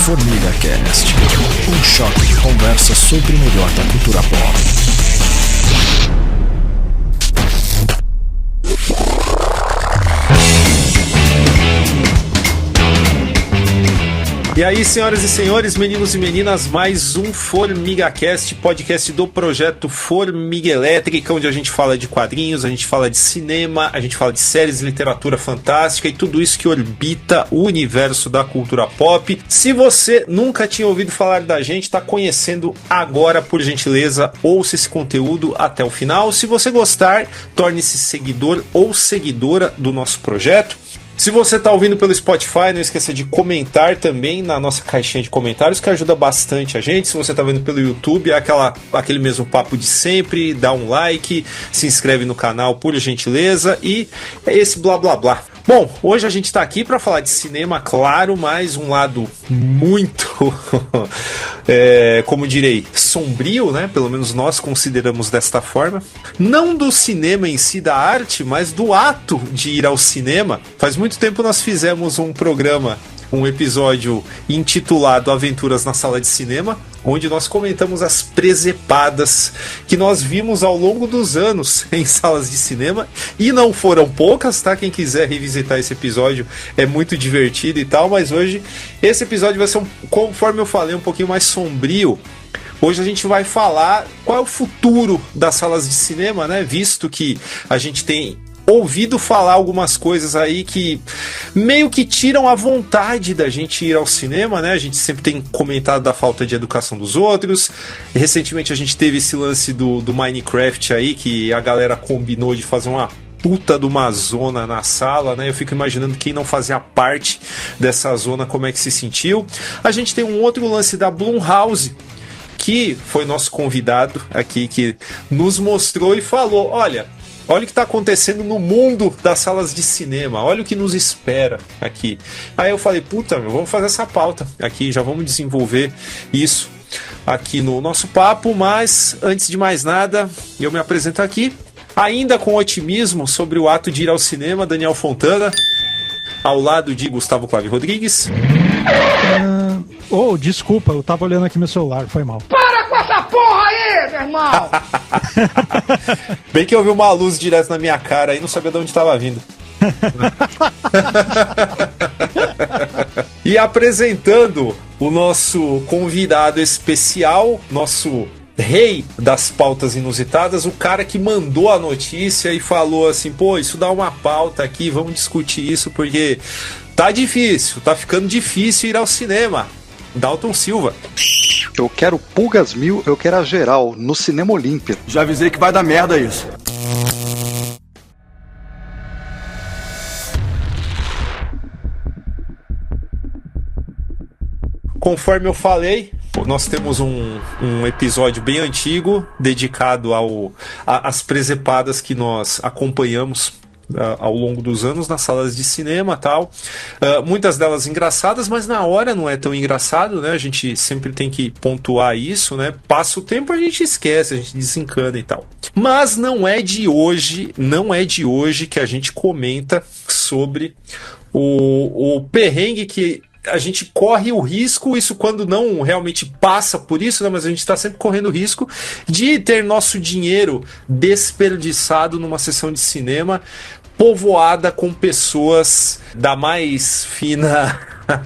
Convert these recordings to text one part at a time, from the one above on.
Formiga Cast, um choque de conversa sobre o melhor da cultura pop. E aí, senhoras e senhores, meninos e meninas, mais um Formiga Cast, podcast do projeto Formiga Elétrica, onde a gente fala de quadrinhos, a gente fala de cinema, a gente fala de séries, literatura fantástica e tudo isso que orbita o universo da cultura pop. Se você nunca tinha ouvido falar da gente, está conhecendo agora, por gentileza, ouça esse conteúdo até o final. Se você gostar, torne-se seguidor ou seguidora do nosso projeto. Se você está ouvindo pelo Spotify, não esqueça de comentar também na nossa caixinha de comentários, que ajuda bastante a gente. Se você está vendo pelo YouTube, é aquele mesmo papo de sempre, dá um like, se inscreve no canal por gentileza e é esse blá blá blá. Bom, hoje a gente está aqui para falar de cinema, claro, mas um lado muito, como direi, sombrio, né? Pelo menos nós consideramos desta forma. Não do cinema em si, da arte, mas do ato de ir ao cinema. Faz muito tempo nós fizemos um episódio intitulado Aventuras na Sala de Cinema, onde nós comentamos as presepadas que nós vimos ao longo dos anos em salas de cinema, e não foram poucas, tá? Quem quiser revisitar esse episódio é muito divertido e tal, mas hoje esse episódio vai ser, conforme eu falei, um pouquinho mais sombrio. Hoje a gente vai falar qual é o futuro das salas de cinema, né? Visto que a gente tem ouvido falar algumas coisas aí que meio que tiram a vontade da gente ir ao cinema, né? A gente sempre tem comentado da falta de educação dos outros. Recentemente a gente teve esse lance do Minecraft aí, que a galera combinou de fazer uma puta de uma zona na sala, né? Eu fico imaginando quem não fazia parte dessa zona, como é que se sentiu. A gente tem um outro lance da Blumhouse, que foi nosso convidado aqui, que nos mostrou e falou, olha o que está acontecendo no mundo das salas de cinema, olha o que nos espera aqui. Aí eu falei, vamos fazer essa pauta aqui, já vamos desenvolver isso aqui no nosso papo, mas antes de mais nada, eu me apresento aqui, ainda com otimismo sobre o ato de ir ao cinema, Daniel Fontana, ao lado de Gustavo Clave Rodrigues. Desculpa, eu tava olhando aqui meu celular, foi mal. Para com essa porra aí, meu irmão! Bem que eu vi uma luz direto na minha cara e não sabia de onde estava vindo. E apresentando o nosso convidado especial, nosso rei das pautas inusitadas, o cara que mandou a notícia e falou assim, isso dá uma pauta aqui, vamos discutir isso porque tá difícil, tá ficando difícil ir ao cinema. Dalton Silva. Eu quero Pulgas 1000, eu quero a geral, no Cinema Olímpia. Já avisei que vai dar merda isso. Conforme eu falei, nós temos um episódio bem antigo dedicado às presepadas que nós acompanhamos ao longo dos anos nas salas de cinema e tal, muitas delas engraçadas, mas na hora não é tão engraçado, né? A gente sempre tem que pontuar isso, né? Passa o tempo, a gente esquece, a gente desencana e tal. Mas não é de hoje que a gente comenta sobre o perrengue que a gente corre o risco, isso quando não realmente passa por isso, né, mas a gente está sempre correndo o risco de ter nosso dinheiro desperdiçado numa sessão de cinema povoada com pessoas da mais fina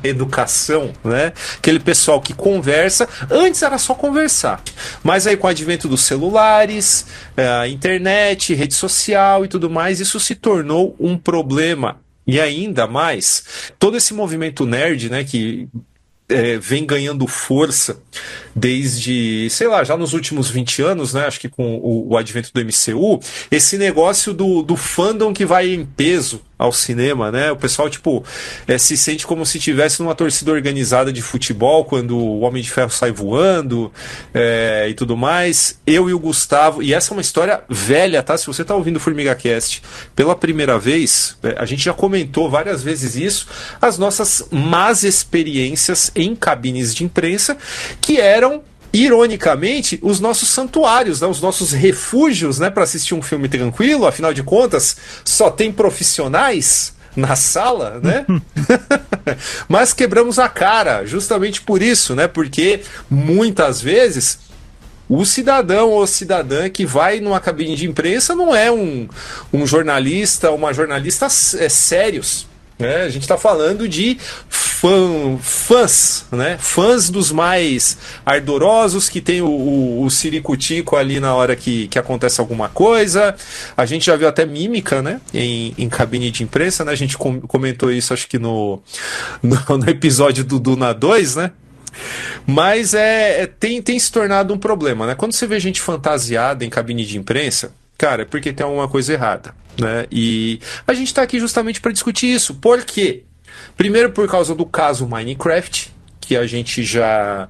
educação, né? Aquele pessoal que conversa, antes era só conversar, mas aí com o advento dos celulares, a internet, rede social e tudo mais, isso se tornou um problema. E ainda mais, todo esse movimento nerd, né, que vem ganhando força desde, já nos últimos 20 anos, né, acho que com o advento do MCU, esse negócio do fandom que vai em peso ao cinema, né? O pessoal, se sente como se estivesse numa torcida organizada de futebol, quando o Homem de Ferro sai voando, e tudo mais. Eu e o Gustavo, e essa é uma história velha, tá? Se você tá ouvindo o Formiga Cast pela primeira vez, a gente já comentou várias vezes isso, as nossas más experiências em cabines de imprensa, que eram, ironicamente, os nossos santuários, né? Os nossos refúgios, né? Para assistir um filme tranquilo, afinal de contas, só tem profissionais na sala, né? né? Mas quebramos a cara justamente por isso, né? Porque muitas vezes o cidadão ou cidadã que vai numa cabine de imprensa não é um jornalista, uma jornalista sérios. Né? A gente está falando de fãs, né? Fãs dos mais ardorosos, que tem o ciricutico ali na hora que acontece alguma coisa. A gente já viu até mímica, né? Em cabine de imprensa, né? A gente comentou isso, acho que no episódio do Duna 2, né? Mas tem se tornado um problema, né? Quando você vê gente fantasiada em cabine de imprensa, cara, é porque tem alguma coisa errada, né? E a gente tá aqui justamente para discutir isso. Por quê? Primeiro, por causa do caso Minecraft, que a gente já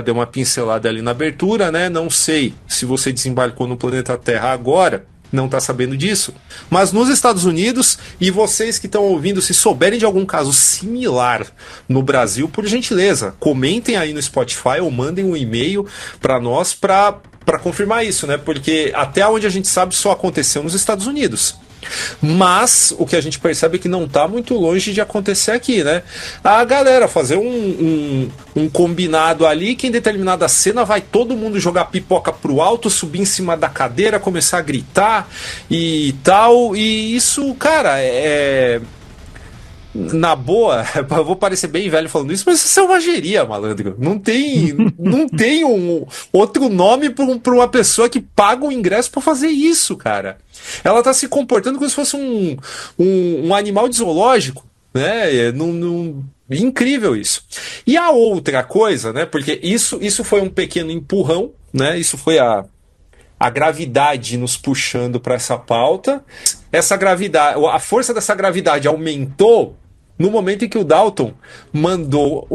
deu uma pincelada ali na abertura, né? Não sei se você desembarcou no planeta Terra agora, não está sabendo disso, mas nos Estados Unidos, e vocês que estão ouvindo, se souberem de algum caso similar no Brasil, por gentileza, comentem aí no Spotify ou mandem um e-mail para nós para confirmar isso, né? Porque até onde a gente sabe só aconteceu nos Estados Unidos. Mas o que a gente percebe é que não está muito longe de acontecer aqui, né? A galera fazer um combinado ali que em determinada cena vai todo mundo jogar pipoca pro alto, subir em cima da cadeira, começar a gritar e tal. E isso, cara, na boa, eu vou parecer bem velho falando isso, mas isso é uma geria, malandro. Não tem um outro nome para uma pessoa que paga o ingresso para fazer isso, cara. Ela tá se comportando como se fosse um animal de zoológico, né? Incrível isso. E a outra coisa, né? Porque isso foi um pequeno empurrão, né? Isso foi a gravidade nos puxando para essa pauta. Essa gravidade, a força dessa gravidade aumentou no momento em que o Dalton mandou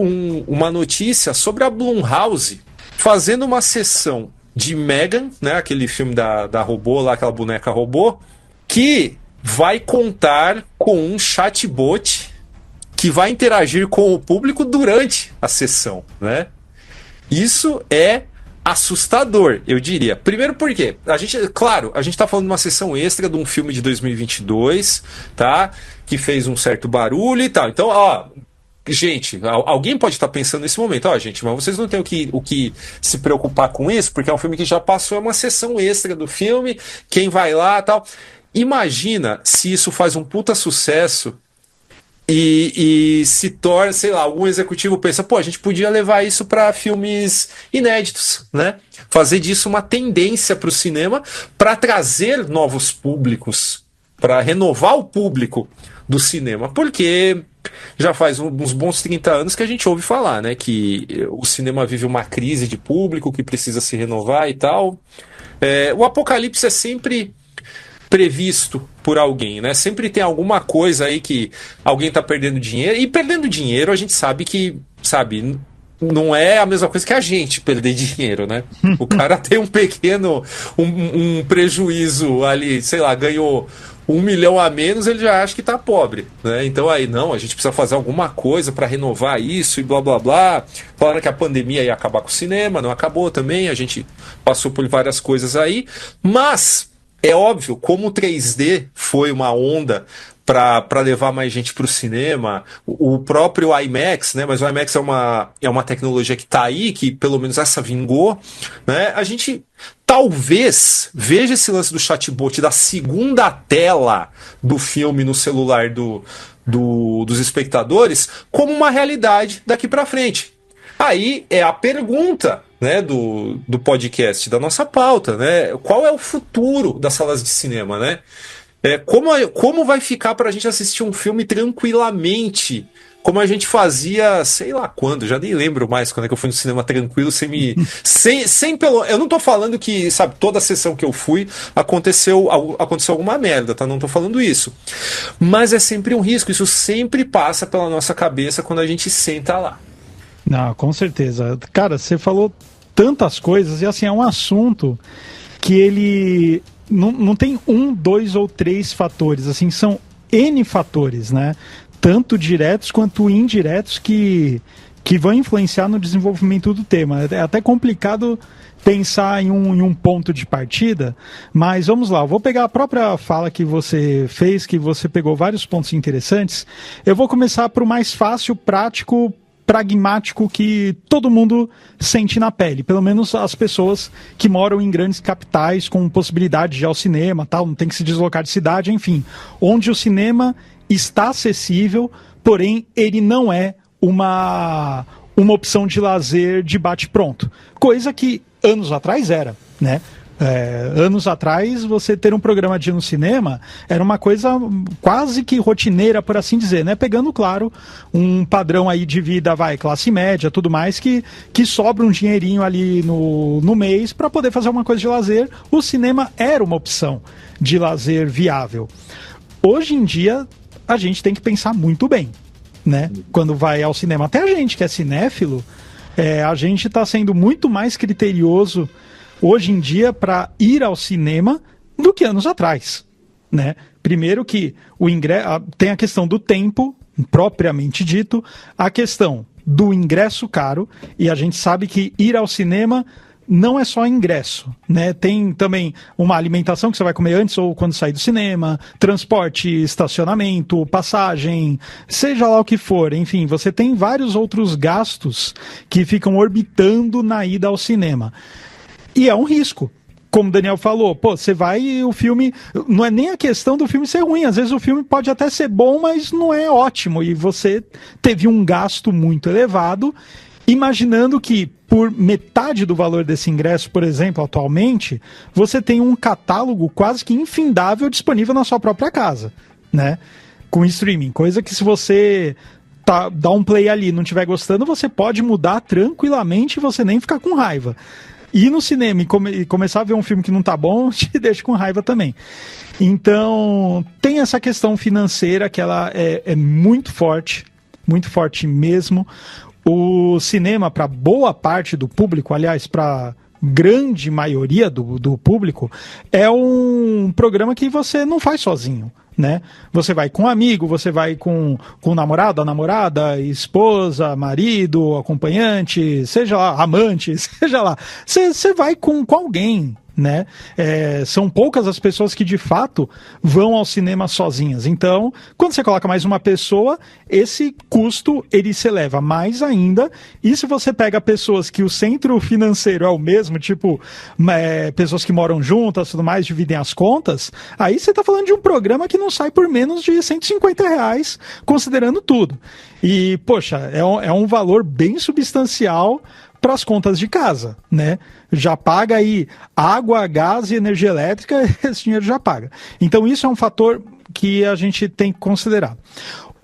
uma notícia sobre a Blumhouse fazendo uma sessão de Megan, né, aquele filme da robô lá, aquela boneca robô, que vai contar com um chatbot que vai interagir com o público durante a sessão, né? Isso é assustador, eu diria. Primeiro porque a gente tá falando de uma sessão extra de um filme de 2022, tá? Que fez um certo barulho e tal. Então, gente, alguém pode estar pensando nesse momento, gente, mas vocês não têm o que se preocupar com isso, porque é um filme que já passou, é uma sessão extra do filme, quem vai lá e tal. Imagina se isso faz um puta sucesso e se torna, sei lá, algum executivo pensa, a gente podia levar isso para filmes inéditos, né? Fazer disso uma tendência para o cinema, para trazer novos públicos, para renovar o público do cinema, porque já faz uns bons 30 anos que a gente ouve falar, né, que o cinema vive uma crise de público, que precisa se renovar e tal. O apocalipse é sempre previsto por alguém, né? Sempre tem alguma coisa aí que alguém tá perdendo dinheiro, e perdendo dinheiro a gente sabe que, não é a mesma coisa que a gente perder dinheiro, né? O cara tem um pequeno um prejuízo ali, sei lá, ganhou 1 milhão a menos, ele já acha que tá pobre, né? Então aí, não, a gente precisa fazer alguma coisa para renovar isso e blá blá blá. Falaram que a pandemia ia acabar com o cinema, não acabou também, a gente passou por várias coisas aí, mas é óbvio, como o 3D foi uma onda para levar mais gente para o cinema, o próprio IMAX, né? Mas o IMAX é uma tecnologia que está aí, que pelo menos essa vingou, né? A gente talvez veja esse lance do chatbot da segunda tela do filme no celular dos espectadores como uma realidade daqui para frente. Aí é a pergunta, né, do podcast, da nossa pauta, né? Qual é o futuro das salas de cinema, né? Como vai ficar pra gente assistir um filme tranquilamente, como a gente fazia, sei lá quando, já nem lembro mais quando é que eu fui no cinema tranquilo, eu não tô falando que, toda a sessão que eu fui aconteceu alguma merda, tá? Não tô falando isso. Mas é sempre um risco, isso sempre passa pela nossa cabeça quando a gente senta lá. Não, com certeza. Cara, você falou tantas coisas e assim, é um assunto que ele não tem 1, 2 ou 3 fatores, assim, são N fatores, né? Tanto diretos quanto indiretos que que vão influenciar no desenvolvimento do tema. É até complicado pensar em um ponto de partida, mas vamos lá, eu vou pegar a própria fala que você fez, que você pegou vários pontos interessantes. Eu vou começar para o mais fácil, prático, pragmático que todo mundo sente na pele, pelo menos as pessoas que moram em grandes capitais com possibilidade de ir ao cinema, tal, não tem que se deslocar de cidade, enfim, onde o cinema está acessível, porém ele não é uma opção de lazer de bate-pronto, coisa que anos atrás era, né? Anos atrás, você ter um programa de ir no cinema era uma coisa quase que rotineira, por assim dizer, né? Pegando, claro, um padrão aí de vida, classe média, tudo mais, que sobra um dinheirinho ali no mês para poder fazer uma coisa de lazer. O cinema era uma opção de lazer viável. Hoje em dia, a gente tem que pensar muito bem, né? Quando vai ao cinema. Até a gente que é cinéfilo, a gente está sendo muito mais criterioso hoje em dia para ir ao cinema do que anos atrás, né? Primeiro que o ingresso tem a questão do tempo, propriamente dito, a questão do ingresso caro, e a gente sabe que ir ao cinema não é só ingresso, né? Tem também uma alimentação que você vai comer antes ou quando sair do cinema, transporte, estacionamento, passagem, seja lá o que for, enfim, você tem vários outros gastos que ficam orbitando na ida ao cinema. E é um risco. Como o Daniel falou, você vai e o filme... Não é nem a questão do filme ser ruim. Às vezes o filme pode até ser bom, mas não é ótimo. E você teve um gasto muito elevado, imaginando que por metade do valor desse ingresso, por exemplo, atualmente, você tem um catálogo quase que infindável disponível na sua própria casa, né? Com streaming. Coisa que se você dá um play ali e não estiver gostando, você pode mudar tranquilamente e você nem ficar com raiva. Ir no cinema e começar a ver um filme que não tá bom, te deixa com raiva também. Então, tem essa questão financeira que ela é muito forte mesmo. O cinema, para boa parte do público, aliás, para grande maioria do público, é um programa que você não faz sozinho, né? Você vai com um amigo, você vai com o namorado, a namorada, esposa, marido, acompanhante, seja lá, amante, seja lá. Você vai com alguém, né? São poucas as pessoas que de fato vão ao cinema sozinhas. Então, quando você coloca mais uma pessoa, esse custo ele se eleva mais ainda. E se você pega pessoas que o centro financeiro é o mesmo, tipo pessoas que moram juntas, tudo mais, dividem as contas, aí você está falando de um programa que não sai por menos de R$150, considerando tudo. E, poxa, é um valor bem substancial para as contas de casa, né? Já paga aí água, gás e energia elétrica, esse dinheiro já paga. Então isso é um fator que a gente tem que considerar.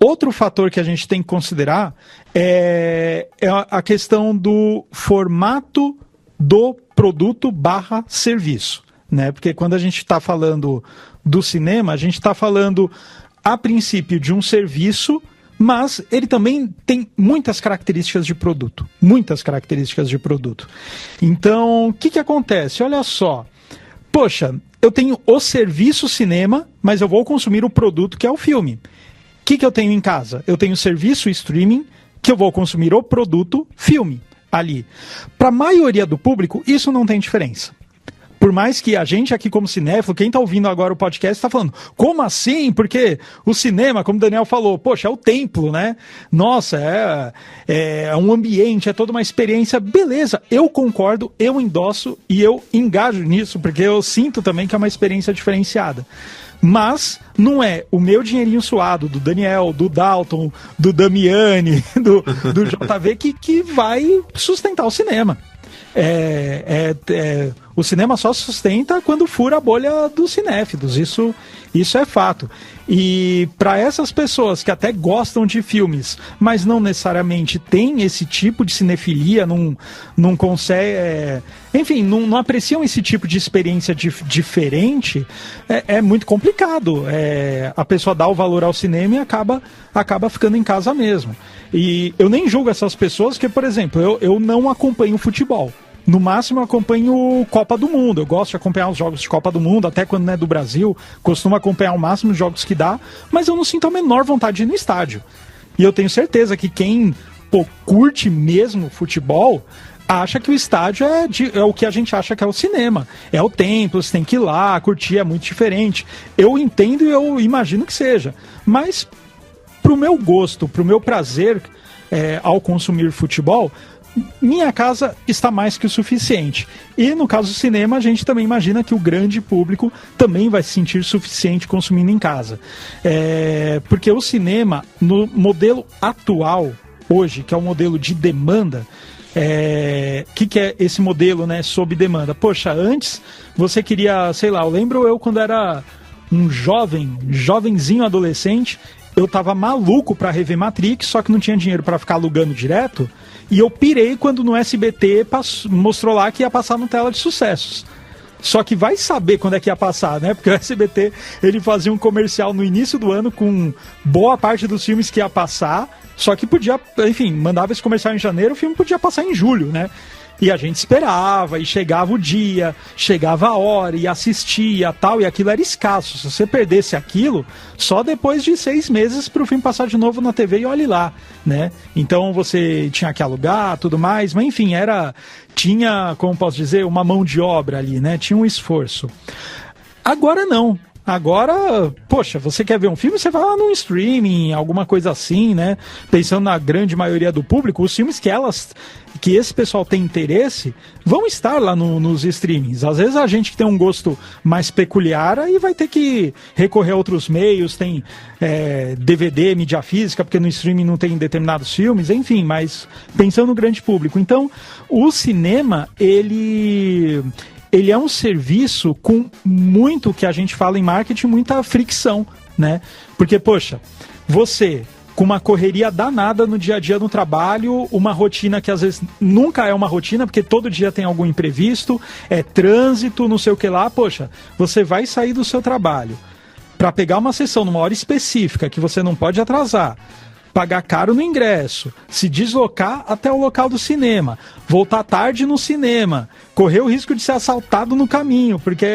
Outro fator que a gente tem que considerar é a questão do formato do produto / serviço, né? Porque quando a gente está falando do cinema, a gente está falando, a princípio, de um serviço, mas ele também tem muitas características de produto. Então, o que acontece? Olha só. Poxa, eu tenho o serviço cinema, mas eu vou consumir o produto que é o filme. O que eu tenho em casa? Eu tenho o serviço streaming, que eu vou consumir o produto filme ali. Para a maioria do público, isso não tem diferença. Por mais que a gente aqui como cinéfilo, quem está ouvindo agora o podcast está falando, como assim? Porque o cinema, como o Daniel falou, poxa, é o templo, né? Nossa, é um ambiente, é toda uma experiência. Beleza, eu concordo, eu endosso e eu engajo nisso, porque eu sinto também que é uma experiência diferenciada. Mas não é o meu dinheirinho suado, do Daniel, do Dalton, do Damiani, do JV, que vai sustentar o cinema. O cinema só sustenta quando fura a bolha dos cinéfilos, isso é fato. E para essas pessoas que até gostam de filmes, mas não necessariamente têm esse tipo de cinefilia, não consegue, enfim, não apreciam esse tipo de experiência diferente, é muito complicado. A pessoa dá o valor ao cinema e acaba ficando em casa mesmo. E eu nem julgo essas pessoas, porque, por exemplo, eu não acompanho futebol. No máximo eu acompanho Copa do Mundo. Eu gosto de acompanhar os jogos de Copa do Mundo, até quando não é do Brasil, costumo acompanhar o máximo de jogos que dá, mas eu não sinto a menor vontade de ir no estádio. E eu tenho certeza que quem pô, curte mesmo futebol, acha que o estádio é o que a gente acha que é o cinema. É o templo, você tem que ir lá, curtir, é muito diferente. Eu entendo e eu imagino que seja. Mas, pro meu gosto, pro meu prazer ao consumir futebol, minha casa está mais que o suficiente. E no caso do cinema, a gente também imagina que o grande público também vai se sentir suficiente consumindo em casa. Porque o cinema, no modelo atual, hoje, que é o modelo de demanda, que é esse modelo, né, sob demanda? Poxa, antes você queria, sei lá, eu lembro eu quando era um jovenzinho adolescente, eu tava maluco pra rever Matrix, só que não tinha dinheiro pra ficar alugando direto, e eu pirei quando no SBT mostrou lá que ia passar no Tela de Sucessos. Só que vai saber quando é que ia passar, né? Porque o SBT, ele fazia um comercial no início do ano com boa parte dos filmes que ia passar, só que podia, enfim, mandava esse comercial em janeiro, o filme podia passar em julho, né? E a gente esperava, e chegava o dia, chegava a hora, e assistia tal, e aquilo era escasso. Se você perdesse aquilo, só depois de 6 meses para o filme passar de novo na TV e olhe lá, né? Então você tinha que alugar, tudo mais, mas enfim, tinha, como posso dizer, uma mão de obra ali, né? Tinha um esforço. Agora não. Agora, poxa, você quer ver um filme, você vai lá num streaming, alguma coisa assim, né? Pensando na grande maioria do público, os filmes que esse pessoal tem interesse vão estar lá nos streamings. Às vezes a gente que tem um gosto mais peculiar aí vai ter que recorrer a outros meios, tem DVD, mídia física, porque no streaming não tem determinados filmes, enfim, mas pensando no grande público. Então, o cinema, ele é um serviço com muito, que a gente fala em marketing, muita fricção, né? Porque, poxa, você, com uma correria danada no dia a dia no trabalho, uma rotina que às vezes nunca é uma rotina, porque todo dia tem algum imprevisto, trânsito, não sei o que lá, poxa, você vai sair do seu trabalho para pegar uma sessão numa hora específica que você não pode atrasar, pagar caro no ingresso, se deslocar até o local do cinema, voltar tarde no cinema, correr o risco de ser assaltado no caminho, porque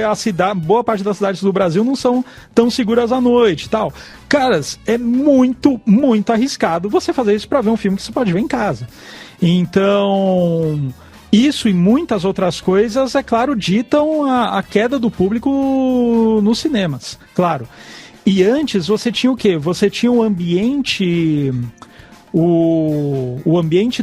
boa parte das cidades do Brasil não são tão seguras à noite e tal. Caras, é muito, muito arriscado você fazer isso para ver um filme que você pode ver em casa. Então, isso e muitas outras coisas, é claro, ditam a queda do público nos cinemas, claro. E antes você tinha o quê? Você tinha o ambiente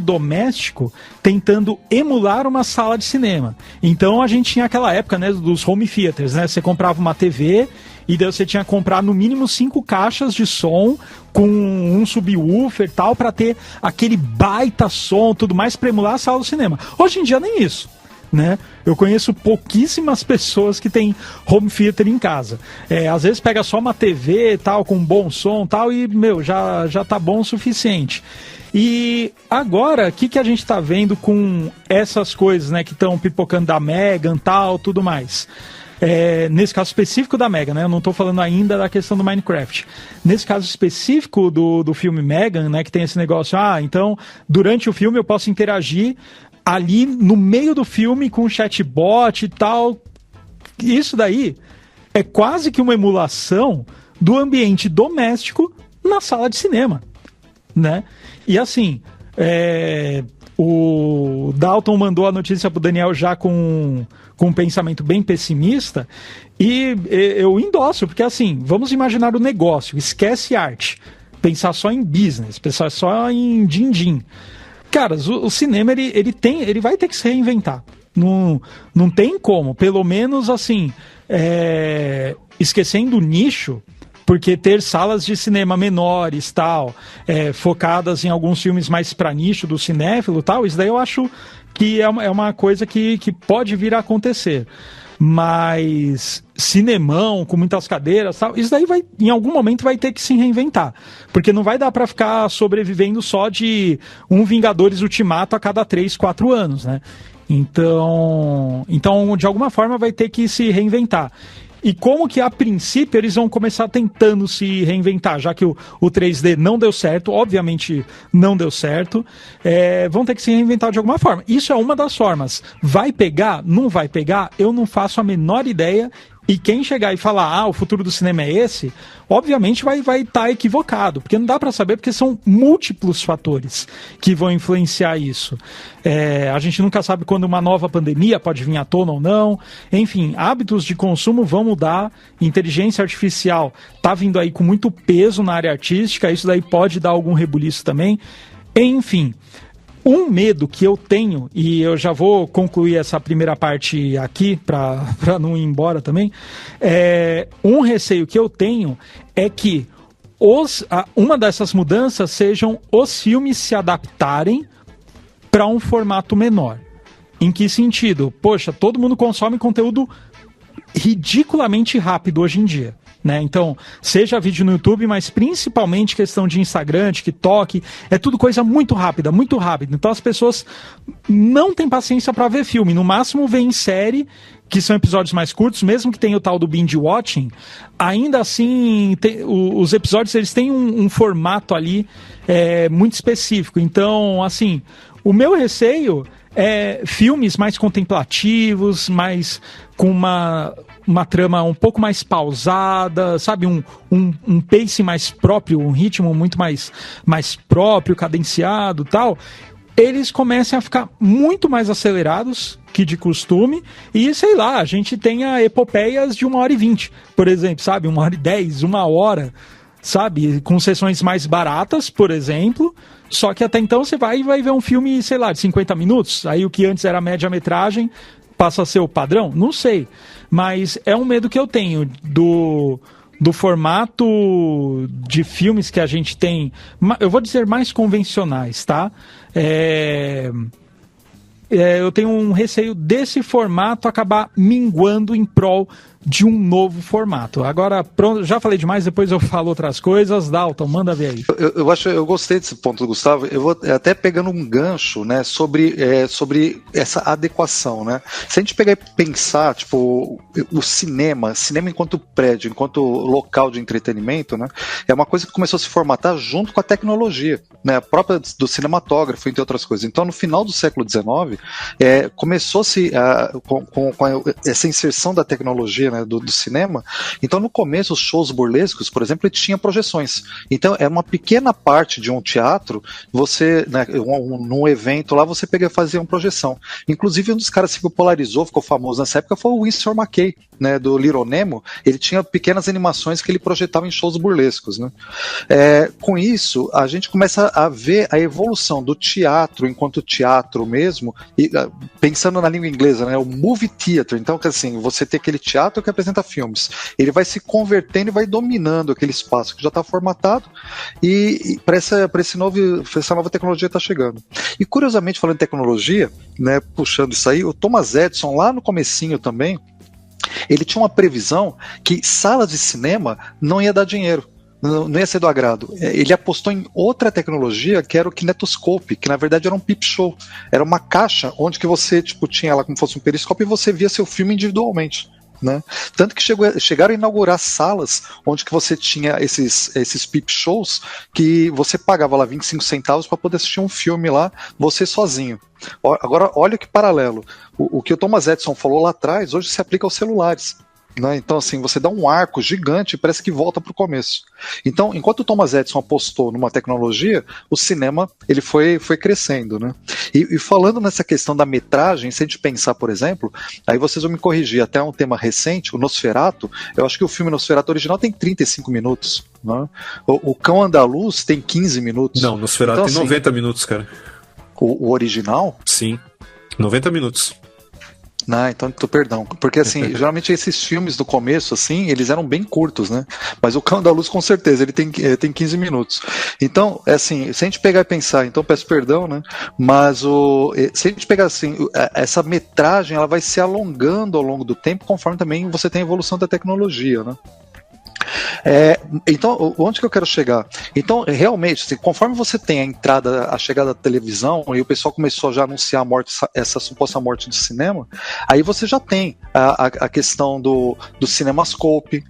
doméstico tentando emular uma sala de cinema. Então a gente tinha aquela época, né, dos home theaters, né? Você comprava uma TV e daí você tinha que comprar no mínimo 5 caixas de som com um subwoofer e tal, para ter aquele baita som, tudo mais, para emular a sala do cinema. Hoje em dia nem isso, né? Eu conheço pouquíssimas pessoas que têm home theater em casa. Às vezes pega só uma TV tal, com bom som tal, e, já tá bom o suficiente. E agora, o que a gente tá vendo com essas coisas, né, que estão pipocando da Megan tal, tudo mais? Nesse caso específico da Megan, né? Eu não tô falando ainda da questão do Minecraft. Nesse caso específico do filme Megan, né, que tem esse negócio, então, durante o filme eu posso interagir ali no meio do filme com um chatbot e tal. Isso daí é quase que uma emulação do ambiente doméstico na sala de cinema, né? E assim, o Dalton mandou a notícia pro Daniel já com um pensamento bem pessimista, e eu endosso, porque assim, vamos imaginar o negócio, esquece arte, pensar só em business, pensar só em din-din. Cara, o cinema, ele vai ter que se reinventar. Não tem como. Pelo menos, assim, esquecendo o nicho, porque ter salas de cinema menores, tal, focadas em alguns filmes mais para nicho do cinéfilo, tal, isso daí eu acho que é uma coisa que pode vir a acontecer. Mas cinemão com muitas cadeiras, tal, isso daí em algum momento vai ter que se reinventar, porque não vai dar para ficar sobrevivendo só de um Vingadores Ultimato a cada 3, 4 anos, né? Então de alguma forma vai ter que se reinventar. E como que a princípio eles vão começar tentando se reinventar, já que o 3D não deu certo, obviamente não deu certo, vão ter que se reinventar de alguma forma. Isso é uma das formas. Vai pegar? Não vai pegar? Eu não faço a menor ideia E quem chegar e falar, o futuro do cinema é esse, obviamente vai estar equivocado, porque não dá para saber, porque são múltiplos fatores que vão influenciar isso. A gente nunca sabe quando uma nova pandemia pode vir à tona ou não. Enfim, hábitos de consumo vão mudar, inteligência artificial está vindo aí com muito peso na área artística, isso daí pode dar algum rebuliço também. Enfim, um medo que eu tenho, e eu já vou concluir essa primeira parte aqui, para não ir embora também, um receio que eu tenho é que uma dessas mudanças sejam os filmes se adaptarem para um formato menor. Em que sentido? Poxa, todo mundo consome conteúdo ridiculamente rápido hoje em dia. Né? Então, seja vídeo no YouTube, mas principalmente questão de Instagram, TikTok, é tudo coisa muito rápida, muito rápida. Então as pessoas não têm paciência para ver filme, no máximo vê em série, que são episódios mais curtos, mesmo que tenha o tal do binge watching, ainda assim os episódios eles têm um formato ali muito específico. Então, assim, o meu receio é filmes mais contemplativos, mais com uma trama um pouco mais pausada, sabe? Um pace mais próprio, um ritmo muito mais próprio, cadenciado e tal. Eles começam a ficar muito mais acelerados que de costume e, sei lá, a gente tenha epopeias de 1h20, por exemplo, sabe? 1h10, 1 hora, sabe? Com sessões mais baratas, por exemplo. Só que até então você vai ver um filme, sei lá, de 50 minutos. Aí o que antes era média-metragem passa a ser o padrão? Não sei. Mas é um medo que eu tenho do formato de filmes que a gente tem, eu vou dizer mais convencionais, tá? Eu tenho um receio desse formato acabar minguando em prol de um novo formato. Agora, pronto, já falei demais, depois eu falo outras coisas. Dalton, manda ver aí. Eu gostei desse ponto, Gustavo. Eu vou até pegando um gancho, né, sobre essa adequação, né? Se a gente pegar e pensar, tipo, o cinema enquanto prédio, enquanto local de entretenimento, né, é uma coisa que começou a se formatar junto com a tecnologia, né, a própria do cinematógrafo, entre outras coisas. Então, no final do século XIX, começou-se com essa inserção da tecnologia, né, do cinema. Então, no começo, os shows burlescos, por exemplo, ele tinha projeções. Então, é uma pequena parte de um teatro, você, né, num evento lá, você fazia uma projeção. Inclusive, um dos caras que popularizou, ficou famoso nessa época, foi o Winsor McCay, né, do Little Nemo. Ele tinha pequenas animações que ele projetava em shows burlescos, né? Com isso, a gente começa a ver a evolução do teatro enquanto teatro mesmo, e, pensando na língua inglesa, né, o movie theater. Então, assim, você tem aquele teatro que apresenta filmes, ele vai se convertendo e vai dominando aquele espaço que já está formatado, e para essa nova tecnologia está chegando. E curiosamente, falando em tecnologia, né, puxando isso aí, o Thomas Edison, lá no comecinho também, ele tinha uma previsão que salas de cinema não ia dar dinheiro, não ia ser do agrado. Ele apostou em outra tecnologia, que era o kinetoscope, que na verdade era um peep show. Era uma caixa onde que você tinha ela como fosse um periscópio e você via seu filme individualmente. Né? Tanto que chegaram a inaugurar salas onde que você tinha esses peep shows que você pagava lá 25 centavos para poder assistir um filme lá, você sozinho. Agora, olha que paralelo. O que o Thomas Edison falou lá atrás, hoje se aplica aos celulares. Né? Então, assim, você dá um arco gigante e parece que volta para o começo. Então, enquanto o Thomas Edison apostou numa tecnologia, o cinema ele foi crescendo. Né? E falando nessa questão da metragem, se a gente pensar, por exemplo, aí vocês vão me corrigir, até um tema recente, o Nosferatu, eu acho que o filme Nosferatu original tem 35 minutos. Né? O Cão Andaluz tem 15 minutos. Não, Nosferatu então, tem 90 minutos, cara. O original? Sim, 90 minutos. Não, então, perdão, porque assim, geralmente esses filmes do começo, assim, eles eram bem curtos, né, mas o Cão da Luz com certeza, ele tem 15 minutos, então, assim, se a gente pegar e pensar, então peço perdão, né, mas se a gente pegar assim, essa metragem, ela vai se alongando ao longo do tempo, conforme também você tem a evolução da tecnologia, né. Então, onde que eu quero chegar? Então, realmente, assim, conforme você tem a chegada da televisão, e o pessoal começou a já anunciar a morte, essa suposta morte do cinema, aí você já tem a questão do CinemaScope,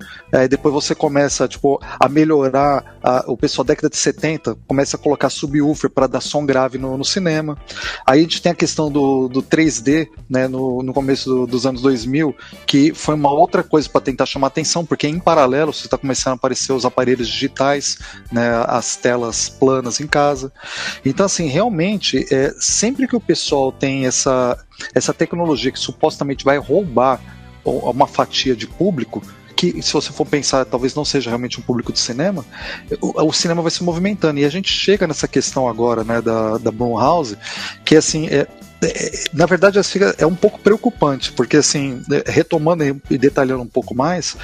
depois você começa tipo, a melhorar, o pessoal da década de 70 começa a colocar subwoofer para dar som grave no cinema. Aí a gente tem a questão do 3D, né, no começo dos anos 2000, que foi uma outra coisa para tentar chamar atenção, porque em paralelo você está começando a aparecer os aparelhos digitais, né, as telas planas em casa. Então, assim, realmente, sempre que o pessoal tem essa tecnologia que supostamente vai roubar uma fatia de público, que se você for pensar, talvez não seja realmente um público de cinema, o cinema vai se movimentando. E a gente chega nessa questão agora, né, da Blumhouse, que assim, na verdade é um pouco preocupante, porque assim, retomando e detalhando um pouco mais,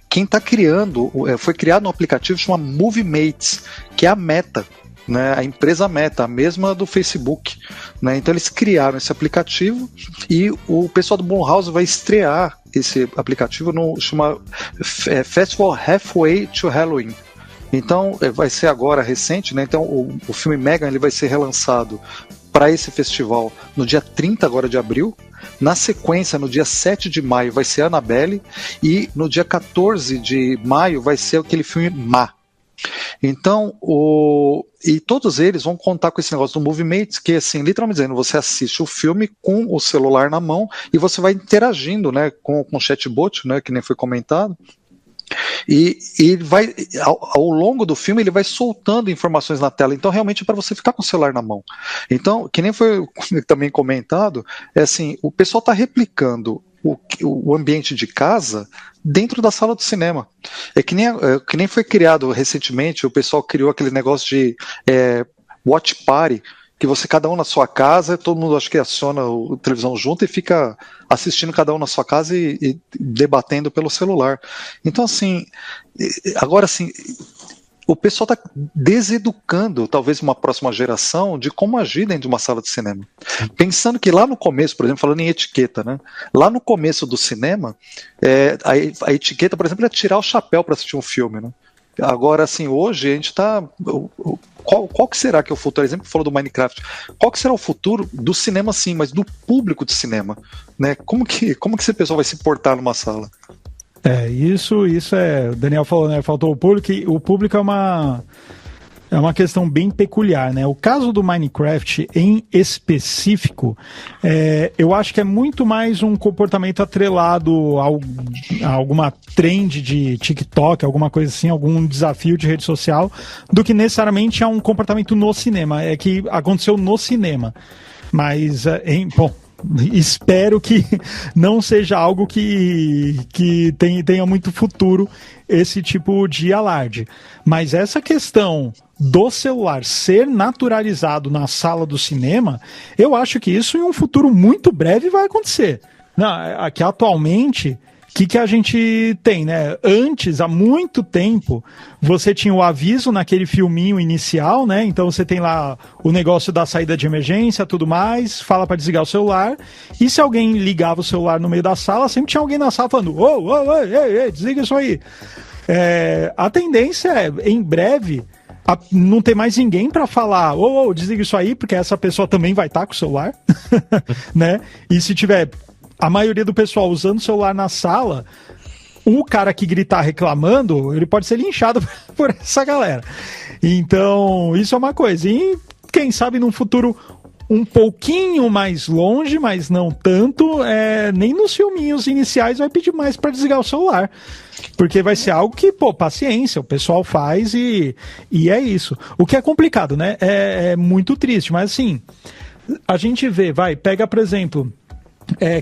quem está criando, foi criado um aplicativo chamado MovieMates, que é a Meta, né, a empresa Meta, a mesma do Facebook, né, então eles criaram esse aplicativo e o pessoal do Blumhouse vai estrear esse aplicativo chama Festival Halfway to Halloween. Então vai ser agora recente, né, então o filme Megan ele vai ser relançado para esse festival no dia 30 agora de abril. Na sequência, no dia 7 de maio vai ser Annabelle e no dia 14 de maio vai ser aquele filme Ma. Então, e todos eles vão contar com esse negócio do MovieMates, que assim, literalmente dizendo, você assiste o filme com o celular na mão e você vai interagindo, né, com o chatbot, né, que nem foi comentado. E ele vai, ao longo do filme, ele vai soltando informações na tela. Então, realmente, é para você ficar com o celular na mão. Então, que nem foi também comentado, assim, o pessoal está replicando o ambiente de casa dentro da sala do cinema. Que nem foi criado recentemente, o pessoal criou aquele negócio de watch party, que você, cada um na sua casa, todo mundo acho que aciona a televisão junto e fica assistindo cada um na sua casa e debatendo pelo celular. Então, assim, agora assim, o pessoal está deseducando talvez uma próxima geração de como agir dentro de uma sala de cinema. Pensando que lá no começo, por exemplo, falando em etiqueta, né? Lá no começo do cinema, a etiqueta, por exemplo, é tirar o chapéu para assistir um filme, né? Agora, assim, hoje a gente está... Qual que será que é o futuro? Por exemplo, falou do Minecraft. Qual que será o futuro do cinema, sim, mas do público de cinema? Né? Como que esse pessoal vai se portar numa sala? Isso o Daniel falou, né? Faltou o público, e o público é uma questão bem peculiar, né? O caso do Minecraft em específico, eu acho que é muito mais um comportamento atrelado a alguma trend de TikTok, alguma coisa assim, algum desafio de rede social, do que necessariamente a um comportamento no cinema. É que aconteceu no cinema. Mas, bom, espero que não seja algo que tenha muito futuro esse tipo de alarde. Mas essa questão do celular ser naturalizado na sala do cinema, eu acho que isso em um futuro muito breve vai acontecer. Aqui atualmente, o que a gente tem, né? Antes, há muito tempo, você tinha o aviso naquele filminho inicial, né? Então você tem lá o negócio da saída de emergência, tudo mais, fala para desligar o celular, e se alguém ligava o celular no meio da sala, sempre tinha alguém na sala falando, ei, desliga isso aí. A tendência é, em breve, não ter mais ninguém para falar, desliga isso aí, porque essa pessoa também vai estar com o celular, né? E se tiver a maioria do pessoal usando o celular na sala, o cara que gritar reclamando, ele pode ser linchado por essa galera. Então, isso é uma coisa. E quem sabe num futuro um pouquinho mais longe, mas não tanto, nem nos filminhos iniciais vai pedir mais para desligar o celular. Porque vai ser algo que, paciência, o pessoal faz e é isso. O que é complicado, né? É muito triste, mas assim, a gente vê, pega, por exemplo,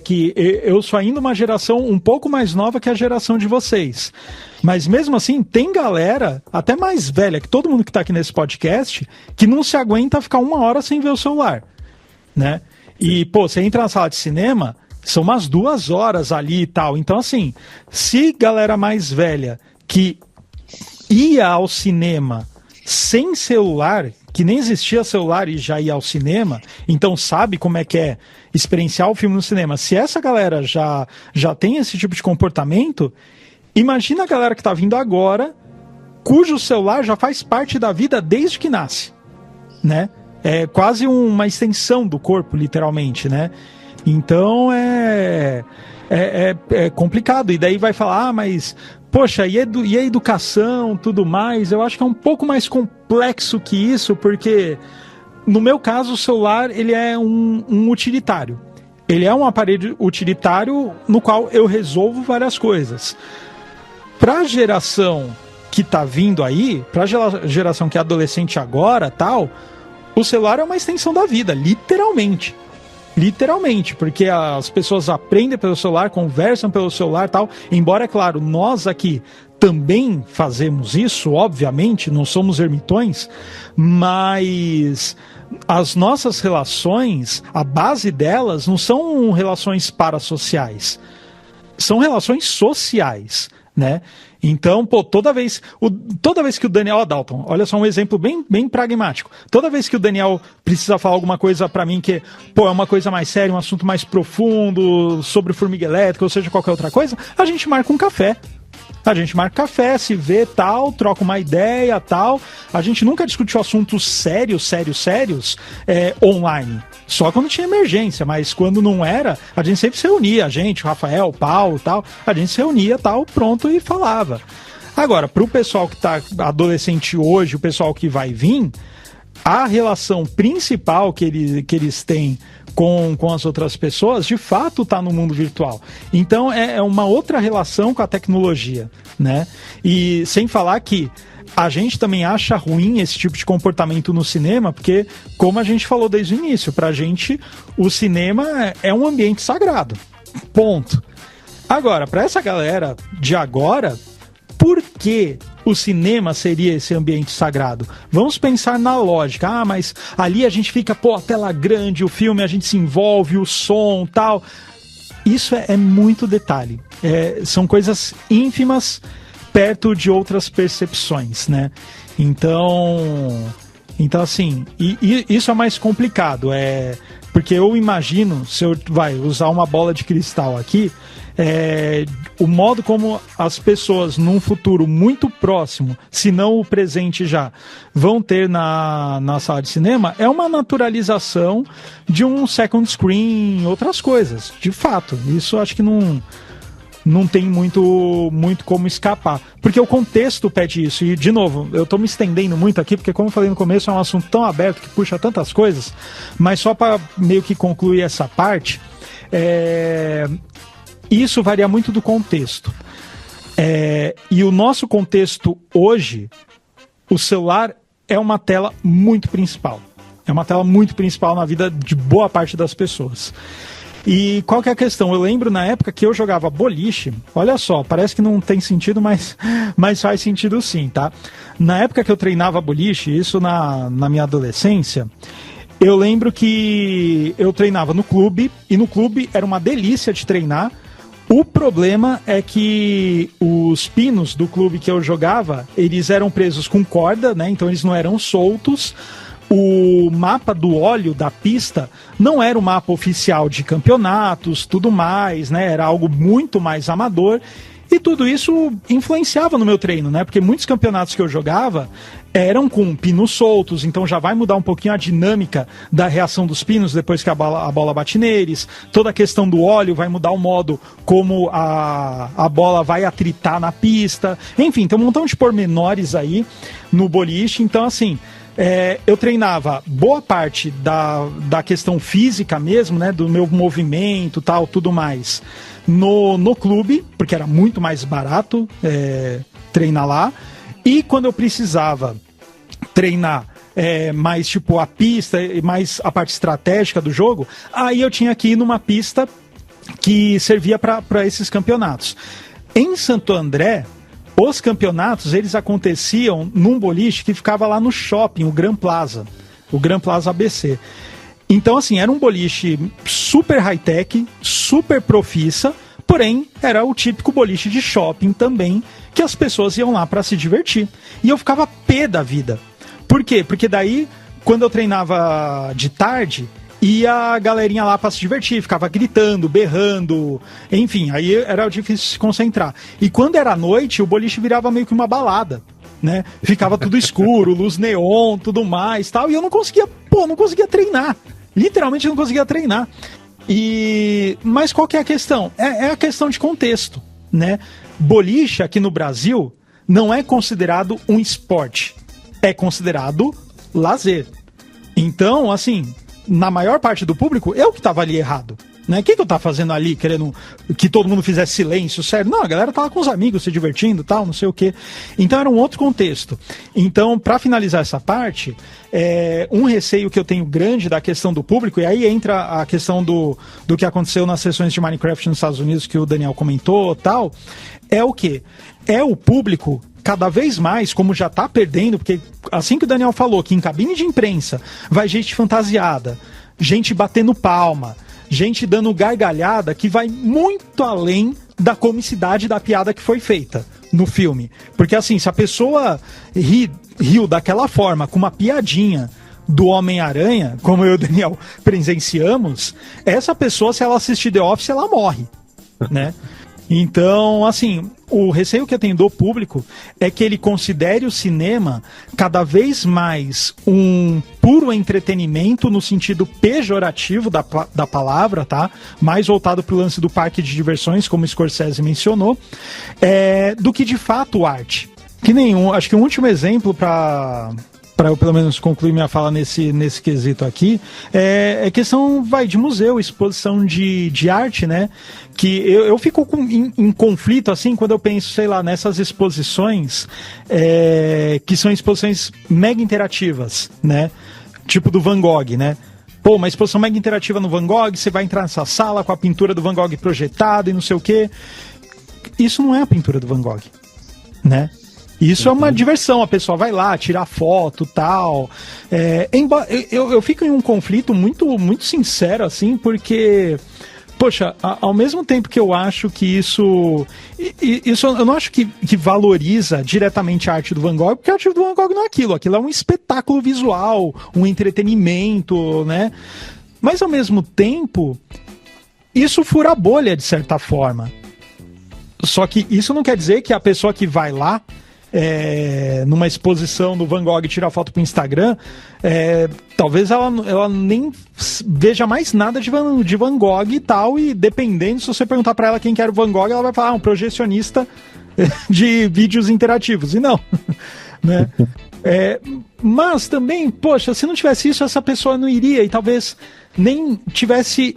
que eu sou ainda uma geração um pouco mais nova que a geração de vocês. Mas mesmo assim, tem galera, até mais velha que todo mundo que está aqui nesse podcast, que não se aguenta ficar 1 hora sem ver o celular, né? E, você entra na sala de cinema, são umas 2 horas ali e tal. Então, assim, se galera mais velha que ia ao cinema sem celular, que nem existia celular e já ia ao cinema, então sabe como é que é experienciar o filme no cinema. Se essa galera já tem esse tipo de comportamento, Imagina a galera que tá vindo agora, cujo celular já faz parte da vida desde que nasce, né? É quase uma extensão do corpo, literalmente, né? Então é complicado. E daí vai falar, mas, poxa, e a educação, tudo mais? Eu acho que é um pouco mais complexo que isso, porque, no meu caso, o celular, ele é um utilitário. Ele é um aparelho utilitário no qual eu resolvo várias coisas. Para a geração que tá vindo aí, para a geração que é adolescente agora, tal, o celular é uma extensão da vida, literalmente. Literalmente, porque as pessoas aprendem pelo celular, conversam pelo celular e tal. Embora, é claro, nós aqui também fazemos isso, obviamente, não somos ermitões, mas as nossas relações, a base delas não são relações parasociais, são relações sociais, né? Então, pô, toda vez que o Daniel, Dalton, olha só um exemplo bem pragmático. Toda vez que o Daniel precisa falar alguma coisa pra mim que, pô, é uma coisa mais séria, um assunto mais profundo, sobre formiga elétrica, ou seja, qualquer outra coisa, a gente marca um café. A gente marca café, se vê, tal, troca uma ideia, tal. A gente nunca discutiu assuntos sérios online. Só quando tinha emergência, mas quando não era, a gente sempre se reunia, a gente, o Rafael, o Paulo, tal. A gente se reunia, tal, pronto, e falava. Agora, pro pessoal que tá adolescente hoje, o pessoal que vai vir, a relação principal que eles têm com as outras pessoas, de fato está no mundo virtual. Então é uma outra relação com a tecnologia, né? E sem falar que a gente também acha ruim esse tipo de comportamento no cinema, porque, como a gente falou desde o início, pra gente o cinema é um ambiente sagrado. Ponto. Agora, pra essa galera de agora, por que o cinema seria esse ambiente sagrado? Vamos pensar na lógica. Ah, mas ali a gente fica, pô, a tela grande, o filme, a gente se envolve, o som, tal. Isso é muito detalhe. São coisas ínfimas perto de outras percepções, né? Então assim, isso é mais complicado. Porque eu imagino, se eu usar uma bola de cristal aqui, o modo como as pessoas num futuro muito próximo, se não o presente já, vão ter na sala de cinema, é uma naturalização de um second screen, outras coisas, de fato. Isso acho que não tem muito como escapar, porque o contexto pede isso. E, de novo, eu tô me estendendo muito aqui, porque, como eu falei no começo, é um assunto tão aberto que puxa tantas coisas, mas só para meio que concluir essa parte, isso varia muito do contexto. E o nosso contexto hoje, o celular é uma tela muito principal. É uma tela muito principal na vida de boa parte das pessoas. E qual que é a questão? Eu lembro na época que eu jogava boliche, olha só, parece que não tem sentido, mas faz sentido sim, tá? Na época que eu treinava boliche, isso na minha adolescência, eu lembro que eu treinava no clube, e no clube era uma delícia de treinar. O problema é que os pinos do clube que eu jogava, eles eram presos com corda, né? Então eles não eram soltos. O mapa do óleo da pista não era o mapa oficial de campeonatos, tudo mais, né? Era algo muito mais amador. E tudo isso influenciava no meu treino, né? Porque muitos campeonatos que eu jogava eram com pinos soltos, então já vai mudar um pouquinho a dinâmica da reação dos pinos depois que a bola bate neles. Toda a questão do óleo vai mudar o modo como a bola vai atritar na pista. Enfim, tem um montão de pormenores aí no boliche. Então, assim, eu treinava boa parte da questão física mesmo, né? Do meu movimento, tal, tudo mais, no clube, porque era muito mais barato treinar lá. E quando eu precisava treinar mais tipo a pista e mais a parte estratégica do jogo, aí eu tinha que ir numa pista que servia para esses campeonatos. Em Santo André, os campeonatos eles aconteciam num boliche que ficava lá no shopping, o Gran Plaza ABC. Então, assim, era um boliche super high-tech, super profissa, porém, era o típico boliche de shopping também, que as pessoas iam lá para se divertir. E eu ficava pé da vida. Por quê? Porque daí, quando eu treinava de tarde, e a galerinha lá para se divertir, ficava gritando, berrando, enfim, aí era difícil se concentrar. E quando era noite, o boliche virava meio que uma balada, né? Ficava tudo escuro, luz neon, tudo mais, tal, e eu não conseguia treinar. Literalmente não conseguia treinar. Mas qual que é a questão? É a questão de contexto, né? Boliche aqui no Brasil não é considerado um esporte, é considerado lazer. Então, assim, na maior parte do público, eu que tava ali errado, né? O que eu tava fazendo ali, querendo que todo mundo fizesse silêncio, sério? Não, a galera tava com os amigos se divertindo, tal, não sei o quê. Então era um outro contexto. Então, para finalizar essa parte, um receio que eu tenho grande da questão do público, e aí entra a questão do que aconteceu nas sessões de Minecraft nos Estados Unidos, que o Daniel comentou, tal, é o quê? É o público cada vez mais, como já tá perdendo, porque assim que o Daniel falou, que em cabine de imprensa vai gente fantasiada, gente batendo palma, gente dando gargalhada, que vai muito além da comicidade da piada que foi feita no filme. Porque assim, se a pessoa riu daquela forma, com uma piadinha do Homem-Aranha, como eu e o Daniel presenciamos, essa pessoa, se ela assistir The Office, ela morre, né? Então, assim, o receio que eu tenho do público é que ele considere o cinema cada vez mais um puro entretenimento no sentido pejorativo da palavra, tá? Mais voltado para o lance do parque de diversões, como o Scorsese mencionou, do que de fato arte. Que nenhum, acho que um último exemplo para eu pelo menos concluir minha fala nesse quesito aqui, é questão de museu, exposição de arte, né? Que eu fico em conflito, assim, quando eu penso, sei lá, nessas exposições que são exposições mega interativas, né? Tipo do Van Gogh, né? Pô, uma exposição mega interativa no Van Gogh, você vai entrar nessa sala com a pintura do Van Gogh projetada e não sei o quê. Isso não é a pintura do Van Gogh, né? Isso é uma diversão, a pessoa vai lá, tirar foto e tal. Eu fico em um conflito muito, muito sincero, assim, porque, poxa, ao mesmo tempo que eu acho que isso eu não acho que valoriza diretamente a arte do Van Gogh, porque a arte do Van Gogh não é aquilo é um espetáculo visual, um entretenimento, né? Mas ao mesmo tempo, isso fura a bolha, de certa forma. Só que isso não quer dizer que a pessoa que vai lá, numa exposição do Van Gogh, tirar foto pro Instagram, talvez ela nem veja mais nada de Van Gogh e tal, e dependendo, se você perguntar para ela quem quer o Van Gogh, ela vai falar, um projecionista de vídeos interativos, e não, né? Mas também, poxa, se não tivesse isso, essa pessoa não iria, e talvez nem tivesse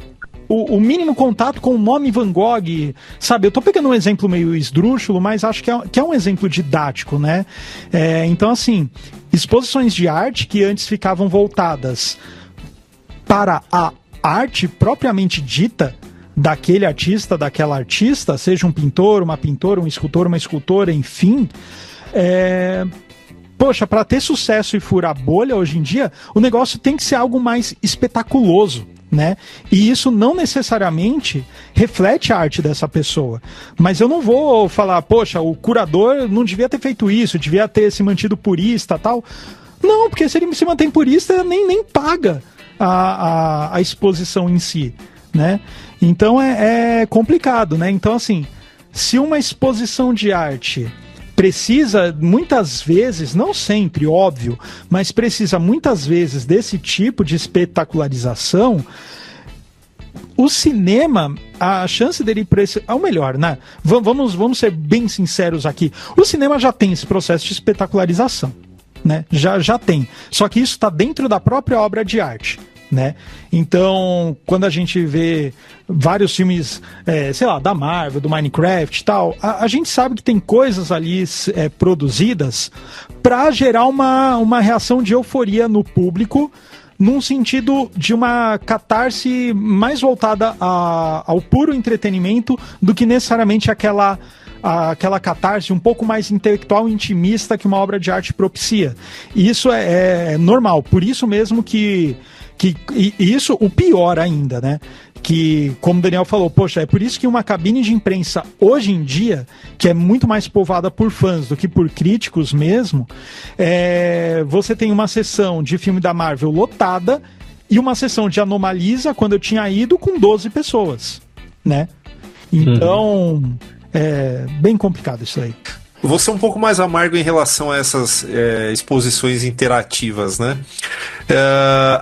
o mínimo contato com o nome Van Gogh, sabe? Eu tô pegando um exemplo meio esdrúxulo, mas acho que é um exemplo didático, né? Então, assim, exposições de arte que antes ficavam voltadas para a arte propriamente dita daquele artista, daquela artista, seja um pintor, uma pintora, um escultor, uma escultora, enfim, poxa, para ter sucesso e furar bolha hoje em dia, o negócio tem que ser algo mais espetaculoso, né? E isso não necessariamente reflete a arte dessa pessoa. Mas eu não vou falar, poxa, o curador não devia ter feito isso, devia ter se mantido purista, tal. Não, porque se ele se mantém purista, nem paga a exposição em si, né? Então é complicado, né? Então, assim, se uma exposição de arte precisa muitas vezes, não sempre, óbvio, mas precisa muitas vezes desse tipo de espetacularização, o cinema, a chance dele ao melhor, né? Vamos ser bem sinceros aqui. O cinema já tem esse processo de espetacularização, né? Já tem. Só que isso está dentro da própria obra de arte, né? Então, quando a gente vê vários filmes, sei lá, da Marvel, do Minecraft e tal, a gente sabe que tem coisas ali produzidas para gerar uma reação de euforia no público, num sentido de uma catarse mais voltada ao puro entretenimento do que necessariamente aquela catarse um pouco mais intelectual e intimista que uma obra de arte propicia. E isso é normal, por isso mesmo que isso, o pior ainda, né? Que, como o Daniel falou, poxa, é por isso que uma cabine de imprensa hoje em dia, que é muito mais povoada por fãs do que por críticos mesmo, você tem uma sessão de filme da Marvel lotada e uma sessão de Anomalisa, quando eu tinha ido, com 12 pessoas, né? Então, é bem complicado isso aí. Vou ser um pouco mais amargo em relação a essas exposições interativas, né?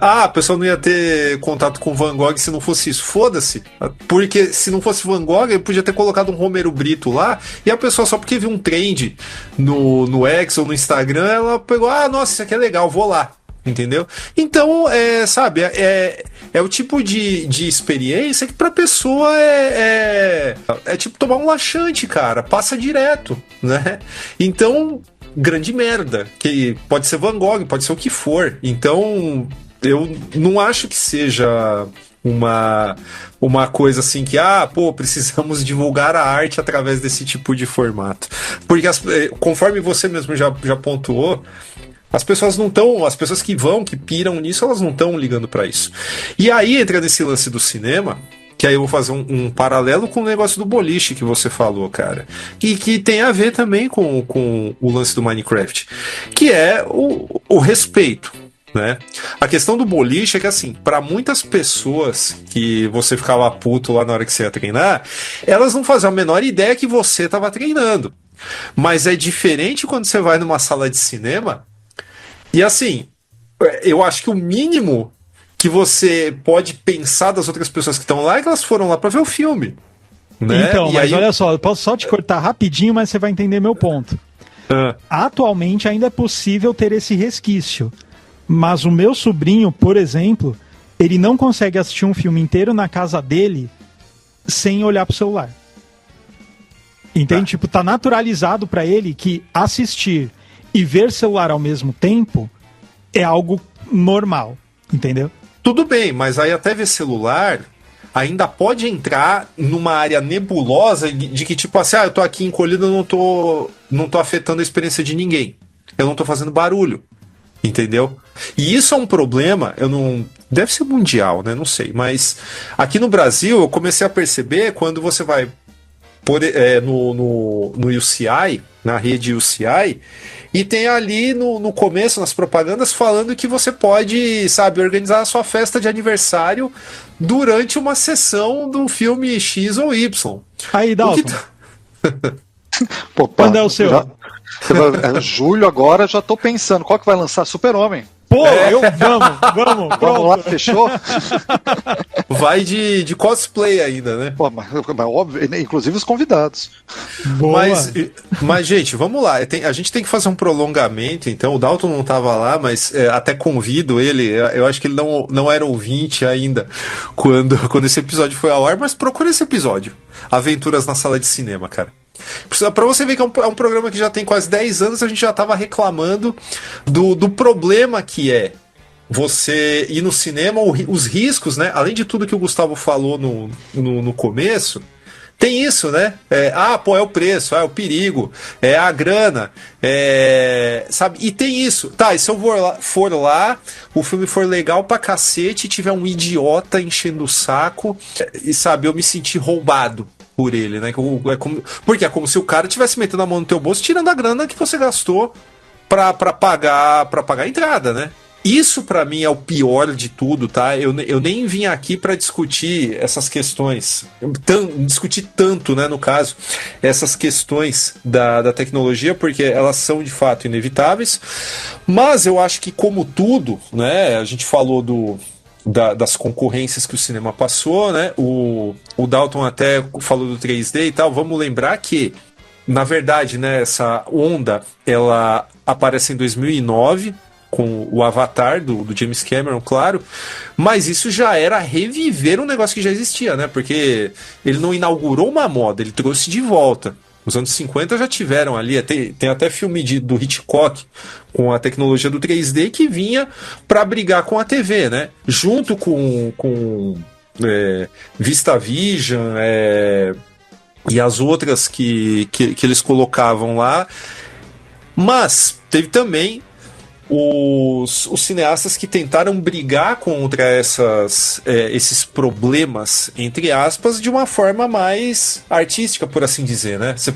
A pessoa não ia ter contato com Van Gogh se não fosse isso. Foda-se. Porque se não fosse Van Gogh, ele podia ter colocado um Romero Brito lá, e a pessoa, só porque viu um trend no X ou no Instagram, ela pegou, nossa, isso aqui é legal, vou lá. Entendeu? Então, sabe, é o tipo de experiência que pra pessoa é tipo tomar um laxante, cara, passa direto, né? Então, grande merda, que pode ser Van Gogh, pode ser o que for. Então, eu não acho que seja uma coisa assim que, precisamos divulgar a arte através desse tipo de formato. Porque, conforme você mesmo já pontuou, as pessoas não estão, as pessoas que piram nisso, elas não estão ligando pra isso. E aí entra nesse lance do cinema, que aí eu vou fazer um paralelo com o negócio do boliche que você falou, cara. E que tem a ver também com o lance do Minecraft, que é o respeito, né? A questão do boliche é que, assim, para muitas pessoas que você ficava puto lá na hora que você ia treinar, elas não faziam a menor ideia que você estava treinando. Mas é diferente quando você vai numa sala de cinema. E assim, eu acho que o mínimo que você pode pensar das outras pessoas que estão lá é que elas foram lá para ver o filme, né? Então, e mas aí... olha só, eu posso só te cortar rapidinho, mas você vai entender meu ponto. Atualmente ainda é possível ter esse resquício, mas o meu sobrinho, por exemplo, ele não consegue assistir um filme inteiro na casa dele sem olhar pro celular. Entende? Tipo, tá naturalizado para ele que assistir e ver celular ao mesmo tempo é algo normal, entendeu? Tudo bem, mas aí até ver celular ainda pode entrar numa área nebulosa de que, tipo assim, eu tô aqui encolhido, eu não tô afetando a experiência de ninguém. Eu não tô fazendo barulho, entendeu? E isso é um problema, deve ser mundial, né? Não sei, mas aqui no Brasil eu comecei a perceber quando você vai no UCI, na rede UCI, e tem ali no começo, nas propagandas, falando que você pode, sabe, organizar a sua festa de aniversário durante uma sessão do filme X ou Y. Aí, Dalton. Quando é o seu? Julho agora, já tô pensando, qual que vai lançar? Super-Homem. Pô, vamos. Vamos lá, fechou? Vai de cosplay ainda, né? Pô, mas óbvio, inclusive os convidados. Mas, gente, vamos lá. A gente tem que fazer um prolongamento, então. O Dalton não estava lá, mas até convido ele. Eu acho que ele não era ouvinte ainda quando esse episódio foi ao ar, mas procura esse episódio. Aventuras na Sala de Cinema, cara. Pra você ver que é um programa que já tem quase 10 anos, a gente já tava reclamando do problema que é você ir no cinema, os riscos, né? Além de tudo que o Gustavo falou no começo, tem isso, né? É o preço, é o perigo, é a grana, sabe? E tem isso. Tá, e se eu for lá, o filme for legal pra cacete, e tiver um idiota enchendo o saco, e sabe, eu me senti roubado por ele, né? Porque é como se o cara estivesse metendo a mão no teu bolso, tirando a grana que você gastou pra pagar a entrada, né? Isso pra mim é o pior de tudo, tá? Eu nem vim aqui pra discutir essas questões, discutir tanto, né, no caso, essas questões da tecnologia, porque elas são de fato inevitáveis, mas eu acho que, como tudo, né, a gente falou das concorrências que o cinema passou, né? O Dalton até falou do 3D e tal. Vamos lembrar que, na verdade, né, essa onda ela aparece em 2009 com o Avatar do James Cameron, claro, mas isso já era reviver um negócio que já existia, né? Porque ele não inaugurou uma moda, ele trouxe de volta. Os anos 50 já tiveram ali, tem até filme do Hitchcock com a tecnologia do 3D que vinha para brigar com a TV, né? Junto com VistaVision e as outras que eles colocavam lá. Mas teve também os cineastas que tentaram brigar contra esses problemas, entre aspas, de uma forma mais artística, por assim dizer, né? Você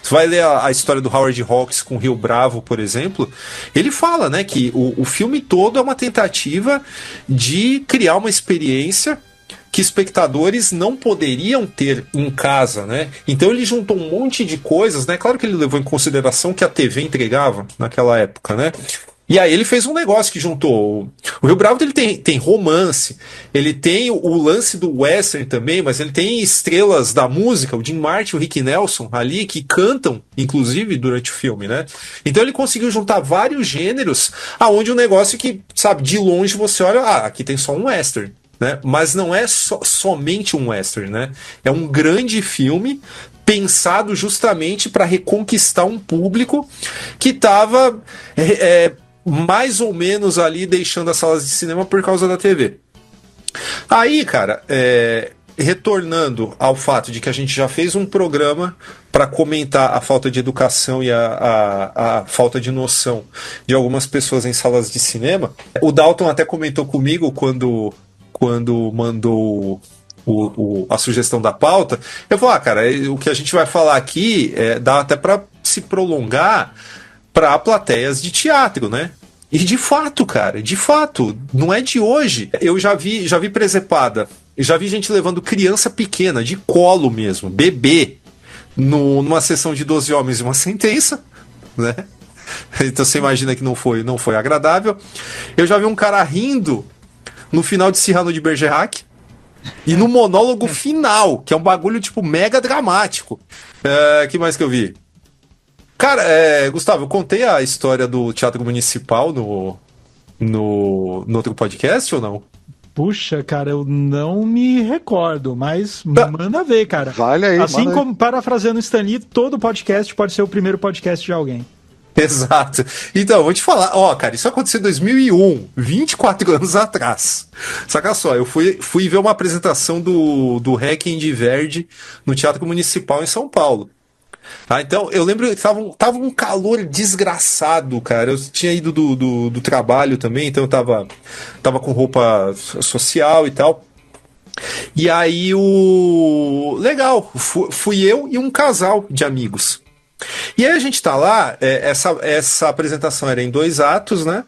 vai ler a história do Howard Hawks com Rio Bravo, por exemplo, ele fala, né, que o filme todo é uma tentativa de criar uma experiência que espectadores não poderiam ter em casa, né? Então ele juntou um monte de coisas, né? Claro que ele levou em consideração que a TV entregava naquela época, né? E aí ele fez um negócio que juntou. O Rio Bravo ele tem romance, ele tem o lance do western também, mas ele tem estrelas da música, o Jim Martin, o Rick Nelson ali, que cantam, inclusive, durante o filme, né? Então ele conseguiu juntar vários gêneros, aonde um negócio que, sabe, de longe você olha, aqui tem só um western. Né? Mas não é somente um western, né? É um grande filme pensado justamente para reconquistar um público que estava mais ou menos ali deixando as salas de cinema por causa da TV. Aí, cara, retornando ao fato de que a gente já fez um programa para comentar a falta de educação e a falta de noção de algumas pessoas em salas de cinema, o Dalton até comentou comigo quando mandou a sugestão da pauta, eu falei, cara, o que a gente vai falar aqui dá até para se prolongar para plateias de teatro, né? E de fato, cara, não é de hoje. Eu já vi presepada, já vi gente levando criança pequena, de colo mesmo, bebê, numa sessão de 12 homens e uma sentença, né? Então você imagina que não foi agradável. Eu já vi um cara rindo no final de Cyrano de Bergerac e no monólogo final, que é um bagulho tipo mega dramático. Que mais que eu vi? Cara, Gustavo, eu contei a história do Teatro Municipal no outro podcast ou não? Puxa, cara, eu não me recordo, mas manda ver, cara. Vale aí, assim como, parafraseando o Stan Lee, todo podcast pode ser o primeiro podcast de alguém. Exato. Então, vou te falar, cara, isso aconteceu em 2001, 24 anos atrás. Saca só, eu fui ver uma apresentação do Requiem de Verdi no Teatro Municipal em São Paulo. Então, eu lembro que tava um calor desgraçado, cara. Eu tinha ido do trabalho também, então eu tava com roupa social e tal. E aí legal, fui eu e um casal de amigos. E aí a gente tá lá, essa apresentação era em 2 atos, né?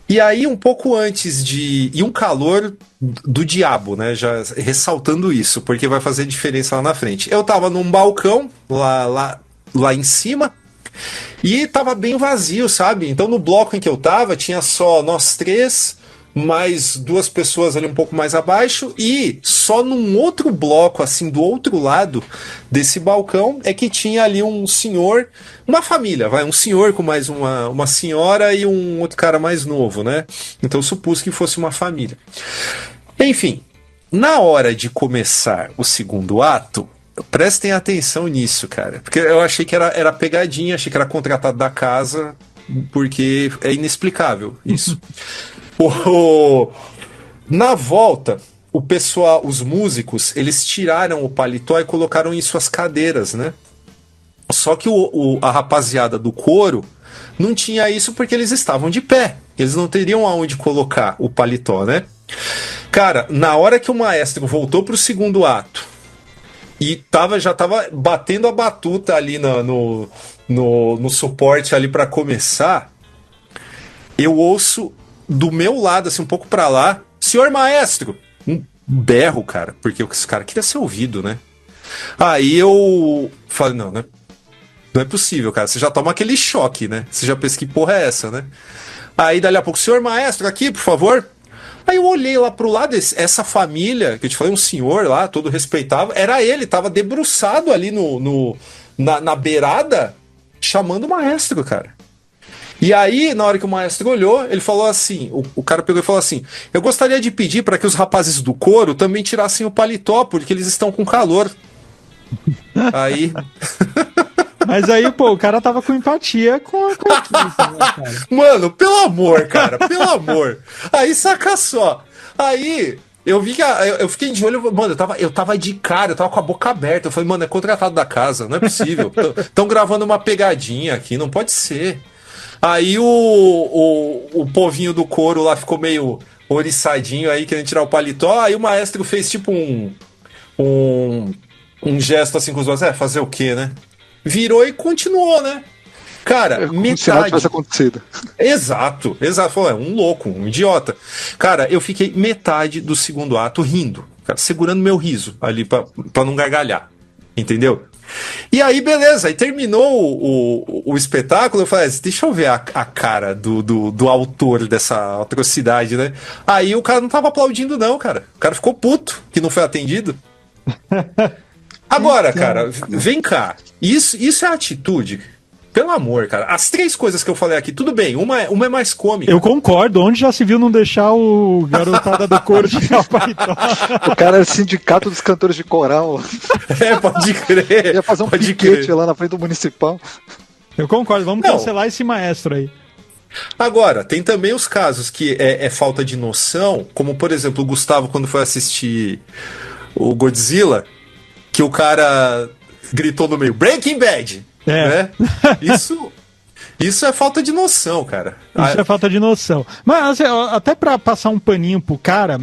E aí um pouco antes e um calor do diabo, né? Já ressaltando isso, porque vai fazer diferença lá na frente. Eu tava num balcão lá em cima e tava bem vazio, sabe? Então no bloco em que eu tava tinha só nós 3, mais 2 pessoas ali um pouco mais abaixo, e só num outro bloco, assim, do outro lado desse balcão, é que tinha ali um senhor, uma família, um senhor com mais uma senhora e um outro cara mais novo, né? Então eu supus que fosse uma família. Enfim, na hora de começar o segundo ato, prestem atenção nisso, cara, porque eu achei que era pegadinha, achei que era contratado da casa, porque é inexplicável isso. Na volta, o pessoal, os músicos, eles tiraram o paletó e colocaram em suas cadeiras, né? Só que a rapaziada do coro não tinha isso porque eles estavam de pé. Eles não teriam aonde colocar o paletó, né? Cara, na hora que o maestro voltou pro segundo ato e já tava batendo a batuta ali no suporte ali para começar, eu ouço do meu lado, assim, um pouco pra lá, senhor maestro, um berro, cara, porque esse cara queria ser ouvido, né? Aí eu falei, não é possível, cara, você já toma aquele choque, né? Você já pensa que porra é essa, né? Aí dali a pouco, senhor maestro, aqui, por favor. Aí eu olhei lá pro lado, essa família, que eu te falei, um senhor lá, todo respeitável, era ele, tava debruçado ali na beirada, chamando o maestro, cara. E aí, na hora que o maestro olhou, ele falou assim, o cara pegou e falou assim, eu gostaria de pedir para que os rapazes do coro também tirassem o paletó, porque eles estão com calor. Aí... Mas aí, pô, o cara tava com empatia com a equipe, né, cara? Mano, pelo amor, cara, pelo amor. Aí, saca só. Aí... Eu vi que eu fiquei de olho, mano, eu tava de cara, eu tava com a boca aberta. Eu falei, mano, é contratado da casa, não é possível. Estão gravando uma pegadinha aqui, não pode ser. Aí o povinho do coro lá ficou meio oriçadinho aí, querendo tirar o paletó. Aí o maestro fez tipo um gesto assim com os olhos. Fazer o quê, né? Virou e continuou, né? Cara, como se nada tivesse acontecido. Exato. Falou, um louco, um idiota. Cara, eu fiquei metade do segundo ato rindo, cara, segurando meu riso ali pra não gargalhar. Entendeu? E aí, beleza, aí terminou o espetáculo, eu falei, deixa eu ver a cara do autor dessa atrocidade, né? Aí o cara não tava aplaudindo não, cara. O cara ficou puto que não foi atendido. Agora, cara, vem cá. Isso é atitude? Pelo amor, cara. As 3 coisas que eu falei aqui, tudo bem. Uma é mais cômica. Eu concordo. Onde já se viu não deixar o garotada do coro tirar o paletó? O cara era sindicato dos cantores de coral. Pode crer. Ia fazer um piquete lá na frente do municipal. Eu concordo. Vamos cancelar esse maestro aí. Agora, tem também os casos que é falta de noção, como, por exemplo, o Gustavo, quando foi assistir o Godzilla, que o cara gritou no meio, Breaking Bad! Né? Isso é falta de noção, cara. Isso é falta de noção. Mas até pra passar um paninho pro cara,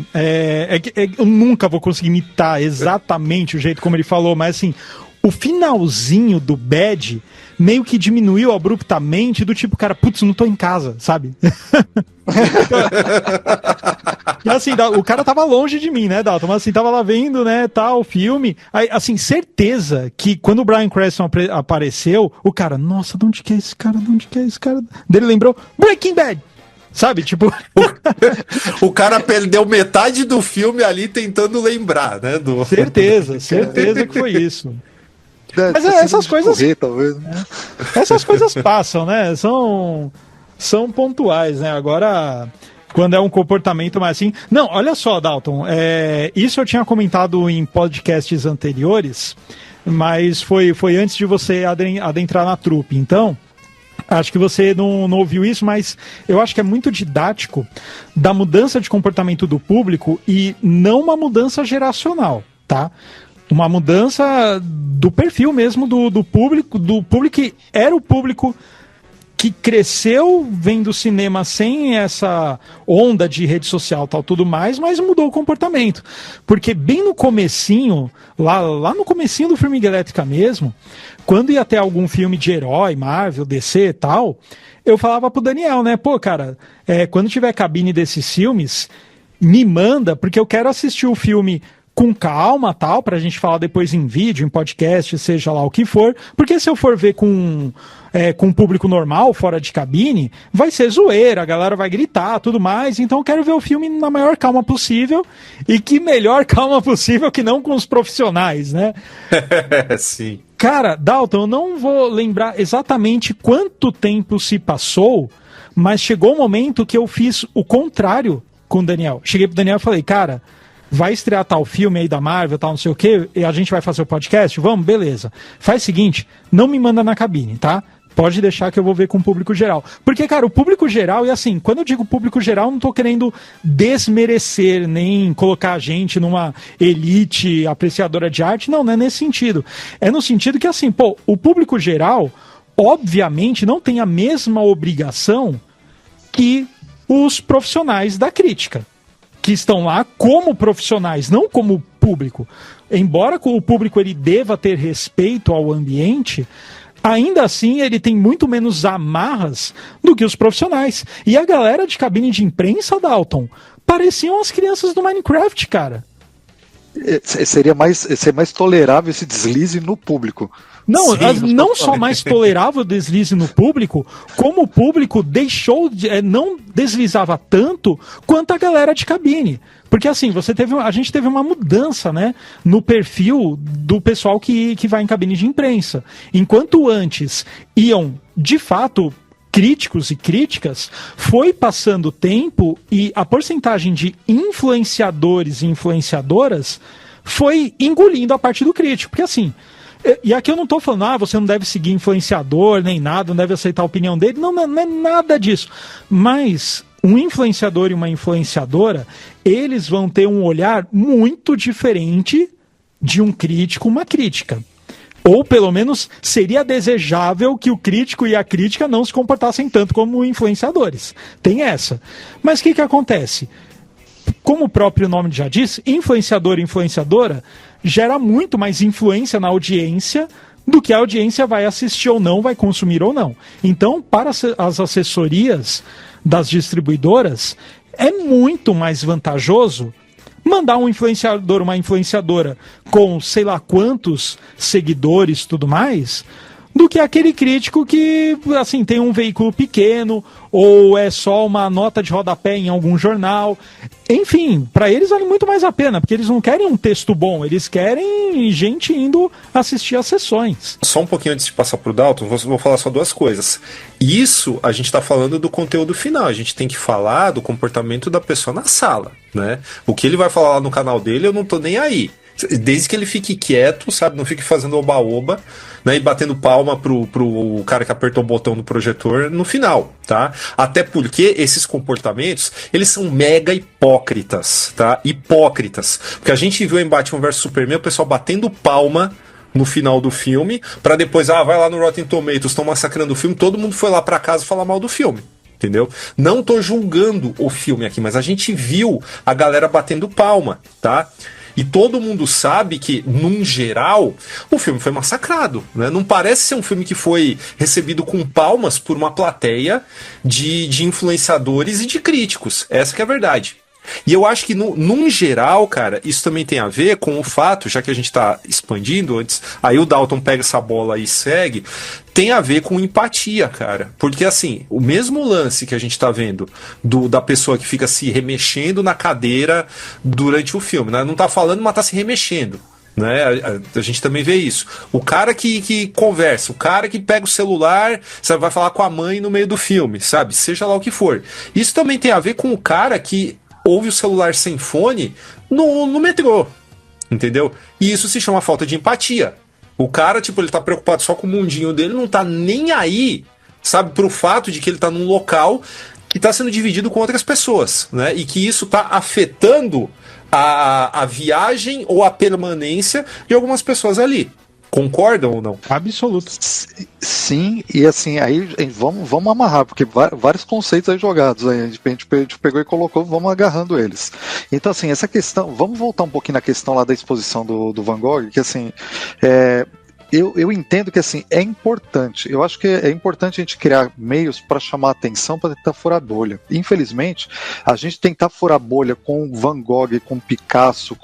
eu nunca vou conseguir imitar exatamente o jeito como ele falou, mas assim, o finalzinho do Bad meio que diminuiu abruptamente, do tipo, cara, putz, não tô em casa, sabe? E assim, o cara tava longe de mim, né, Dalton? Mas assim, tava lá vendo, né, tal, filme. Aí, assim, certeza que quando o Bryan Cranston apareceu, o cara, nossa, de onde que é esse cara? Dele lembrou Breaking Bad. Sabe, tipo... o cara perdeu metade do filme ali tentando lembrar, né? Certeza que foi isso. Mas essas coisas... Correr, talvez. Essas coisas passam, né? São pontuais, né? Agora, quando é um comportamento mais assim... Não, olha só, Dalton. Isso eu tinha comentado em podcasts anteriores, mas foi antes de você adentrar na trupe. Então, acho que você não ouviu isso, mas eu acho que é muito didático da mudança de comportamento do público e não uma mudança geracional, tá? Uma mudança do perfil mesmo do público que era o público que cresceu vendo cinema sem essa onda de rede social tal, tudo mais, mas mudou o comportamento. Porque bem no comecinho, lá no comecinho do Formiga Elétrica mesmo, quando ia ter algum filme de herói, Marvel, DC e tal, eu falava pro Daniel, né, pô, cara, quando tiver cabine desses filmes, me manda, porque eu quero assistir o filme com calma, tal, pra gente falar depois em vídeo, em podcast, seja lá o que for, porque se eu for ver com um público normal, fora de cabine, vai ser zoeira, a galera vai gritar, tudo mais, então eu quero ver o filme na maior calma possível, e que melhor calma possível que não com os profissionais, né? Sim. Cara, Dalton, eu não vou lembrar exatamente quanto tempo se passou, mas chegou um momento que eu fiz o contrário com o Daniel. Cheguei pro Daniel e falei, cara, vai estrear tal filme aí da Marvel, tal, não sei o quê, e a gente vai fazer o podcast? Vamos? Beleza. Faz o seguinte, não me manda na cabine, tá? Pode deixar que eu vou ver com o público geral. Porque, cara, o público geral, e assim, quando eu digo público geral, não tô querendo desmerecer, nem colocar a gente numa elite apreciadora de arte, não é nesse sentido. É no sentido que, assim, pô, o público geral, obviamente, não tem a mesma obrigação que os profissionais da crítica, que estão lá como profissionais, não como público. Embora o público ele deva ter respeito ao ambiente, ainda assim ele tem muito menos amarras do que os profissionais. E a galera de cabine de imprensa, Dalton, pareciam as crianças do Minecraft, cara. Seria mais tolerável esse deslize no público. Não, Sim, não só mais tolerável o deslize no público, como o público deixou não deslizava tanto quanto a galera de cabine. Porque assim, a gente teve uma mudança, né, no perfil do pessoal que vai em cabine de imprensa. Enquanto antes iam, de fato, críticos e críticas, foi passando o tempo e a porcentagem de influenciadores e influenciadoras foi engolindo a parte do crítico. Porque assim, e aqui eu não estou falando, você não deve seguir influenciador, nem nada, não deve aceitar a opinião dele. Não é nada disso. Mas um influenciador e uma influenciadora, eles vão ter um olhar muito diferente de um crítico, uma crítica. Ou, pelo menos, seria desejável que o crítico e a crítica não se comportassem tanto como influenciadores. Tem essa. Mas o que acontece? Como o próprio nome já diz, influenciador e influenciadora gera muito mais influência na audiência do que a audiência vai assistir ou não, vai consumir ou não. Então, para as assessorias das distribuidoras, é muito mais vantajoso mandar um influenciador, uma influenciadora com sei lá quantos seguidores e tudo mais, do que aquele crítico que, assim, tem um veículo pequeno ou é só uma nota de rodapé em algum jornal. Enfim, para eles vale muito mais a pena, porque eles não querem um texto bom, eles querem gente indo assistir às sessões. Só um pouquinho antes de passar pro Dalton, vou falar só duas coisas. Isso, a gente está falando do conteúdo final, a gente tem que falar do comportamento da pessoa na sala, né? O que ele vai falar lá no canal dele, eu não tô nem aí. Desde que ele fique quieto, sabe? Não fique fazendo oba-oba, né? E batendo palma pro cara que apertou o botão do projetor no final, tá? Até porque esses comportamentos, eles são mega hipócritas, tá? Hipócritas. Porque a gente viu em Batman vs Superman o pessoal batendo palma no final do filme, pra depois, vai lá no Rotten Tomatoes, estão massacrando o filme, todo mundo foi lá pra casa falar mal do filme. Entendeu? Não tô julgando o filme aqui, mas a gente viu a galera batendo palma, tá? E todo mundo sabe que, num geral, o filme foi massacrado, né? Não parece ser um filme que foi recebido com palmas por uma plateia de influenciadores e de críticos. Essa que é a verdade. E eu acho que, num geral, cara, isso também tem a ver com o fato, já que a gente tá expandindo antes, aí o Dalton pega essa bola e segue, tem a ver com empatia, cara. Porque, assim, o mesmo lance que a gente tá vendo da pessoa que fica se remexendo na cadeira durante o filme, né? Não tá falando, mas tá se remexendo. Né? A gente também vê isso. O cara que conversa, o cara que pega o celular, sabe, vai falar com a mãe no meio do filme, sabe? Seja lá o que for. Isso também tem a ver com o cara que ouve o celular sem fone no metrô, entendeu? E isso se chama falta de empatia. O cara, tipo, ele tá preocupado só com o mundinho dele, não tá nem aí, sabe, pro fato de que ele tá num local que tá sendo dividido com outras pessoas, né? E que isso tá afetando a viagem ou a permanência de algumas pessoas ali. Concordam ou não? Absoluto. Sim, e assim, aí vamos amarrar, porque vários conceitos aí jogados aí, a gente pegou e colocou, vamos agarrando eles. Então, assim, essa questão, vamos voltar um pouquinho na questão lá da exposição do Van Gogh, que assim, eu entendo que assim, é importante, eu acho que é importante a gente criar meios para chamar a atenção, para tentar furar a bolha. Infelizmente, a gente tentar furar a bolha com Van Gogh, com Picasso,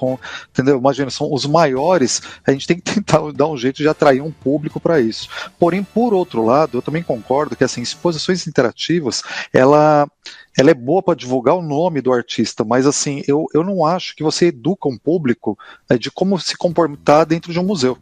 entendeu? Imagina, são os maiores, a gente tem que tentar dar um jeito de atrair um público para isso. Porém, por outro lado, eu também concordo que assim, exposições interativas, ela é boa para divulgar o nome do artista, mas assim, eu não acho que você educa um público de como se comportar dentro de um museu.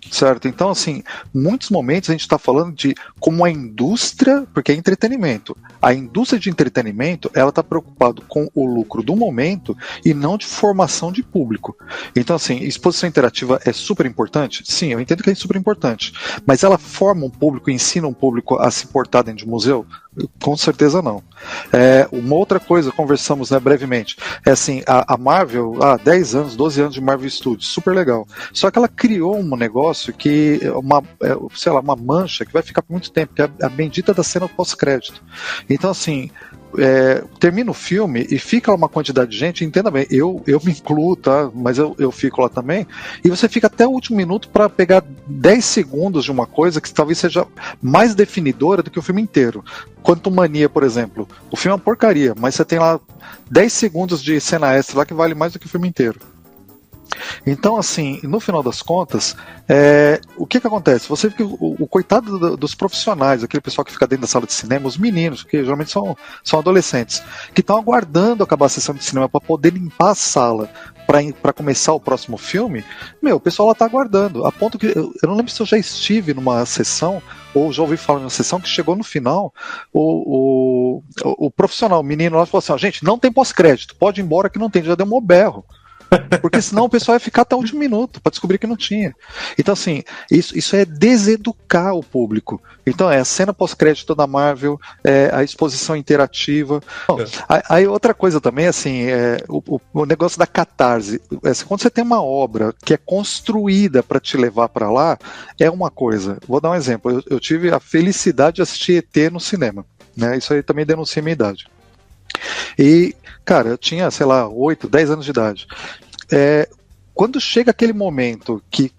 Certo, então assim, muitos momentos a gente está falando de como a indústria, porque é entretenimento, a indústria de entretenimento, ela está preocupada com o lucro do momento e não de formação de público. Então assim, exposição interativa é super importante? Sim, eu entendo que é super importante, mas ela forma um público, ensina um público a se portar dentro de um museu? Com certeza não. Uma outra coisa, conversamos brevemente, é assim, a Marvel, 10 anos, 12 anos de Marvel Studios, super legal, só que ela criou um negócio que, uma mancha que vai ficar por muito tempo, que é a bendita da cena pós-crédito. Então assim, termina o filme e fica uma quantidade de gente, entenda bem, eu me incluo, tá? Mas eu fico lá também, e você fica até o último minuto para pegar 10 segundos de uma coisa que talvez seja mais definidora do que o filme inteiro. Quantumania, por exemplo, o filme é uma porcaria, mas você tem lá 10 segundos de cena extra lá que vale mais do que o filme inteiro. Então, assim, no final das contas, o que acontece? Você fica, o coitado dos profissionais, aquele pessoal que fica dentro da sala de cinema, os meninos, que geralmente são adolescentes, que estão aguardando acabar a sessão de cinema para poder limpar a sala para começar o próximo filme, o pessoal lá tá aguardando, a ponto que eu não lembro se eu já estive numa sessão ou já ouvi falar numa sessão que chegou no final, o profissional, o menino lá falou assim, gente, não tem pós-crédito, pode ir embora que não tem, já deu um berro. Porque senão o pessoal ia ficar até o último minuto para descobrir que não tinha. Então, assim, isso é deseducar o público. Então, é a cena pós-crédito da Marvel, é a exposição interativa. Bom, aí outra coisa também, assim, o negócio da catarse. Quando você tem uma obra que é construída para te levar para lá, é uma coisa. Vou dar um exemplo. Eu tive a felicidade de assistir ET no cinema. Né? Isso aí também denuncia a minha idade. E, cara, eu tinha, sei lá, 8, 10 anos de idade. Quando chega aquele momento que,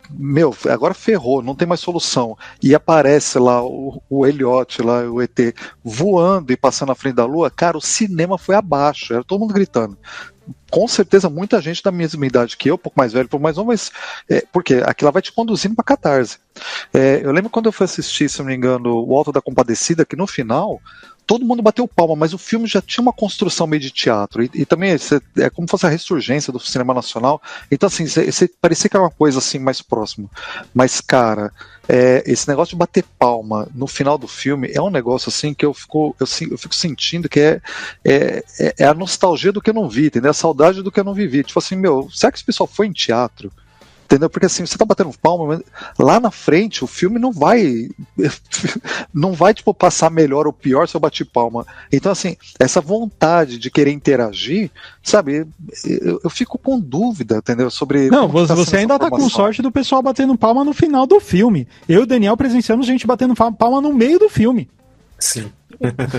agora ferrou, não tem mais solução, e aparece lá o Elliot, lá, o ET, voando e passando na frente da Lua, cara, o cinema foi abaixo, era todo mundo gritando. Com certeza, muita gente da mesma idade que eu, um pouco mais velho, um pouco mais novo, mas porque aquilo vai te conduzindo pra catarse. Eu lembro quando eu fui assistir, se não me engano, o Alto da Compadecida, que no final todo mundo bateu palma, mas o filme já tinha uma construção meio de teatro, e também é como se fosse a ressurgência do cinema nacional, então assim, parecia que era uma coisa assim mais próxima, mas cara, esse negócio de bater palma no final do filme é um negócio assim que eu fico sentindo que é a nostalgia do que eu não vi, entendeu? A saudade do que eu não vivi, tipo assim, será que esse pessoal foi em teatro? Entendeu? Porque assim, você tá batendo palma, mas lá na frente o filme não vai tipo, passar melhor ou pior se eu bater palma. Então assim, essa vontade de querer interagir, sabe, eu fico com dúvida, entendeu? Sobre... Não, você ainda tá com sorte do pessoal batendo palma no final do filme. Eu e o Daniel presenciamos gente batendo palma no meio do filme. Sim.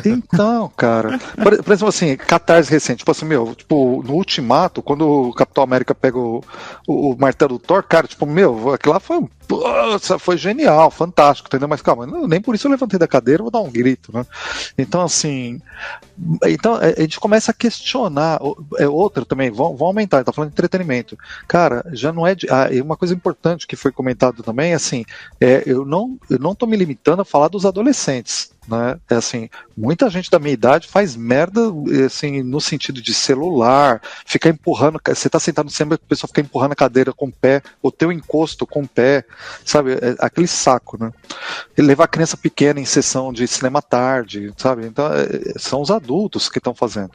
Então, cara, por exemplo assim, catarse recente, tipo assim, no Ultimato, quando o Capitão América pega o martelo do Thor, cara, tipo, aquilo lá foi genial, fantástico, entendeu? Mas calma, nem por isso eu levantei da cadeira e vou dar um grito, né? Então, assim, a gente começa a questionar, outra também, vão aumentar, tá falando de entretenimento. Cara, já não é e uma coisa importante que foi comentado também, assim, eu não tô me limitando a falar dos adolescentes. Né? Assim, muita gente da minha idade faz merda assim, no sentido de celular, ficar empurrando, você tá sentado no cinema, a pessoa fica empurrando a cadeira com o pé, o teu encosto com o pé, sabe, aquele saco, né? E levar a criança pequena em sessão de cinema tarde, sabe, então são os adultos que estão fazendo.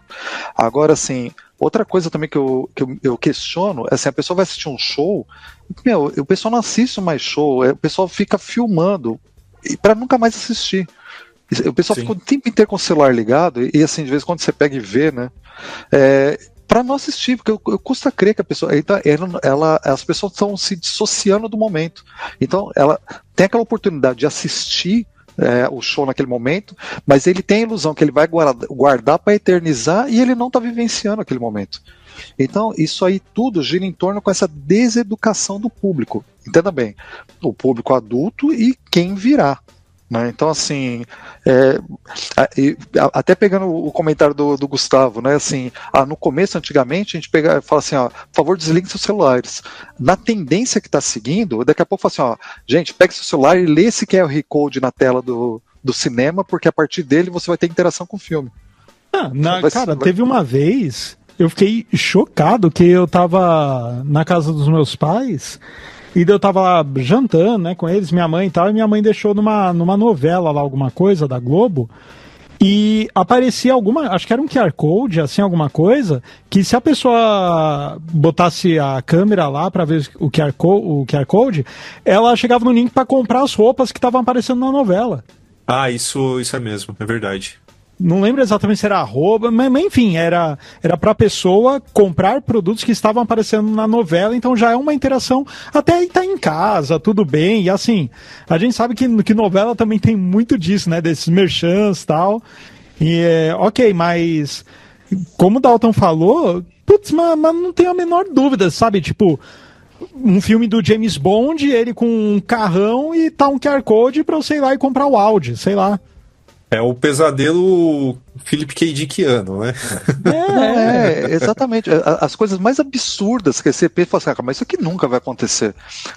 Agora, assim, outra coisa também que eu questiono é assim, a pessoa vai assistir um show, o pessoal não assiste mais show, o pessoal fica filmando para nunca mais assistir. O pessoal fica o tempo inteiro com o celular ligado e assim, de vez em quando você pega e vê, né? Para não assistir, porque eu custa crer que a pessoa. As pessoas estão se dissociando do momento. Então, ela tem aquela oportunidade de assistir o show naquele momento, mas ele tem a ilusão que ele vai guardar para eternizar e ele não está vivenciando aquele momento. Então, isso aí tudo gira em torno com essa deseducação do público. Entenda bem, o público adulto e quem virá. Né? Então, assim, até pegando o comentário do Gustavo, né? Assim, no começo, antigamente, a gente fala assim, por favor, desliguem seus celulares. Na tendência que está seguindo, daqui a pouco fala assim, gente, pega seu celular e lê esse QR Code na tela do cinema, porque a partir dele você vai ter interação com o filme. Cara, teve uma vez, eu fiquei chocado que eu tava na casa dos meus pais. E eu tava lá jantando, né, com eles, minha mãe e tal, e minha mãe deixou numa novela lá, alguma coisa da Globo, e aparecia acho que era um QR Code, assim, alguma coisa, que se a pessoa botasse a câmera lá pra ver o QR Code, ela chegava no link pra comprar as roupas que estavam aparecendo na novela. Isso é mesmo, é verdade. Não lembro exatamente se era arroba, mas enfim, era pra pessoa comprar produtos que estavam aparecendo na novela, então já é uma interação, até aí tá em casa, tudo bem, e assim, a gente sabe que novela também tem muito disso, né, desses merchans e tal, e ok, mas como o Dalton falou, putz, mas não tenho a menor dúvida, sabe, tipo, um filme do James Bond, ele com um carrão e tá um QR Code pra eu, sei lá, e comprar o Audi, sei lá. É o pesadelo Philip K. Dickiano, né? Exatamente. As coisas mais absurdas que você pensa, fala assim, mas isso aqui nunca vai acontecer,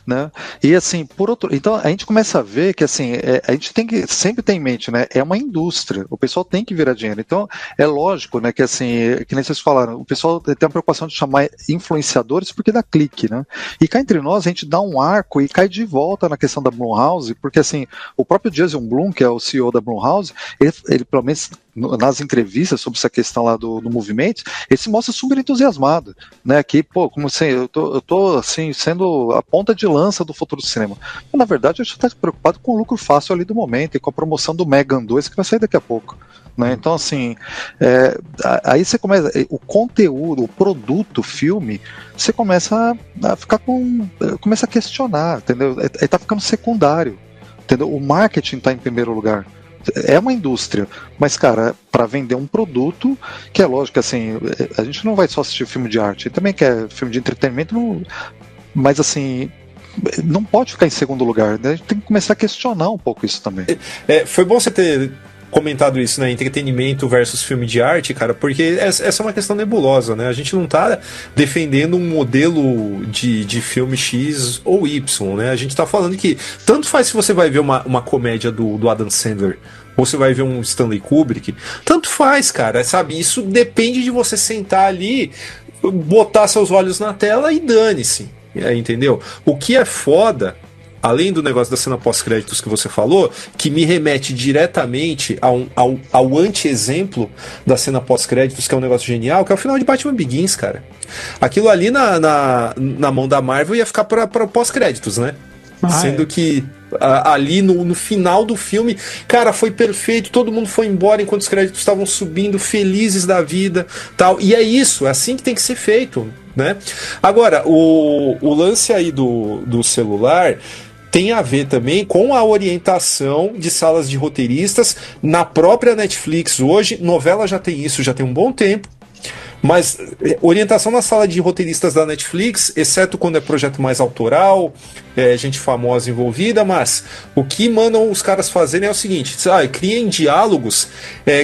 né? E assim, então a gente começa a ver que assim, a gente tem que sempre ter em mente, né? É uma indústria, o pessoal tem que virar dinheiro. Então é lógico, né? Que assim, que nem vocês falaram, o pessoal tem uma preocupação de chamar influenciadores porque dá clique, né? E cá entre nós a gente dá um arco e cai de volta na questão da Blumhouse, porque assim, o próprio Jason Blum, que é o CEO da Blumhouse, ele pelo menos nas entrevistas sobre essa questão lá do movimento, ele se mostra super entusiasmado, né? Que, pô, como assim, eu tô assim, sendo a ponta de lança do futuro do cinema. Mas, na verdade, eu já estou preocupado com o lucro fácil ali do momento e com a promoção do Megan 2 que vai sair daqui a pouco. Né? Então, assim, aí você começa, o conteúdo, o produto, o filme, você começa a ficar começa a questionar, entendeu? Ele tá ficando secundário, entendeu? O marketing tá em primeiro lugar. É uma indústria, mas, cara, para vender um produto, que é lógico, assim, a gente não vai só assistir filme de arte, também quer filme de entretenimento, mas, assim, não pode ficar em segundo lugar, né? A gente tem que começar a questionar um pouco isso também. Foi bom você ter comentado isso, né? Entretenimento versus filme de arte, cara, porque essa é uma questão nebulosa, né? A gente não tá defendendo um modelo de filme X ou Y, né? A gente tá falando que tanto faz se você vai ver uma comédia do Adam Sandler ou você vai ver um Stanley Kubrick, tanto faz, cara, sabe? Isso depende de você sentar ali, botar seus olhos na tela e dane-se, entendeu? O que é foda, além do negócio da cena pós-créditos que você falou, que me remete diretamente ao anti-exemplo da cena pós-créditos, que é um negócio genial, que é o final de Batman Begins, cara. Aquilo ali na mão da Marvel ia ficar para pós-créditos, né? Sendo que ali no final do filme, cara, foi perfeito, todo mundo foi embora enquanto os créditos estavam subindo, felizes da vida, tal. E é isso, é assim que tem que ser feito, né? Agora, o lance aí do celular tem a ver também com a orientação de salas de roteiristas na própria Netflix hoje. Novela já tem isso, já tem um bom tempo. Mas orientação na sala de roteiristas da Netflix, exceto quando é projeto mais autoral, gente famosa envolvida, mas o que mandam os caras fazerem é o seguinte: criem diálogos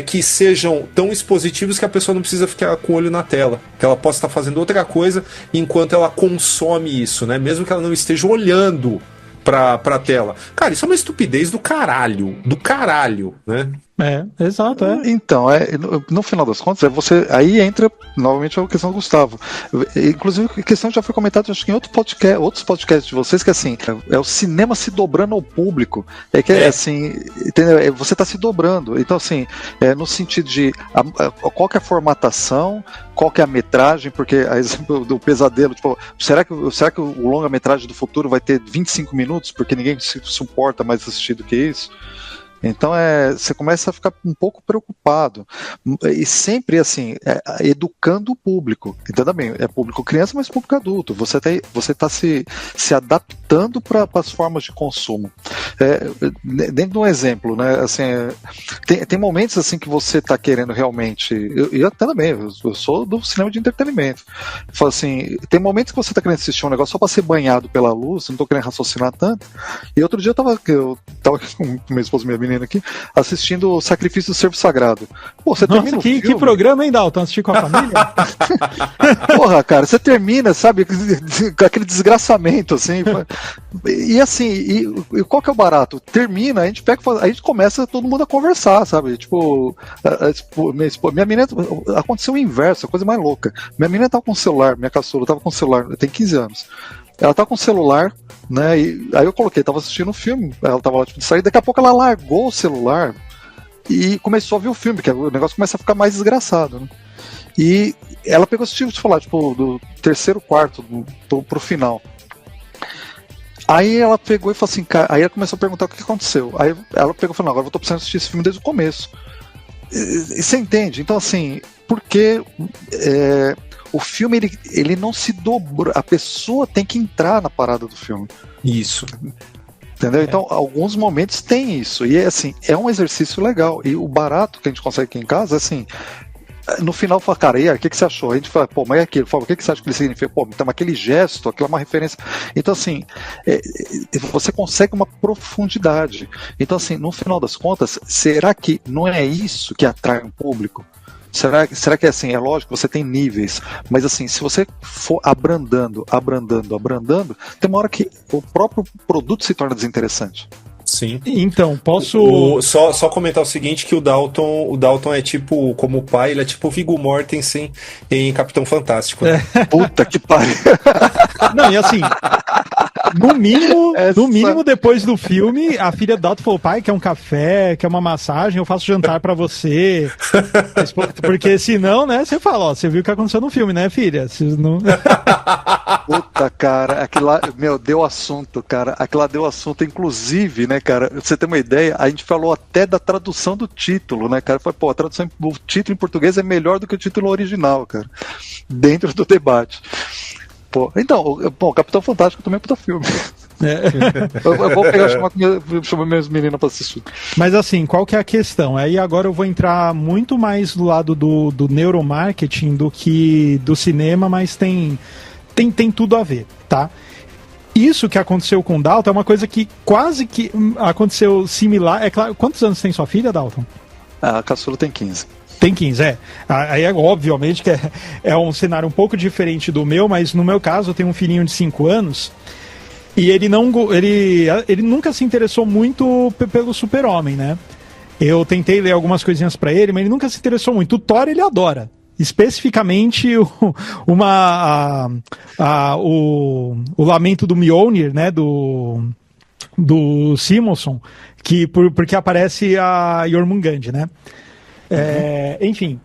que sejam tão expositivos que a pessoa não precisa ficar com o olho na tela, que ela possa estar fazendo outra coisa enquanto ela consome isso, né? Mesmo que ela não esteja olhando pra tela. Cara, isso é uma estupidez do caralho, né? Exato, Então, no final das contas, aí entra novamente a questão do Gustavo. Inclusive, a questão já foi comentada, acho que em outros podcasts de vocês, que assim, é o cinema se dobrando ao público. Assim, entendeu? Você está se dobrando. Então, assim, no sentido de qual que é a formatação, qual que é a metragem, porque, a exemplo do Pesadelo, tipo, será que o longa-metragem do futuro vai ter 25 minutos, porque ninguém se suporta mais assistir do que isso? Então você começa a ficar um pouco preocupado, e sempre assim, educando o público, entenda bem, é público criança, mas público adulto, você está se adaptando para as formas de consumo. Dentro de um exemplo, né, assim, tem momentos assim que você está querendo realmente, eu também, eu sou do cinema de entretenimento, falo assim, tem momentos que você está querendo assistir um negócio só para ser banhado pela luz, não estou querendo raciocinar tanto, e outro dia eu tava com minha esposa e minha menina aqui, assistindo o Sacrifício do Servo Sagrado. Pô, você termina que programa, hein, Dalton? Assistir com a família? Porra, cara, você termina, sabe, com aquele desgraçamento, assim. E assim, e qual que é o barato? Termina, a gente começa todo mundo a conversar, sabe? Tipo, minha menina, aconteceu o inverso, a coisa mais louca. Minha menina tava com o celular, minha caçula tava com o celular, tem 15 anos. Ela tá com o celular, né? E aí eu coloquei, tava assistindo um filme, ela tava lá de sair, daqui a pouco ela largou o celular e começou a ver o filme, que o negócio começa a ficar mais desgraçado, né? E ela pegou esse tipo de falar, tipo, do terceiro quarto pro final. Aí ela pegou e falou assim, aí ela começou a perguntar o que aconteceu. Aí ela pegou e falou, agora eu tô precisando assistir esse filme desde o começo. E você entende? Então, assim, porque o filme, ele não se dobrou, a pessoa tem que entrar na parada do filme. Isso. Entendeu? Então, alguns momentos tem isso. E assim, é um exercício legal. E o barato que a gente consegue aqui em casa, assim, no final fala, cara, e aí, o que você achou? A gente fala, pô, mas é aquilo, o que você acha que ele significa? Pô, então aquele gesto, aquilo é uma referência. Então, assim, você consegue uma profundidade. Então, assim, no final das contas, será que não é isso que atrai um público? Será que assim, é lógico, você tem níveis, mas assim, se você for abrandando, tem uma hora que o próprio produto se torna desinteressante. Sim. Então, posso... Só comentar o seguinte, que o Dalton é tipo, como o pai, ele é tipo o Viggo Mortensen em Capitão Fantástico. Né? Puta que pariu. Não, e assim, no mínimo, depois do filme, a filha do Dalton falou: pai, quer um café, quer uma massagem, eu faço jantar pra você. Porque senão, né, você fala, ó, você viu o que aconteceu no filme, né, filha? Não... Puta, cara, aquilo lá, meu, deu assunto, cara. Aquilo lá deu assunto, inclusive, né, cara, pra você ter uma ideia, a gente falou até da tradução do título, né, cara? Foi, pô, a tradução, o título em português é melhor do que o título original, cara, dentro do debate. Pô, então, bom, Capitão Fantástico também é puta filme. Eu vou pegar chamar meus meninos pra assistir. Mas assim, qual que é a questão? Aí agora eu vou entrar muito mais do lado do neuromarketing do que do cinema, mas tem tudo a ver, tá? Isso que aconteceu com o Dalton é uma coisa que quase que aconteceu similar. É claro, quantos anos tem sua filha, Dalton? A caçula tem 15. Tem 15, é. Aí, obviamente, que é um cenário um pouco diferente do meu, mas no meu caso, eu tenho um filhinho de 5 anos e ele nunca se interessou muito pelo Super-Homem, né? Eu tentei ler algumas coisinhas pra ele, mas ele nunca se interessou muito. O Thor, ele adora. Especificamente o Lamento do Mjolnir, né? Do Simonson, porque aparece a Jormungand, né? Enfim,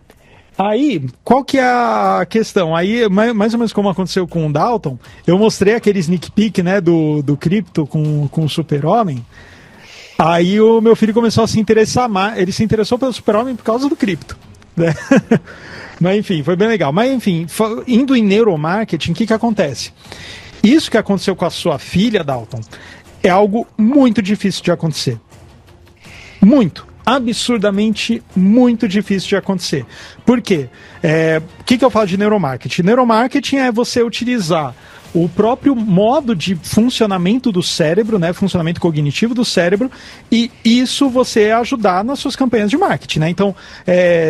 aí, qual que é a questão? Aí, mais ou menos como aconteceu com o Dalton, eu mostrei aquele sneak peek, né, do Krypto com o Super-Homem. Aí o meu filho começou a se interessar mais, ele se interessou pelo Super-Homem por causa do Krypto, né? Mas enfim, foi bem legal. Mas enfim, indo em neuromarketing, o que acontece? Isso que aconteceu com a sua filha, Dalton, é algo muito difícil de acontecer. Absurdamente muito difícil de acontecer. Por quê? O que eu falo de neuromarketing? Neuromarketing é você utilizar o próprio modo de funcionamento do cérebro, né, funcionamento cognitivo do cérebro, e isso você ajudar nas suas campanhas de marketing, né? Então,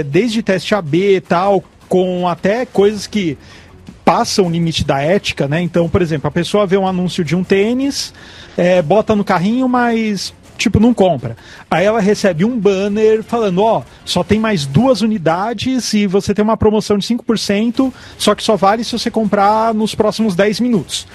desde teste AB e tal, com até coisas que passam o limite da ética, né? Então, por exemplo, a pessoa vê um anúncio de um tênis, bota no carrinho, mas não compra. Aí ela recebe um banner falando, só tem mais 2 unidades e você tem uma promoção de 5%, só que só vale se você comprar nos próximos 10 minutos.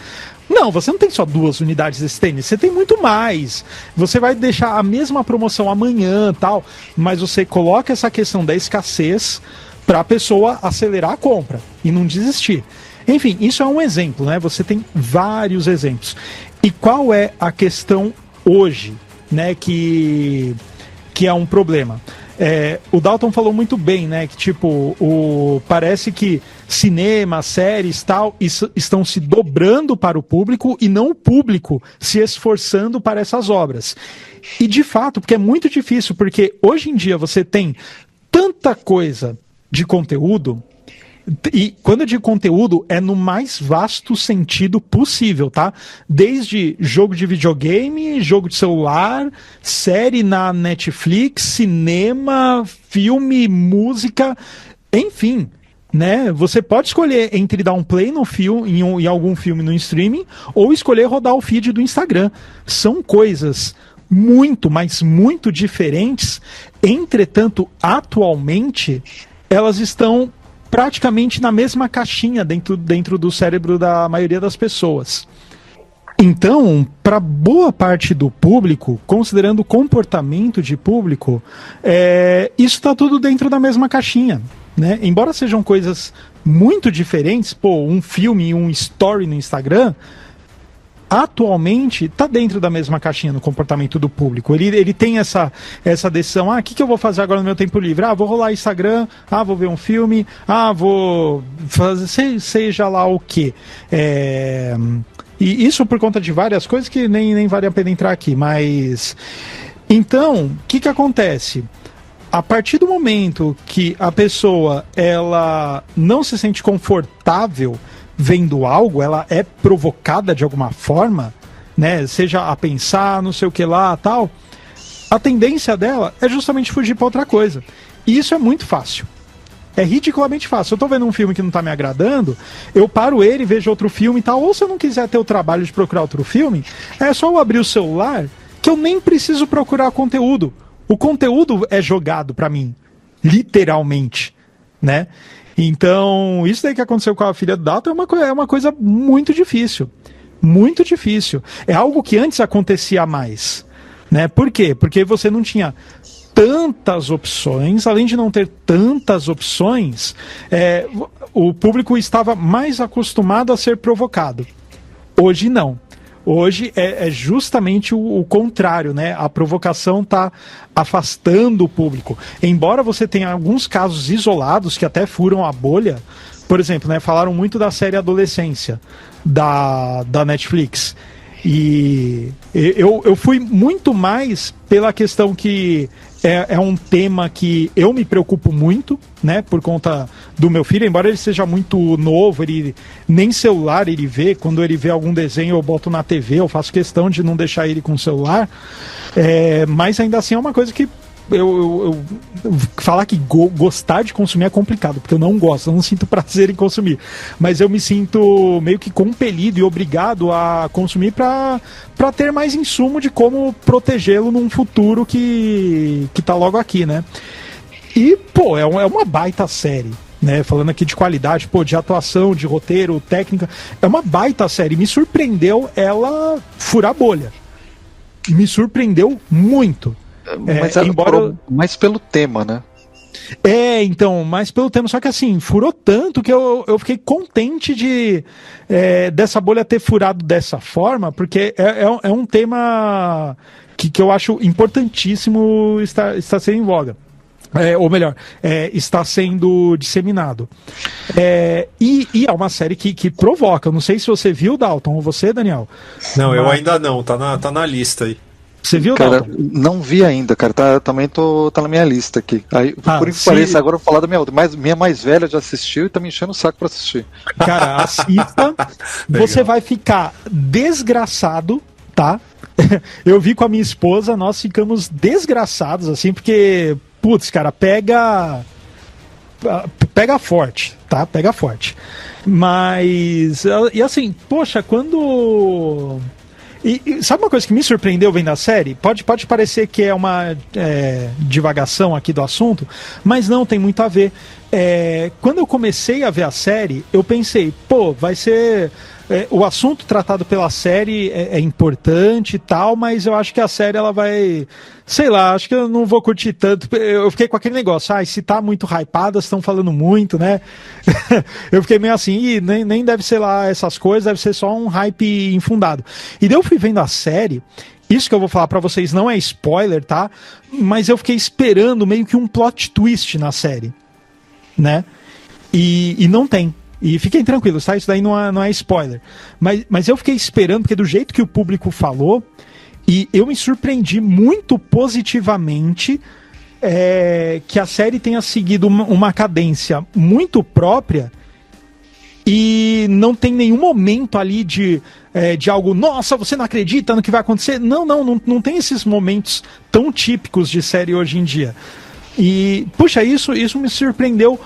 Não, você não tem só 2 unidades desse tênis, você tem muito mais. Você vai deixar a mesma promoção amanhã, tal, mas você coloca essa questão da escassez para a pessoa acelerar a compra e não desistir. Enfim, isso é um exemplo, né? Você tem vários exemplos. E qual é a questão hoje, né, que é um problema? O Dalton falou muito bem, né, que parece que cinema, séries, tal, estão se dobrando para o público e não o público se esforçando para essas obras. E de fato, porque é muito difícil, porque hoje em dia você tem tanta coisa de conteúdo. E quando eu digo conteúdo, é no mais vasto sentido possível, tá? Desde jogo de videogame, jogo de celular, série na Netflix, cinema, filme, música, enfim, né? Você pode escolher entre dar um play no filme, em algum filme no streaming, ou escolher rodar o feed do Instagram. São coisas muito, mas muito diferentes. Entretanto, atualmente, elas estão praticamente na mesma caixinha dentro do cérebro da maioria das pessoas. Então, para boa parte do público, considerando o comportamento de público, isso está tudo dentro da mesma caixinha, né? Embora sejam coisas muito diferentes, um filme e um story no Instagram, atualmente está dentro da mesma caixinha no comportamento do público. Ele tem essa decisão, o que eu vou fazer agora no meu tempo livre? Vou rolar Instagram, vou ver um filme, vou fazer seja lá o quê. E isso por conta de várias coisas que nem vale a pena entrar aqui, mas... Então, o que acontece? A partir do momento que a pessoa ela não se sente confortável vendo algo, ela é provocada de alguma forma, né? Seja a pensar, não sei o que lá, tal. A tendência dela é justamente fugir para outra coisa. E isso é muito fácil. É ridiculamente fácil. Eu tô vendo um filme que não tá me agradando, eu paro ele, vejo outro filme e tal. Ou se eu não quiser ter o trabalho de procurar outro filme, é só eu abrir o celular que eu nem preciso procurar conteúdo. O conteúdo é jogado para mim, literalmente, né? Então, isso daí que aconteceu com a filha do Dalton é uma coisa muito difícil. Muito difícil. É algo que antes acontecia mais. Né? Por quê? Porque você não tinha tantas opções, além de não ter tantas opções, o público estava mais acostumado a ser provocado. Hoje não. Hoje é justamente o contrário, né? A provocação está afastando o público. Embora você tenha alguns casos isolados que até furam a bolha, por exemplo, né? Falaram muito da série Adolescência da Netflix. E eu fui muito mais pela questão que é um tema que eu me preocupo muito, né, por conta do meu filho, embora ele seja muito novo, ele nem celular ele vê, quando ele vê algum desenho eu boto na TV, eu faço questão de não deixar ele com o celular, mas ainda assim é uma coisa que eu falar que gostar de consumir é complicado, porque eu não gosto, eu não sinto prazer em consumir, mas eu me sinto meio que compelido e obrigado a consumir para ter mais insumo de como protegê-lo num futuro que tá logo aqui, né? E, pô, é uma baita série, né? Falando aqui de qualidade, pô, de atuação, de roteiro, técnica, é uma baita série. Me surpreendeu ela furar a bolha. Me surpreendeu muito. Mas embora mais pelo tema, né? Então, mais pelo tema, só que assim, furou tanto que eu fiquei contente dessa bolha ter furado dessa forma, porque é um tema que eu acho importantíssimo estar sendo em voga. Ou melhor, está sendo disseminado. E é uma série que provoca. Eu não sei se você viu, Dalton, ou você, Daniel. Não, eu ainda não, tá na lista aí. Você viu, cara? Dalton? Não vi ainda, cara. Também tá na minha lista aqui. Aí, por isso que pareça, agora eu vou falar da minha outra. Minha mais velha já assistiu e tá me enchendo o saco pra assistir. Cara, assista. Você vai ficar desgraçado, tá? Eu vi com a minha esposa, nós ficamos desgraçados, assim, porque, putz, cara, pega forte, tá? Pega forte. Mas, e assim, poxa, quando... E sabe uma coisa que me surpreendeu vendo a série? Pode parecer que é uma divagação aqui do assunto, mas não, tem muito a ver. Quando eu comecei a ver a série, eu pensei, pô, vai ser... o assunto tratado pela série é importante e tal, mas eu acho que a série ela vai... Sei lá, acho que eu não vou curtir tanto. Eu fiquei com aquele negócio, se tá muito hypado, estão falando muito, né? Eu fiquei meio assim, nem deve ser lá essas coisas, deve ser só um hype infundado. E daí eu fui vendo a série, isso que eu vou falar pra vocês não é spoiler, tá? Mas eu fiquei esperando meio que um plot twist na série, né? E não tem. E fiquem tranquilos, tá? Isso daí não é spoiler. Mas eu fiquei esperando, porque do jeito que o público falou, e eu me surpreendi muito positivamente que a série tenha seguido uma cadência muito própria e não tem nenhum momento ali de algo, nossa, você não acredita no que vai acontecer? Não tem esses momentos tão típicos de série hoje em dia. E, puxa, isso me surpreendeu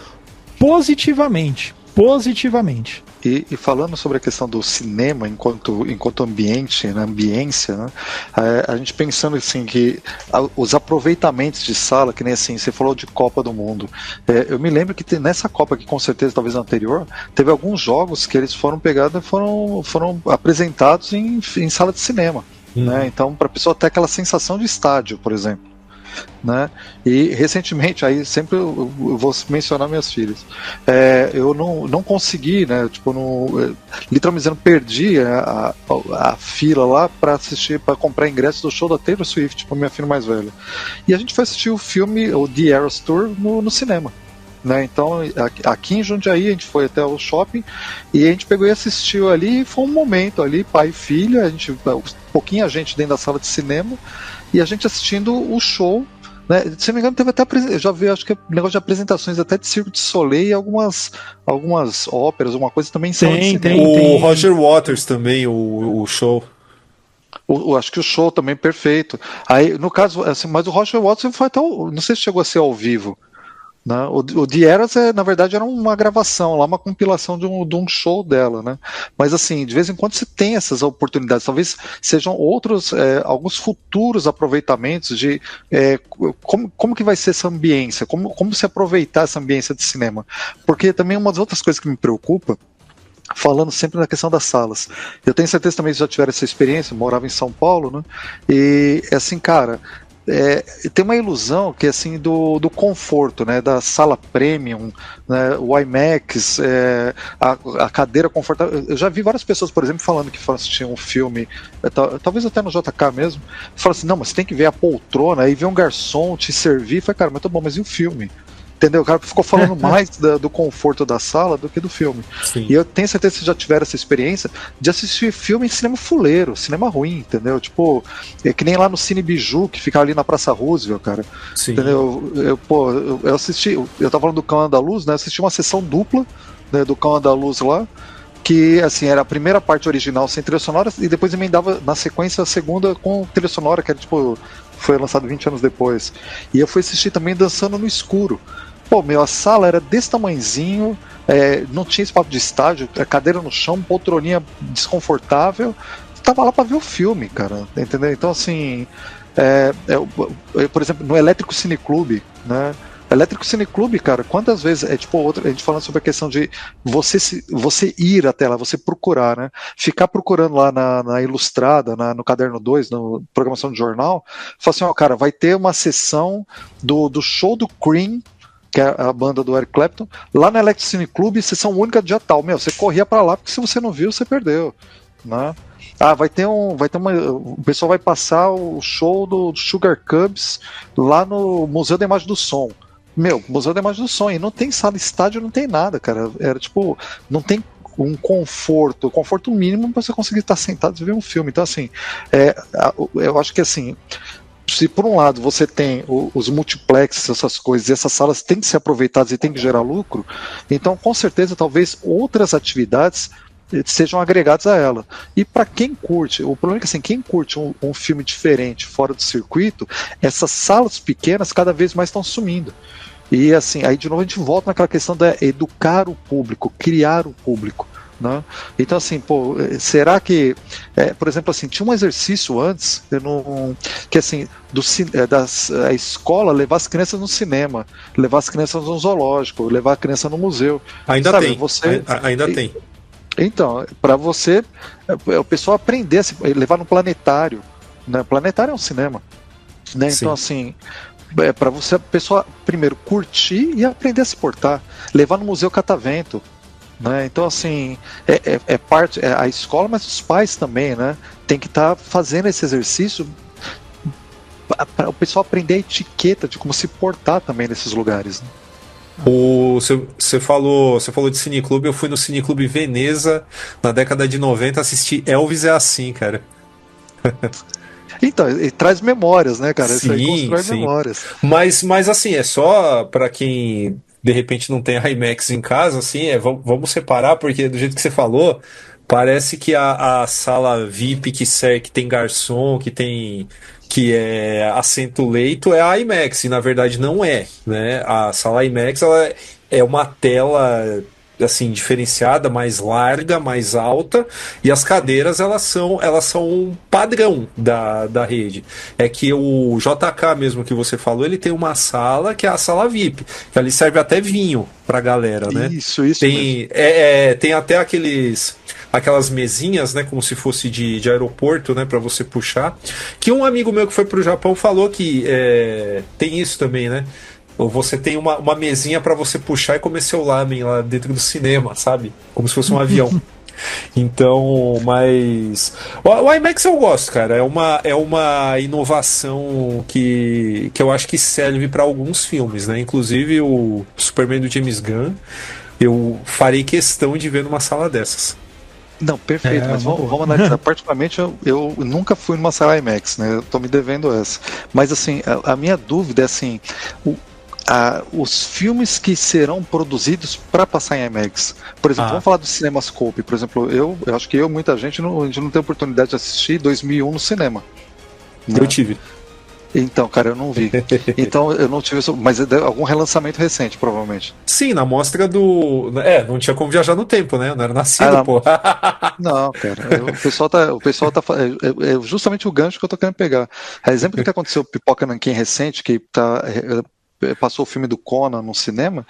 positivamente. E falando sobre a questão do cinema enquanto ambiente, né, ambiência, né, a gente pensando assim que os aproveitamentos de sala, que nem assim, você falou de Copa do Mundo, eu me lembro que nessa Copa, que com certeza talvez anterior, teve alguns jogos que eles foram pegados e foram apresentados em sala de cinema, né, então para a pessoa ter aquela sensação de estádio, por exemplo. Né? E recentemente, aí sempre eu vou mencionar minhas filhas, eu não consegui, né, tipo, literalmente perdi a fila lá para assistir, para comprar ingressos do show da Taylor Swift para minha filha mais velha, e a gente foi assistir o filme, o The Eras Tour, no cinema, né? Então aqui em Jundiaí a gente foi até o shopping e a gente pegou e assistiu ali, e foi um momento ali, pai e filha, pouquinha gente dentro da sala de cinema e a gente assistindo o show, né? Se não me engano, teve até, eu já vi, acho que negócio de apresentações até de Cirque du Soleil e algumas óperas, alguma coisa também em sala de cinema. Tem. O Roger Waters também, o show. Acho que o show também perfeito. Aí, no caso, assim, mas o Roger Waters foi até, não sei se chegou a ser ao vivo, Né? O The Eras, na verdade, era uma gravação, lá uma compilação de um show dela, né? Mas assim, de vez em quando você tem essas oportunidades, talvez sejam outros, alguns futuros aproveitamentos de como que vai ser essa ambiência, como se aproveitar essa ambiência de cinema. Porque também uma das outras coisas que me preocupa, falando sempre na questão das salas, eu tenho certeza também que já tiveram essa experiência, eu morava em São Paulo, né? E assim, cara, tem uma ilusão que é assim do conforto, né, da sala premium, né, o IMAX, a cadeira confortável. Eu já vi várias pessoas, por exemplo, falando que foram assistir um filme, talvez até no JK mesmo, falam assim, não, mas você tem que ver a poltrona, aí ver um garçom te servir. Eu falei, cara, mas tá bom, mas e o filme? Entendeu? O cara ficou falando mais do conforto da sala do que do filme. Sim. E eu tenho certeza que vocês já tiveram essa experiência de assistir filme em cinema fuleiro, cinema ruim, entendeu? Tipo, que nem lá no Cine Biju, que fica ali na Praça Roosevelt, cara. Sim. Entendeu? Eu assisti, eu tava falando do Cão Andaluz, né? Eu assisti uma sessão dupla, né, do Cão Andaluz lá, que assim, era a primeira parte original sem trilha sonora e depois emendava na sequência a segunda com trilha sonora, que era tipo, foi lançado 20 anos depois. E eu fui assistir também Dançando no Escuro. Pô, a sala era desse tamanhozinho, não tinha esse papo de estádio, cadeira no chão, poltroninha desconfortável, tava lá pra ver o filme, cara, entendeu? Então, assim, por exemplo, no Elétrico Cine Clube, né? Elétrico Cine Clube, cara, quantas vezes, a gente falando sobre a questão de você ir até lá, você procurar, né? Ficar procurando lá na Ilustrada, no Caderno 2, na programação de jornal, falar assim, ó, cara, vai ter uma sessão do show do Cream, que é a banda do Eric Clapton, lá na Electric Cine Club, sessão única dia tal. Meu, você corria pra lá, porque se você não viu, você perdeu, né? O pessoal vai passar o show do Sugar Cubs lá no Museu da Imagem do Som. Meu, Museu da Imagem do Som, e não tem sala estádio, não tem nada, cara. Era tipo, não tem um conforto mínimo pra você conseguir estar sentado e ver um filme. Então, assim, eu acho que assim, se por um lado você tem os multiplexes, essas coisas, e essas salas têm que ser aproveitadas e têm que gerar lucro, então com certeza talvez outras atividades sejam agregadas a ela. E para quem curte, o problema é que assim, quem curte um filme diferente fora do circuito, essas salas pequenas cada vez mais estão sumindo. E assim, aí de novo a gente volta naquela questão da educar o público, criar o público. Né? Então assim, pô, será que por exemplo assim, tinha um exercício antes que assim, a escola levar as crianças no cinema, levar as crianças no zoológico, levar a criança no museu. Ainda sabe, tem, ainda tem. Então, para você, o pessoal aprender a levar no planetário, né? Planetário é um cinema, né? Então assim, para você a pessoa primeiro curtir e aprender a se portar, levar no Museu Catavento. Né? Então, assim, parte a escola, mas os pais também, né? Tem que estar fazendo esse exercício para o pessoal aprender a etiqueta de como se portar também nesses lugares. Né? Você falou de cineclube, eu fui no Cineclube Veneza na década de 90 assistir Elvis é assim, cara. Então, ele traz memórias, né, cara? Sim, isso aí constrói sim. memórias. Mas assim, é só para quem de repente não tem IMAX em casa, assim, vamos separar, porque do jeito que você falou, parece que a sala VIP que tem garçom, que é assento-leito, é a IMAX, e na verdade não é, né? A sala IMAX, ela é uma tela assim, diferenciada, mais larga, mais alta, e as cadeiras elas são um padrão da rede. É que o JK mesmo que você falou, ele tem uma sala que é a sala VIP, que ali serve até vinho pra galera, né? Isso tem, tem até aquelas mesinhas, né, como se fosse de aeroporto, né, para você puxar, que um amigo meu que foi pro Japão falou que tem isso também, né? Ou você tem uma mesinha para você puxar e comer seu lamen lá dentro do cinema, sabe? Como se fosse um avião. Então, mas... O IMAX eu gosto, cara. É uma inovação que eu acho que serve para alguns filmes, né? Inclusive o Superman do James Gunn, eu farei questão de ver numa sala dessas. Não, perfeito, mas vamos analisar. Particularmente, eu nunca fui numa sala IMAX, né? Eu tô me devendo essa. Mas, assim, a minha dúvida é, assim... os filmes que serão produzidos para passar em IMAX. Por exemplo, vamos falar do CinemaScope. Por exemplo, eu acho que muita gente a gente não tem oportunidade de assistir 2001 no cinema. Né? Eu tive. Então, cara, eu não vi. Então, eu não tive... Mas é algum relançamento recente, provavelmente. Sim, na mostra do... não tinha como viajar no tempo, né? Não era nascido, pô. Não, cara. O pessoal tá... É justamente o gancho que eu tô querendo pegar. Exemplo do que aconteceu com Pipoca Nanquim recente, que passou o filme do Conan no cinema,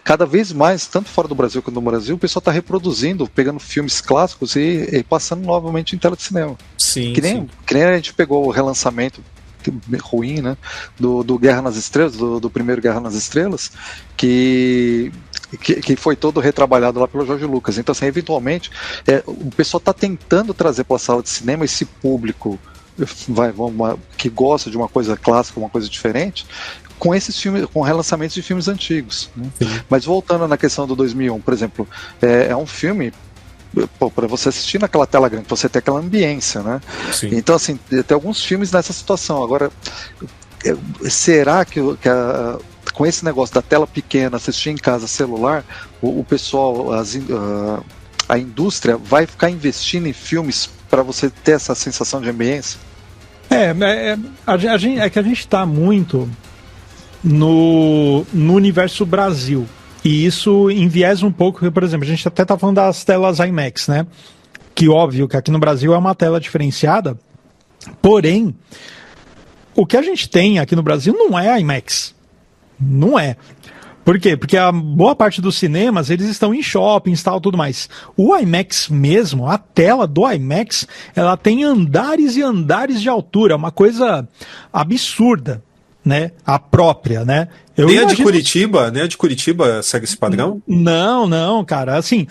cada vez mais, tanto fora do Brasil quanto no Brasil, o pessoal está reproduzindo, pegando filmes clássicos e passando novamente em tela de cinema. Sim, que nem a gente pegou o relançamento ruim, né, do Guerra nas Estrelas, do primeiro Guerra nas Estrelas, que foi todo retrabalhado lá pelo Jorge Lucas. Então, assim, eventualmente, o pessoal está tentando trazer para a sala de cinema esse público que gosta de uma coisa clássica, uma coisa diferente, com esses filmes, com relançamentos de filmes antigos, né? Mas voltando na questão do 2001, por exemplo, é um filme para você assistir naquela tela grande, você tem aquela ambiência, né? Sim. Então, assim, tem alguns filmes nessa situação. Agora, será que com esse negócio da tela pequena, assistir em casa celular, o pessoal, a indústria vai ficar investindo em filmes para você ter essa sensação de ambiência? É que a gente está muito no universo Brasil. E isso enviesa um pouco, por exemplo, a gente até tá falando das telas IMAX, né? Que óbvio que aqui no Brasil é uma tela diferenciada, porém, o que a gente tem aqui no Brasil não é IMAX. Não é. Por quê? Porque a boa parte dos cinemas, eles estão em shoppings e tal, tudo mais. O IMAX mesmo, a tela do IMAX, ela tem andares e andares de altura, uma coisa absurda, né? A própria, né? Nem a de Curitiba segue esse padrão? Não, cara. Assim,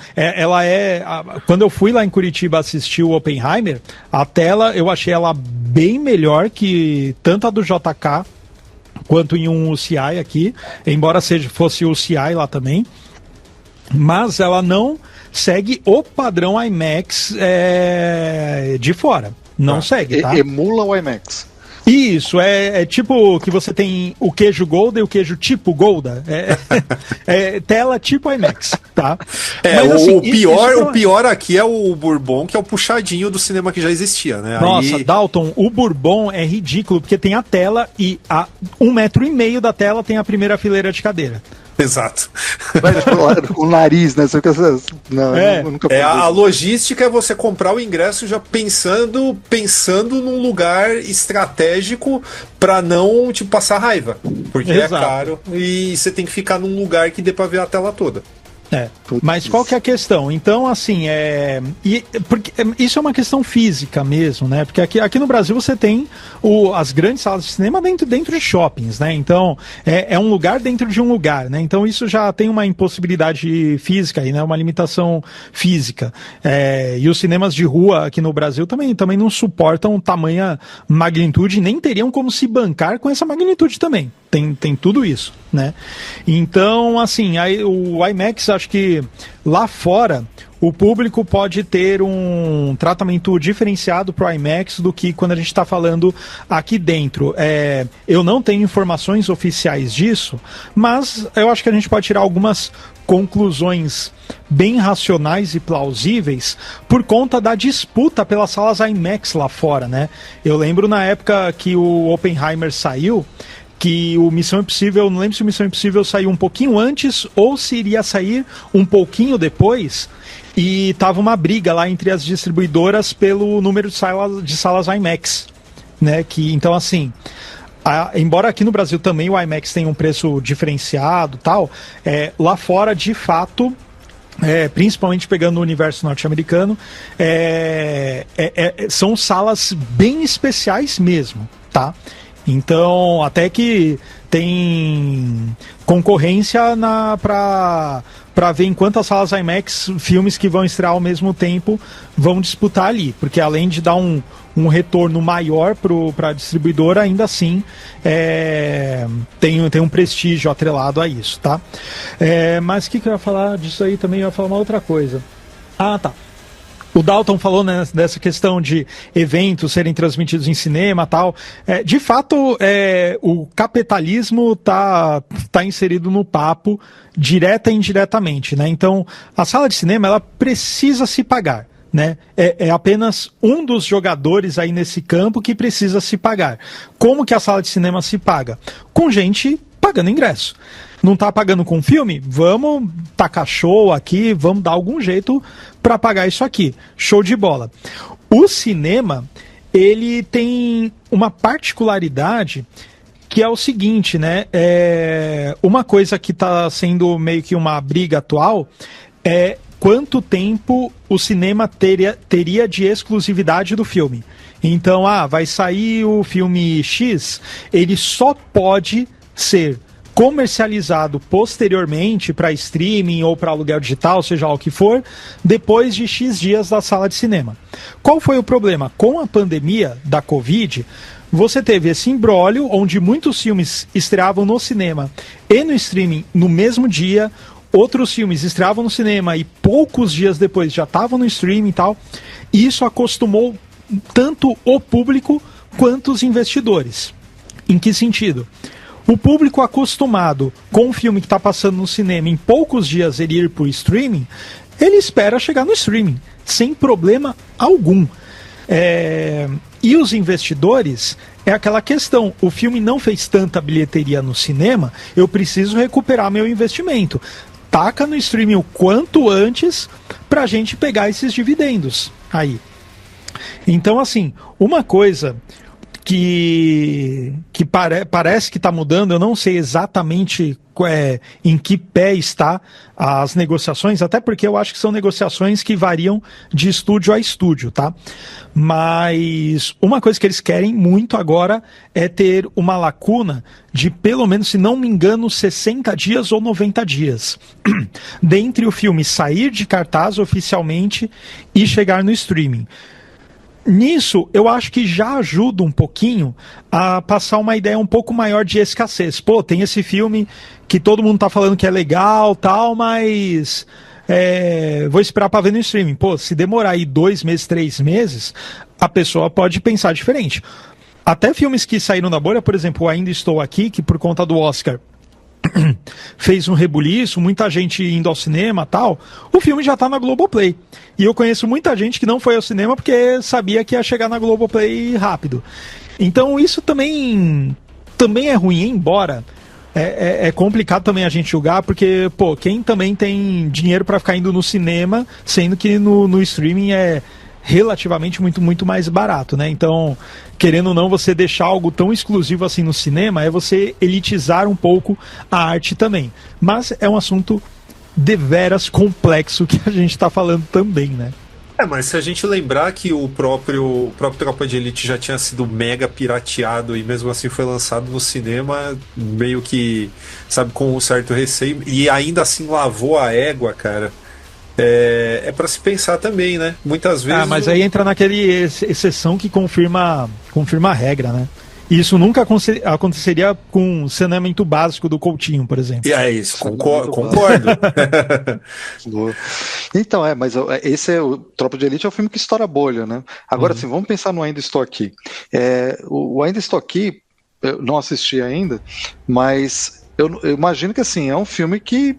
quando eu fui lá em Curitiba assistir o Oppenheimer, a tela, eu achei ela bem melhor que tanto a do JK quanto em um UCI aqui, embora fosse o UCI lá também, mas ela não segue o padrão IMAX de fora. Não segue, tá? Emula o IMAX. Isso, é tipo que você tem o queijo Gouda e o queijo tipo Gouda. Tela tipo IMAX, tá? Mas, assim, o pior aqui é o Bourbon, que é o puxadinho do cinema que já existia, né? Nossa, Dalton, o Bourbon é ridículo, porque tem a tela e a 1,5 metro da tela tem a primeira fileira de cadeira. Exato. O nariz, né? A logística é você comprar o ingresso já pensando num lugar estratégico para não te passar raiva, porque é caro e você tem que ficar num lugar que dê para ver a tela toda. Mas qual que é a questão? Então, assim, porque isso é uma questão física mesmo, né? Porque aqui no Brasil você tem as grandes salas de cinema dentro de shoppings, né? Então, é um lugar dentro de um lugar, né? Então, isso já tem uma impossibilidade física aí, né? Uma limitação física. E os cinemas de rua aqui no Brasil também não suportam tamanha magnitude, nem teriam como se bancar com essa magnitude também. Tem tudo isso, né? Então, assim, o IMAX, acho que lá fora o público pode ter um tratamento diferenciado para o IMAX do que quando a gente está falando aqui dentro. Eu não tenho informações oficiais disso, mas eu acho que a gente pode tirar algumas conclusões bem racionais e plausíveis por conta da disputa pelas salas IMAX lá fora, né? Eu lembro na época que o Oppenheimer saiu, que o Missão Impossível, não lembro se o Missão Impossível saiu um pouquinho antes ou se iria sair um pouquinho depois, e tava uma briga lá entre as distribuidoras pelo número de salas IMAX, né? Então, assim, embora aqui no Brasil também o IMAX tenha um preço diferenciado, tal, lá fora, de fato, principalmente pegando o universo norte-americano, são salas bem especiais mesmo, tá? Então, até que tem concorrência para ver em quantas salas IMAX filmes que vão estrear ao mesmo tempo vão disputar ali, porque além de dar um retorno maior para a distribuidora, ainda assim tem um prestígio atrelado a isso, tá? Mas o que eu ia falar disso aí também? Eu ia falar uma outra coisa. Tá. O Dalton falou, né, dessa questão de eventos serem transmitidos em cinema e tal. De fato, o capitalismo tá inserido no papo, direta e indiretamente, né? Então, a sala de cinema, ela precisa se pagar, né? É apenas um dos jogadores aí nesse campo que precisa se pagar. Como que a sala de cinema se paga? Com gente pagando ingresso. Não tá pagando com filme? Vamos tacar show aqui, vamos dar algum jeito para pagar isso aqui. Show de bola. O cinema, ele tem uma particularidade que é o seguinte, né? Uma coisa que está sendo meio que uma briga atual é quanto tempo o cinema teria de exclusividade do filme. Então, vai sair o filme X, ele só pode ser comercializado posteriormente para streaming ou para aluguel digital, seja lá o que for, depois de X dias da sala de cinema. Qual foi o problema? Com a pandemia da Covid, você teve esse imbróglio onde muitos filmes estreavam no cinema e no streaming no mesmo dia, outros filmes estreavam no cinema e poucos dias depois já estavam no streaming e tal. E isso acostumou tanto o público quanto os investidores. Em que sentido? O público acostumado com um filme que está passando no cinema, em poucos dias ele ir para o streaming, ele espera chegar no streaming, sem problema algum. E os investidores, é aquela questão, o filme não fez tanta bilheteria no cinema, eu preciso recuperar meu investimento. Taca no streaming o quanto antes para a gente pegar esses dividendos aí. Então, assim, uma coisa que parece que está mudando, eu não sei exatamente em que pé está as negociações, até porque eu acho que são negociações que variam de estúdio a estúdio, tá? Mas uma coisa que eles querem muito agora é ter uma lacuna de pelo menos, se não me engano, 60 dias ou 90 dias dentre o filme sair de cartaz oficialmente e chegar no streaming. Nisso, eu acho que já ajuda um pouquinho a passar uma ideia um pouco maior de escassez. Pô, tem esse filme que todo mundo tá falando que é legal, tal, mas vou esperar para ver no streaming. Pô, se demorar aí 2 meses, 3 meses, a pessoa pode pensar diferente. Até filmes que saíram da bolha, por exemplo, Ainda Estou Aqui, que por conta do Oscar fez um rebuliço, muita gente indo ao cinema e tal, o filme já tá na Globoplay. E eu conheço muita gente que não foi ao cinema porque sabia que ia chegar na Globoplay rápido. Então isso também é ruim, embora é complicado também a gente julgar, porque, pô, quem também tem dinheiro para ficar indo no cinema, sendo que no streaming é relativamente muito mais barato, né? Então, querendo ou não, você deixar algo tão exclusivo assim no cinema é você elitizar um pouco a arte também. Mas é um assunto deveras complexo que a gente está falando também, né? Mas se a gente lembrar que o próprio Tropa de Elite já tinha sido mega pirateado e mesmo assim foi lançado no cinema, meio que, sabe, com um certo receio, e ainda assim lavou a égua, cara. É para se pensar também, né? Muitas vezes. Mas aí entra naquele exceção que confirma a regra, né? Isso nunca aconteceria com o saneamento básico do Coutinho, por exemplo. E é isso, concordo. Então, mas esse é o Tropa de Elite, é o filme que estoura a bolha, né? Agora, assim, vamos pensar no Ainda Estou Aqui. O Ainda Estou Aqui, eu não assisti ainda, mas eu imagino que, assim, é um filme que,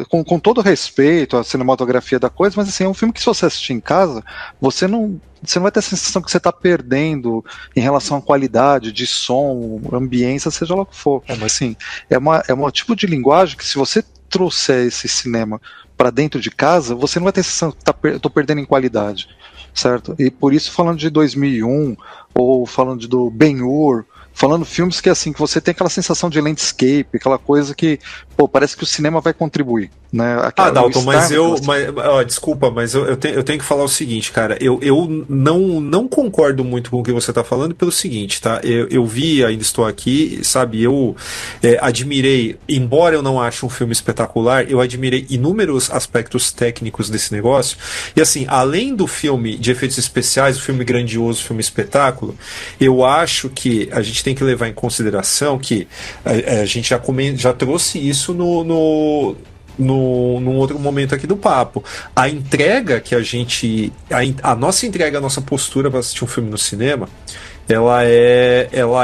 com todo respeito à cinematografia da coisa, mas assim, é um filme que, se você assistir em casa, você não vai ter a sensação que você está perdendo em relação à qualidade de som, ambiência, seja lá o que for. Mas assim, é um tipo de linguagem que, se você trouxer esse cinema para dentro de casa, você não vai ter a sensação que eu estou perdendo em qualidade, certo? E por isso, falando de 2001, ou falando do Ben-Hur, falando filmes que, assim, que você tem aquela sensação de landscape, aquela coisa que, pô, parece que o cinema vai contribuir, né? Dalton, desculpa, mas eu tenho que falar o seguinte, cara, eu não concordo muito com o que você tá falando pelo seguinte, tá? Eu vi Ainda Estou Aqui, sabe, eu admirei, embora eu não ache um filme espetacular, eu admirei inúmeros aspectos técnicos desse negócio, e assim, além do filme de efeitos especiais, o filme grandioso, o filme espetáculo, eu acho que a gente tem que levar em consideração que a gente já trouxe isso num outro momento aqui do papo. A entrega que a nossa entrega, a nossa postura para assistir um filme no cinema, ela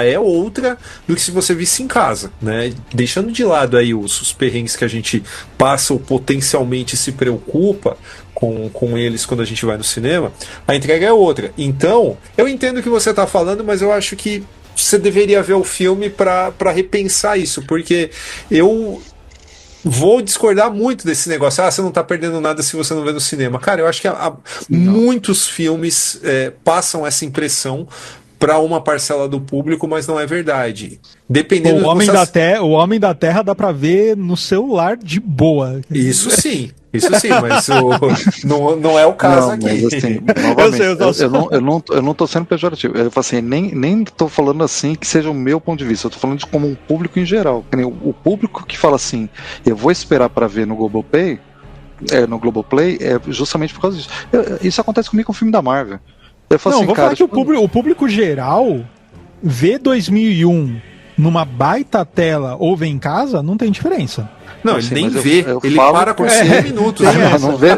é outra do que se você visse em casa, né? Deixando de lado aí os perrengues que a gente passa ou potencialmente se preocupa com eles quando a gente vai no cinema, a entrega é outra. Então, eu entendo o que você está falando, mas eu acho que você deveria ver o filme para repensar isso, porque eu vou discordar muito desse negócio. Você não tá perdendo nada se você não vê no cinema. Cara, eu acho que muitos filmes passam essa impressão para uma parcela do público, mas não é verdade. Dependendo o Homem da Terra dá para ver no celular de boa. Isso sim, mas não é o caso aqui. Mas assim, novamente, eu não tô sendo pejorativo. Eu falo assim, nem tô falando assim que seja o meu ponto de vista. Eu tô falando de como um público em geral. O público que fala assim, eu vou esperar para ver no Globoplay, é justamente por causa disso. Isso acontece comigo com o filme da Marvel. Eu falo assim, vou falar que o público geral vê 2001 numa baita tela ou vê em casa, não tem diferença. Não, ele nem vê, ele para com 5 minutos.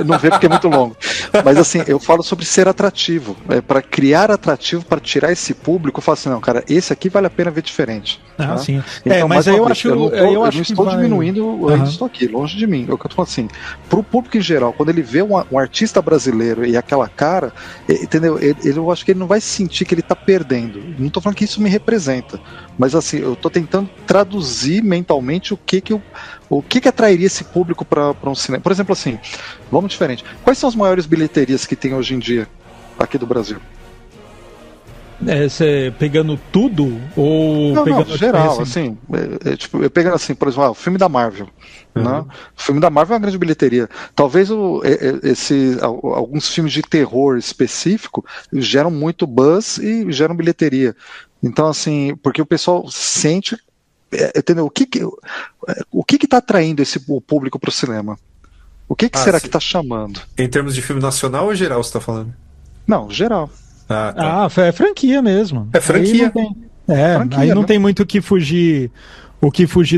Não vê porque é muito longo. Mas assim, eu falo sobre ser atrativo. Para criar atrativo, para tirar esse público, eu falo assim, não, cara, esse aqui vale a pena ver diferente. Tá? Sim. Então, mas aí eu acho eu não estou diminuindo isso aqui, longe de mim. Eu tô falando assim, pro público em geral, quando ele vê um artista brasileiro e aquela cara, entendeu? Eu acho que ele não vai sentir que ele tá perdendo. Não tô falando que isso me representa. Mas assim, eu tô tentando traduzir mentalmente o que atrairia esse público para um cinema. Por exemplo, assim, vamos diferente. Quais são as maiores bilheterias que tem hoje em dia aqui do Brasil? Você pegando tudo ou pegando geral, assim, tipo, eu pegando assim, por exemplo, o filme da Marvel, né? O filme da Marvel é uma grande bilheteria. Talvez alguns filmes de terror específico geram muito buzz e geram bilheteria. Então, assim, porque o pessoal sente, entendeu? O que está atraindo o público para o cinema? O que será que está chamando? Em termos de filme nacional ou geral você está falando? Não, geral. Tá. É franquia mesmo. É franquia. Aí não tem muito o que fugir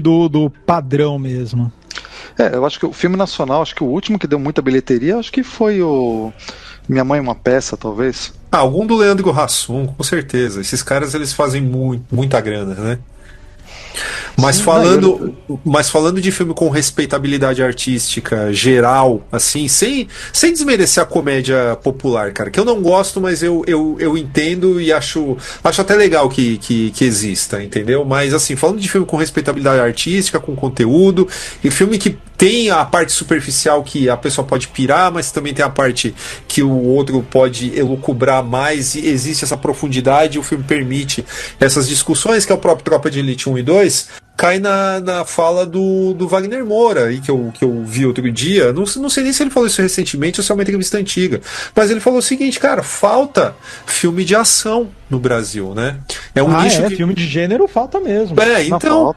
do padrão mesmo. Eu acho que o filme nacional, acho que o último que deu muita bilheteria, acho que foi o Minha Mãe Uma Peça, talvez. Algum do Leandro Hassum, com certeza. Esses caras, eles fazem muita grana, né? Mas falando de filme com respeitabilidade artística geral, assim, sem desmerecer a comédia popular, cara, que eu não gosto, mas eu entendo e acho até legal que exista, entendeu? Mas assim, falando de filme com respeitabilidade artística, com conteúdo, e filme que tem a parte superficial que a pessoa pode pirar, mas também tem a parte que o outro pode elucubrar mais, e existe essa profundidade, o filme permite essas discussões, que é o próprio Tropa de Elite 1 e 2, cai na fala do Wagner Moura, aí, que eu vi outro dia. Não sei nem se ele falou isso recentemente ou se é uma entrevista antiga, mas ele falou o seguinte, cara, falta filme de ação no Brasil, né? É um nicho filme de gênero falta mesmo. Então...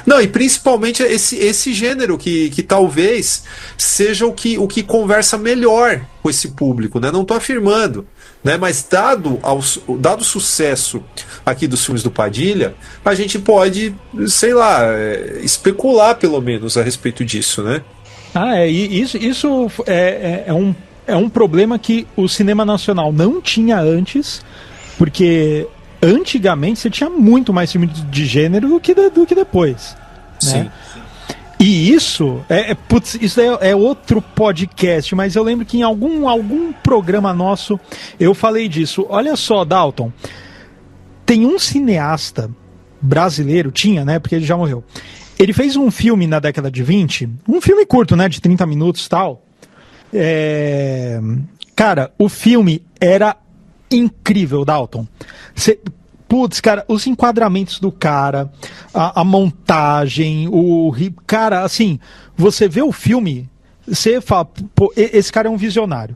Não, e principalmente esse gênero que talvez seja o que conversa melhor com esse público, né? Não estou afirmando, né? Mas dado o sucesso aqui dos filmes do Padilha, a gente pode, sei lá, especular pelo menos a respeito disso, né? Isso é um problema que o cinema nacional não tinha antes, porque antigamente você tinha muito mais filme de gênero do que depois. Sim. Né? E isso é outro podcast, mas eu lembro que em algum programa nosso eu falei disso. Olha só, Dalton, tem um cineasta brasileiro, tinha, né, porque ele já morreu. Ele fez um filme na década de 20, um filme curto, né, de 30 minutos e tal. Cara, o filme era incrível, Dalton. Cara, os enquadramentos do cara, a montagem, cara, assim, você vê o filme, você fala, pô, esse cara é um visionário.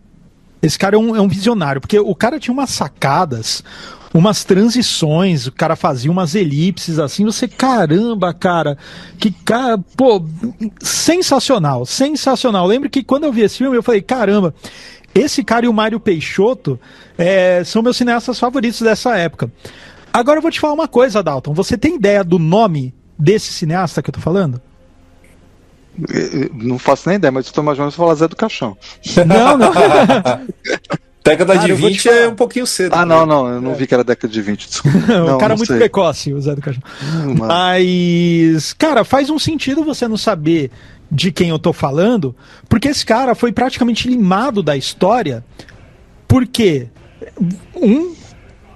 Esse cara é um visionário, porque o cara tinha umas sacadas, umas transições, o cara fazia umas elipses assim, você, caramba, cara, que cara, pô, sensacional. Lembro que quando eu vi esse filme, eu falei, caramba, esse cara e o Mário Peixoto são meus cineastas favoritos dessa época. Agora eu vou te falar uma coisa, Dalton. Você tem ideia do nome desse cineasta que eu tô falando? Não faço nem ideia, mas estou imaginando você falar Zé do Caixão. Não. Década Cara, de eu vou te 20 é falar. um pouquinho cedo. Ah, não, eu não vi que era década de 20, desculpa. Não, O cara não é muito sei. precoce, o Zé do Caixão. Mano. Mas, cara, faz um sentido você não saber de quem eu tô falando, porque esse cara foi praticamente limado da história, porque um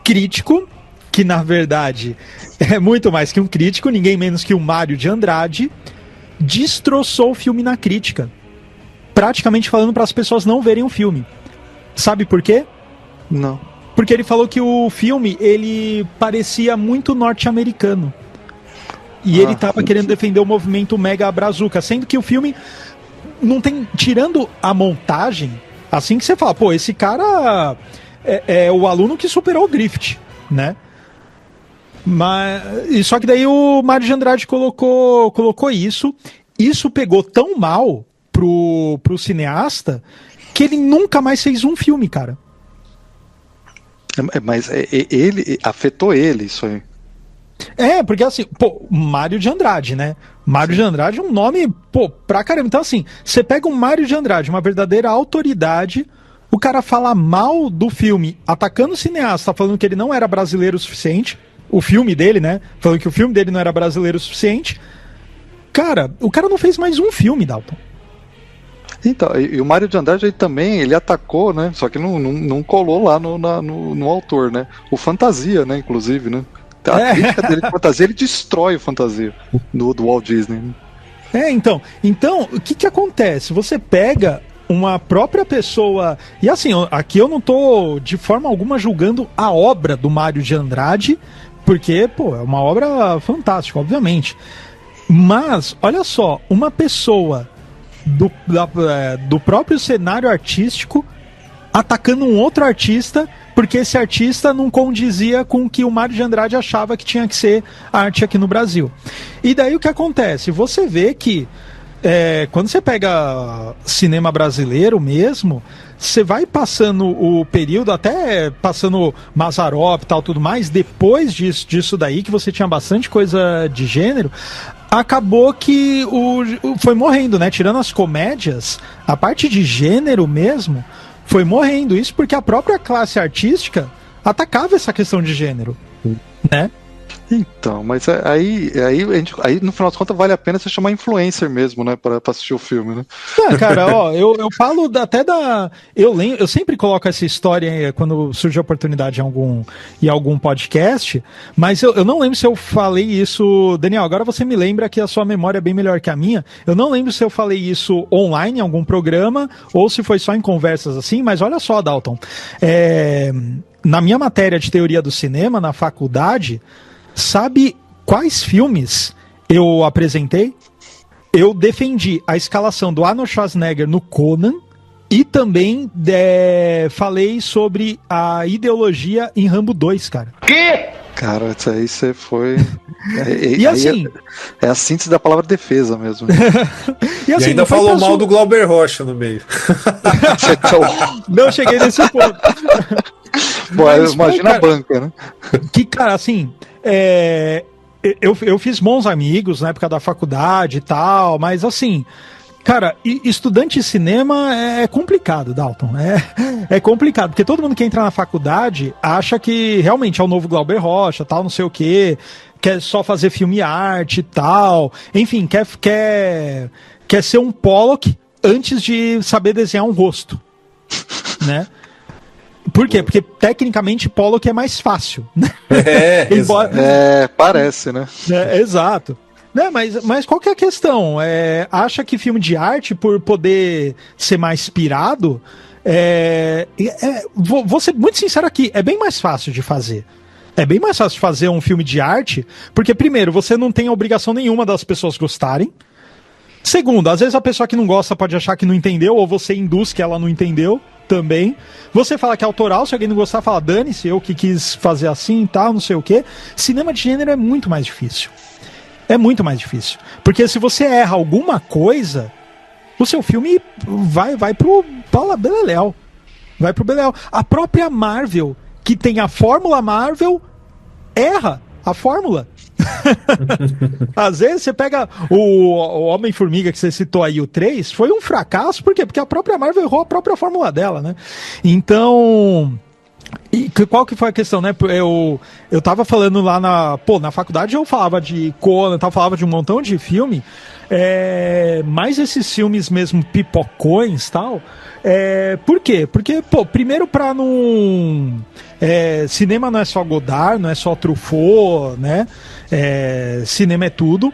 crítico, que na verdade é muito mais que um crítico, ninguém menos que o Mário de Andrade, destroçou o filme na crítica, praticamente falando para as pessoas não verem o filme. Sabe por quê? Não. Porque ele falou que o filme, ele parecia muito norte-americano. E ele tava querendo defender o movimento Mega Brazuca, sendo que o filme não tem... Tirando a montagem, assim que você fala, pô, esse cara é o aluno que superou o Griffith, né? Mas, só que daí o Mário de Andrade colocou isso. Isso pegou tão mal pro cineasta que ele nunca mais fez um filme, cara. Mas ele afetou ele, isso aí. Porque assim, pô, Mário de Andrade, né? Mário de Andrade é um nome, pô, pra caramba. Então assim, você pega um Mário de Andrade, uma verdadeira autoridade, o cara fala mal do filme, atacando o cineasta, falando que ele não era brasileiro o suficiente, o filme dele, né? Falando que o filme dele não era brasileiro o suficiente. Cara, o cara não fez mais um filme, Dalton. Então, e o Mário de Andrade também, ele atacou, né? Só que não colou lá no autor, né? O Fantasia, né? Inclusive, né? A crítica dele de Fantasia, ele destrói o Fantasia do Walt Disney. Né? Então, o que acontece? Você pega uma própria pessoa... E assim, aqui eu não tô de forma alguma julgando a obra do Mário de Andrade, porque, pô, é uma obra fantástica, obviamente. Mas, olha só, uma pessoa do próprio cenário artístico atacando um outro artista porque esse artista não condizia com o que o Mário de Andrade achava que tinha que ser arte aqui no Brasil. E daí o que acontece? Você vê que quando você pega cinema brasileiro mesmo, você vai passando o período, até passando Mazzaropi e tal, tudo mais, depois disso daí, que você tinha bastante coisa de gênero, acabou que foi morrendo, né? Tirando as comédias, a parte de gênero mesmo foi morrendo. Isso porque a própria classe artística atacava essa questão de gênero, né? Então, mas aí no final das contas vale a pena você chamar influencer mesmo, né, pra assistir o filme, né? Cara, ó, eu falo até eu sempre coloco essa história quando surge a oportunidade em algum podcast, mas eu não lembro se eu falei isso, Daniel, agora você me lembra que a sua memória é bem melhor que a minha, eu não lembro se eu falei isso online em algum programa, ou se foi só em conversas assim, mas olha só, Dalton, na minha matéria de teoria do cinema, na faculdade, sabe quais filmes eu apresentei? Eu defendi a escalação do Arnold Schwarzenegger no Conan e também falei sobre a ideologia em Rambo 2, cara. Que? Cara, isso aí você foi... E assim... É a síntese da palavra defesa mesmo. E assim, ainda falou mal do Glauber Rocha no meio. Não cheguei nesse ponto. Bom, imagina a banca, né? Que, cara, assim... Eu fiz bons amigos na época da faculdade e tal, mas assim, cara, estudante de cinema é complicado, Dalton. É complicado, porque todo mundo que entra na faculdade acha que realmente é o novo Glauber Rocha, tal, não sei o quê, quer só fazer filme e arte e tal. Enfim, quer ser um Pollock antes de saber desenhar um rosto, né? Por quê? Porque tecnicamente Pollock é mais fácil. Parece, né? Exato. Né, mas qual que é a questão? Acha que filme de arte, por poder ser mais pirado, vou ser muito sincero aqui, é bem mais fácil de fazer. É bem mais fácil de fazer um filme de arte, porque primeiro, você não tem a obrigação nenhuma das pessoas gostarem. Segundo, às vezes a pessoa que não gosta pode achar que não entendeu, ou você induz que ela não entendeu também. Você fala que é autoral, se alguém não gostar, fala, dane-se, eu que quis fazer assim e tal, não sei o quê. Cinema de gênero é muito mais difícil. É muito mais difícil. Porque se você erra alguma coisa, o seu filme vai pro beleléu. Vai pro beleléu. A própria Marvel, que tem a fórmula Marvel, erra a fórmula. Às vezes você pega o Homem-Formiga que você citou aí, o 3, foi um fracasso, por quê? Porque a própria Marvel errou a própria fórmula dela, né? Então... E qual que foi a questão, né? Eu tava falando lá na faculdade, eu falava de Conan, falava de um montão de filme, mas esses filmes mesmo pipocões e tal, por quê? Porque, primeiro pra não... cinema não é só Godard, não é só Truffaut, né? Cinema é tudo.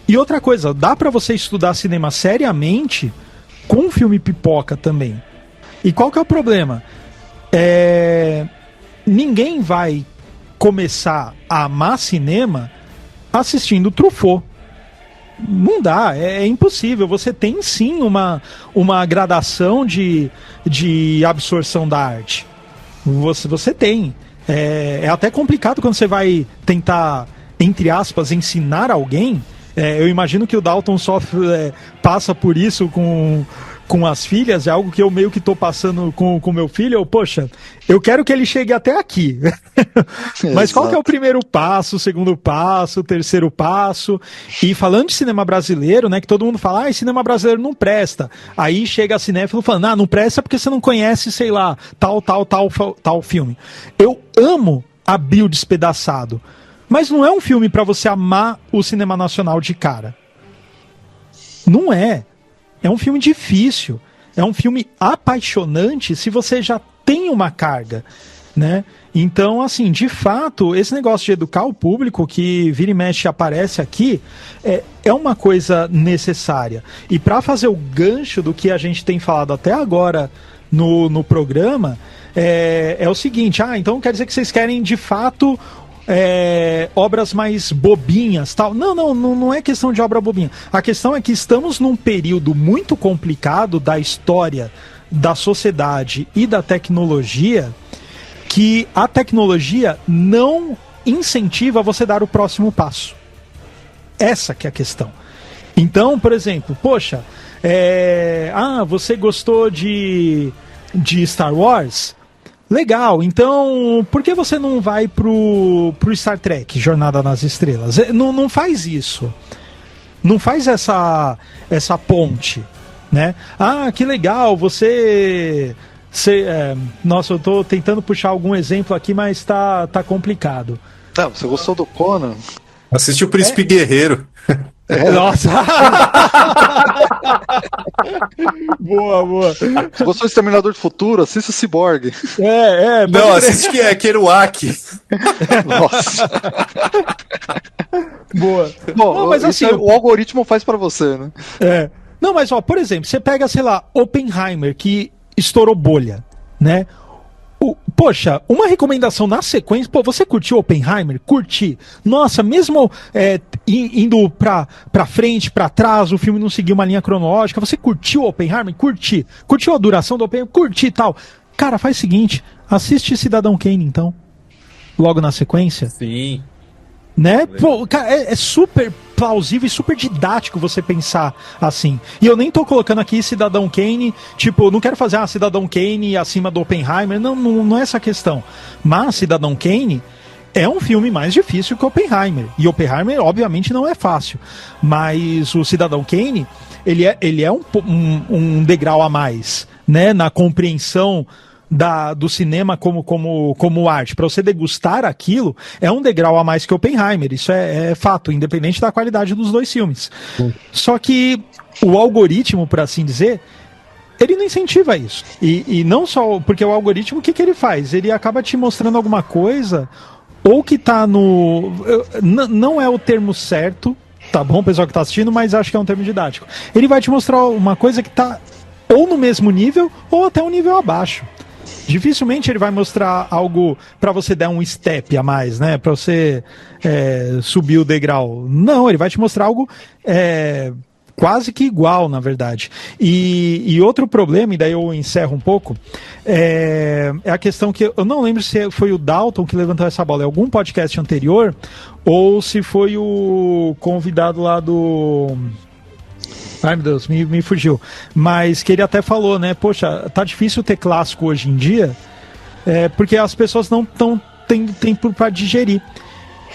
E outra coisa, dá pra você estudar cinema seriamente com um filme pipoca também. E qual que é o problema? Ninguém vai começar a amar cinema assistindo Truffaut. Não dá, é impossível. Você tem sim uma gradação de absorção da arte. Você tem. É até complicado quando você vai tentar, entre aspas, ensinar alguém. Eu imagino que o Dalton só passa por isso com as filhas, é algo que eu meio que tô passando com meu filho. Poxa, eu quero que ele chegue até aqui. Mas qual que é o primeiro passo, o segundo passo, o terceiro passo? E falando de cinema brasileiro, né, que todo mundo fala, cinema brasileiro não presta. Aí chega a cinéfilo falando, não presta porque você não conhece, sei lá, tal filme. Eu amo Abril Despedaçado, mas não é um filme pra você amar o cinema nacional de cara. Não é. É um filme difícil, é um filme apaixonante se você já tem uma carga, né? Então, assim, de fato, esse negócio de educar o público que vira e mexe aparece aqui é uma coisa necessária. E para fazer o gancho do que a gente tem falado até agora no programa, é o seguinte, então quer dizer que vocês querem de fato... obras mais bobinhas, tal. Não é questão de obra bobinha. A questão é que estamos num período muito complicado da história, da sociedade e da tecnologia, que a tecnologia não incentiva você a dar o próximo passo. Essa que é a questão. Então, por exemplo, poxa, você gostou de Star Wars? Legal, então por que você não vai pro Star Trek, Jornada nas Estrelas? Não faz isso. Não faz essa ponte, né? Que legal, nossa, eu tô tentando puxar algum exemplo aqui, mas tá complicado. Você gostou do Conan? Assiste o Príncipe Guerreiro. Nossa! Boa. Você gostou do Exterminador do Futuro? Assista o Cyborg. Não, assiste que é Kerouac. Nossa. Boa. Bom, mas assim, o algoritmo faz pra você, né? Não, mas por exemplo, você pega, sei lá, Oppenheimer, que estourou bolha, né? Poxa, uma recomendação na sequência, você curtiu Oppenheimer? Curti. Nossa, mesmo indo pra frente, pra trás, o filme não seguiu uma linha cronológica, você curtiu Oppenheimer? Curti. Curtiu a duração do Oppenheimer? Curti e tal. Cara, faz o seguinte, assiste Cidadão Kane, então. Logo na sequência. Sim. Né? Cara, é super plausível e super didático você pensar assim. E eu nem tô colocando aqui Cidadão Kane, não quero fazer Cidadão Kane acima do Oppenheimer, não é essa a questão. Mas Cidadão Kane é um filme mais difícil que Oppenheimer. E Oppenheimer, obviamente, não é fácil. Mas o Cidadão Kane, ele é um degrau a mais, né? Na compreensão do cinema como arte. Para você degustar aquilo, é um degrau a mais que Oppenheimer. Isso é fato, independente da qualidade dos dois filmes. Só que o algoritmo, por assim dizer, ele não incentiva isso. E não só... Porque o algoritmo, o que ele faz? Ele acaba te mostrando alguma coisa, ou que tá no... Não é o termo certo, tá bom, pessoal que tá assistindo, mas acho que é um termo didático. Ele vai te mostrar uma coisa que tá ou no mesmo nível, ou até um nível abaixo. Dificilmente ele vai mostrar algo para você dar um step a mais, né? Para você subir o degrau. Não, ele vai te mostrar algo quase que igual, na verdade. E outro problema, e daí eu encerro um pouco, é a questão que eu não lembro se foi o Dalton que levantou essa bola em algum podcast anterior, ou se foi o convidado lá do... Ai, meu Deus, me fugiu. Mas que ele até falou, né? Poxa, tá difícil ter clássico hoje em dia, porque as pessoas não têm tempo para digerir.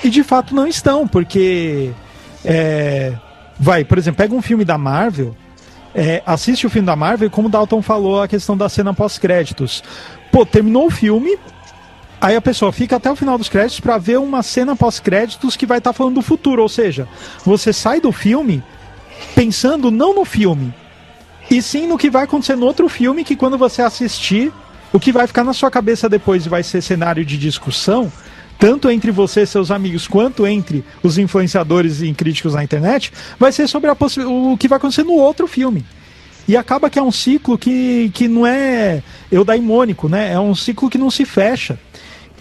E de fato não estão, porque por exemplo, pega um filme da Marvel, assiste o filme da Marvel, como o Dalton falou, a questão da cena pós-créditos. Pô, terminou o filme, aí a pessoa fica até o final dos créditos pra ver uma cena pós-créditos que vai estar falando do futuro, ou seja, você sai do filme pensando não no filme, e sim no que vai acontecer no outro filme, que quando você assistir, o que vai ficar na sua cabeça depois vai ser cenário de discussão, tanto entre você e seus amigos, quanto entre os influenciadores e críticos na internet, vai ser sobre o que vai acontecer no outro filme. E acaba que é um ciclo que não é eudaimônico, né? É um ciclo que não se fecha.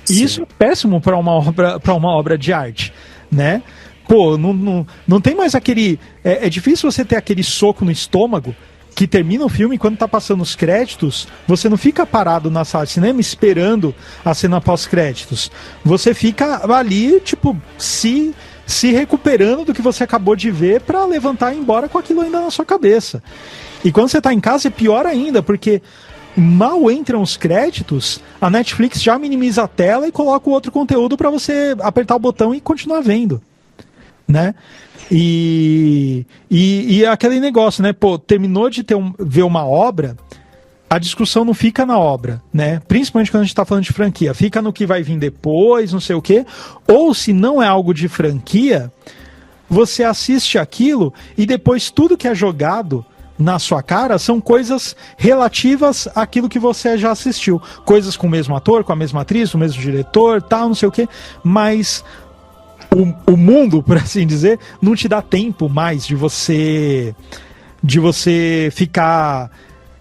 E Sim. isso é péssimo para uma obra de arte, né? Pô, não tem mais aquele... É difícil você ter aquele soco no estômago que termina o filme e quando tá passando os créditos, você não fica parado na sala de cinema esperando a cena pós-créditos. Você fica ali, tipo, se recuperando do que você acabou de ver pra levantar e ir embora com aquilo ainda na sua cabeça. E quando você tá em casa é pior ainda, porque mal entram os créditos, a Netflix já minimiza a tela e coloca o outro conteúdo pra você apertar o botão e continuar vendo, né? E aquele negócio, né? Pô, terminou de ver uma obra, a discussão não fica na obra, né? Principalmente quando a gente tá falando de franquia, fica no que vai vir depois, não sei o quê. Ou se não é algo de franquia, você assiste aquilo e depois tudo que é jogado na sua cara são coisas relativas àquilo que você já assistiu. Coisas com o mesmo ator, com a mesma atriz, com o mesmo diretor, tal, não sei o quê. Mas o mundo, por assim dizer, não te dá tempo mais de você ficar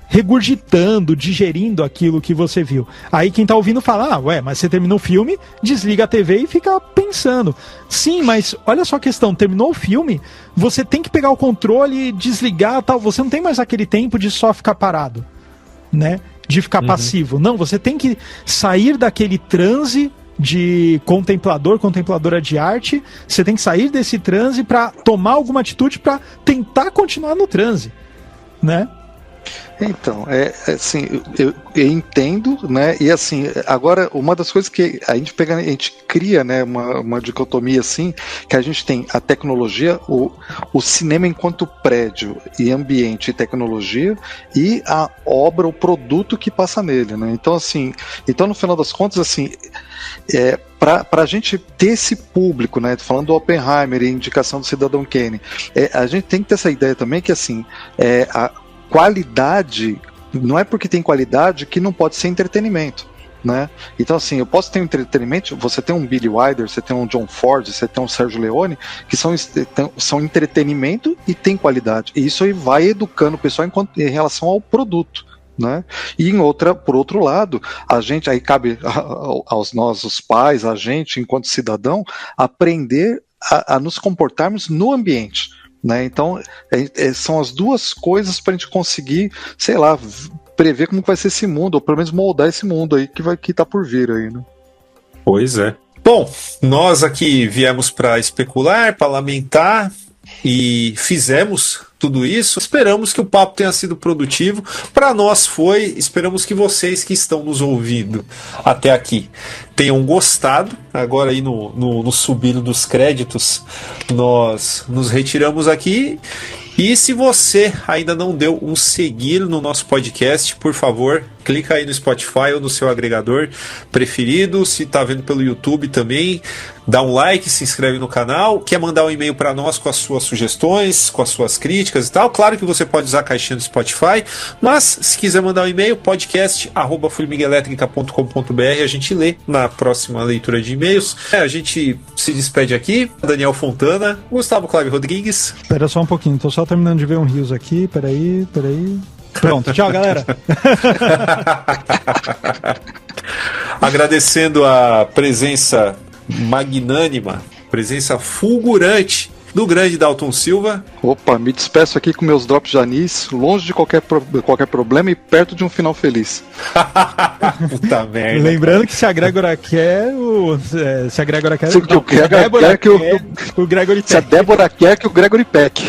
regurgitando, digerindo aquilo que você viu. Aí quem tá ouvindo fala, mas você terminou o filme, desliga a TV e fica pensando. Sim, mas olha só a questão, terminou o filme, você tem que pegar o controle, desligar, tal, você não tem mais aquele tempo de só ficar parado, né? De ficar passivo. Não, você tem que sair daquele transe de contempladora de arte, você tem que sair desse transe para tomar alguma atitude para tentar continuar no transe, né? Então, assim, eu entendo, né? E assim, agora uma das coisas que a gente cria, né, uma dicotomia assim, que a gente tem a tecnologia, o cinema enquanto prédio e ambiente e tecnologia, e a obra, o produto que passa nele, né? Então, assim, no final das contas, assim, para a gente ter esse público, né? Falando do Oppenheimer e indicação do Cidadão Kane, a gente tem que ter essa ideia também que, assim, a qualidade, não é porque tem qualidade que não pode ser entretenimento, né? Então, assim, eu posso ter um entretenimento, você tem um Billy Wilder, você tem um John Ford, você tem um Sérgio Leone, que são entretenimento e tem qualidade, e isso aí vai educando o pessoal em relação ao produto, né? E por outro lado, a gente, aí cabe aos nossos pais, a gente, enquanto cidadão, aprender a nos comportarmos no ambiente, né? Então, são as duas coisas para a gente conseguir, sei lá, prever como vai ser esse mundo, ou pelo menos moldar esse mundo aí que tá por vir aí, né? Pois é. Bom, nós aqui viemos para especular, para lamentar, e fizemos tudo isso. Esperamos que o papo tenha sido produtivo. Para nós foi. Esperamos que vocês que estão nos ouvindo até aqui tenham gostado. Agora aí no subir dos créditos, nós nos retiramos aqui. E se você ainda não deu um seguir no nosso podcast, por favor, clica aí no Spotify ou no seu agregador preferido. Se está vendo pelo YouTube também, dá um like, se inscreve no canal. Quer mandar um e-mail para nós com as suas sugestões, com as suas críticas e tal? Claro que você pode usar a caixinha do Spotify, mas se quiser mandar um e-mail, podcast@formiguaelétrica.com.br, a gente lê na próxima leitura de e-mails. A gente se despede aqui. Daniel Fontana, Gustavo Cláudio Rodrigues. Espera só um pouquinho, tô só terminando de ver um Rios aqui, peraí. Pronto, tchau, galera. Agradecendo a presença magnânima, presença fulgurante do grande Dalton Silva. Opa, me despeço aqui com meus drops de anis, longe de qualquer problema e perto de um final feliz. Puta merda. Lembrando que se a Grégora quer, o Gregory Peck. Se a Débora quer, que o Gregory Peck.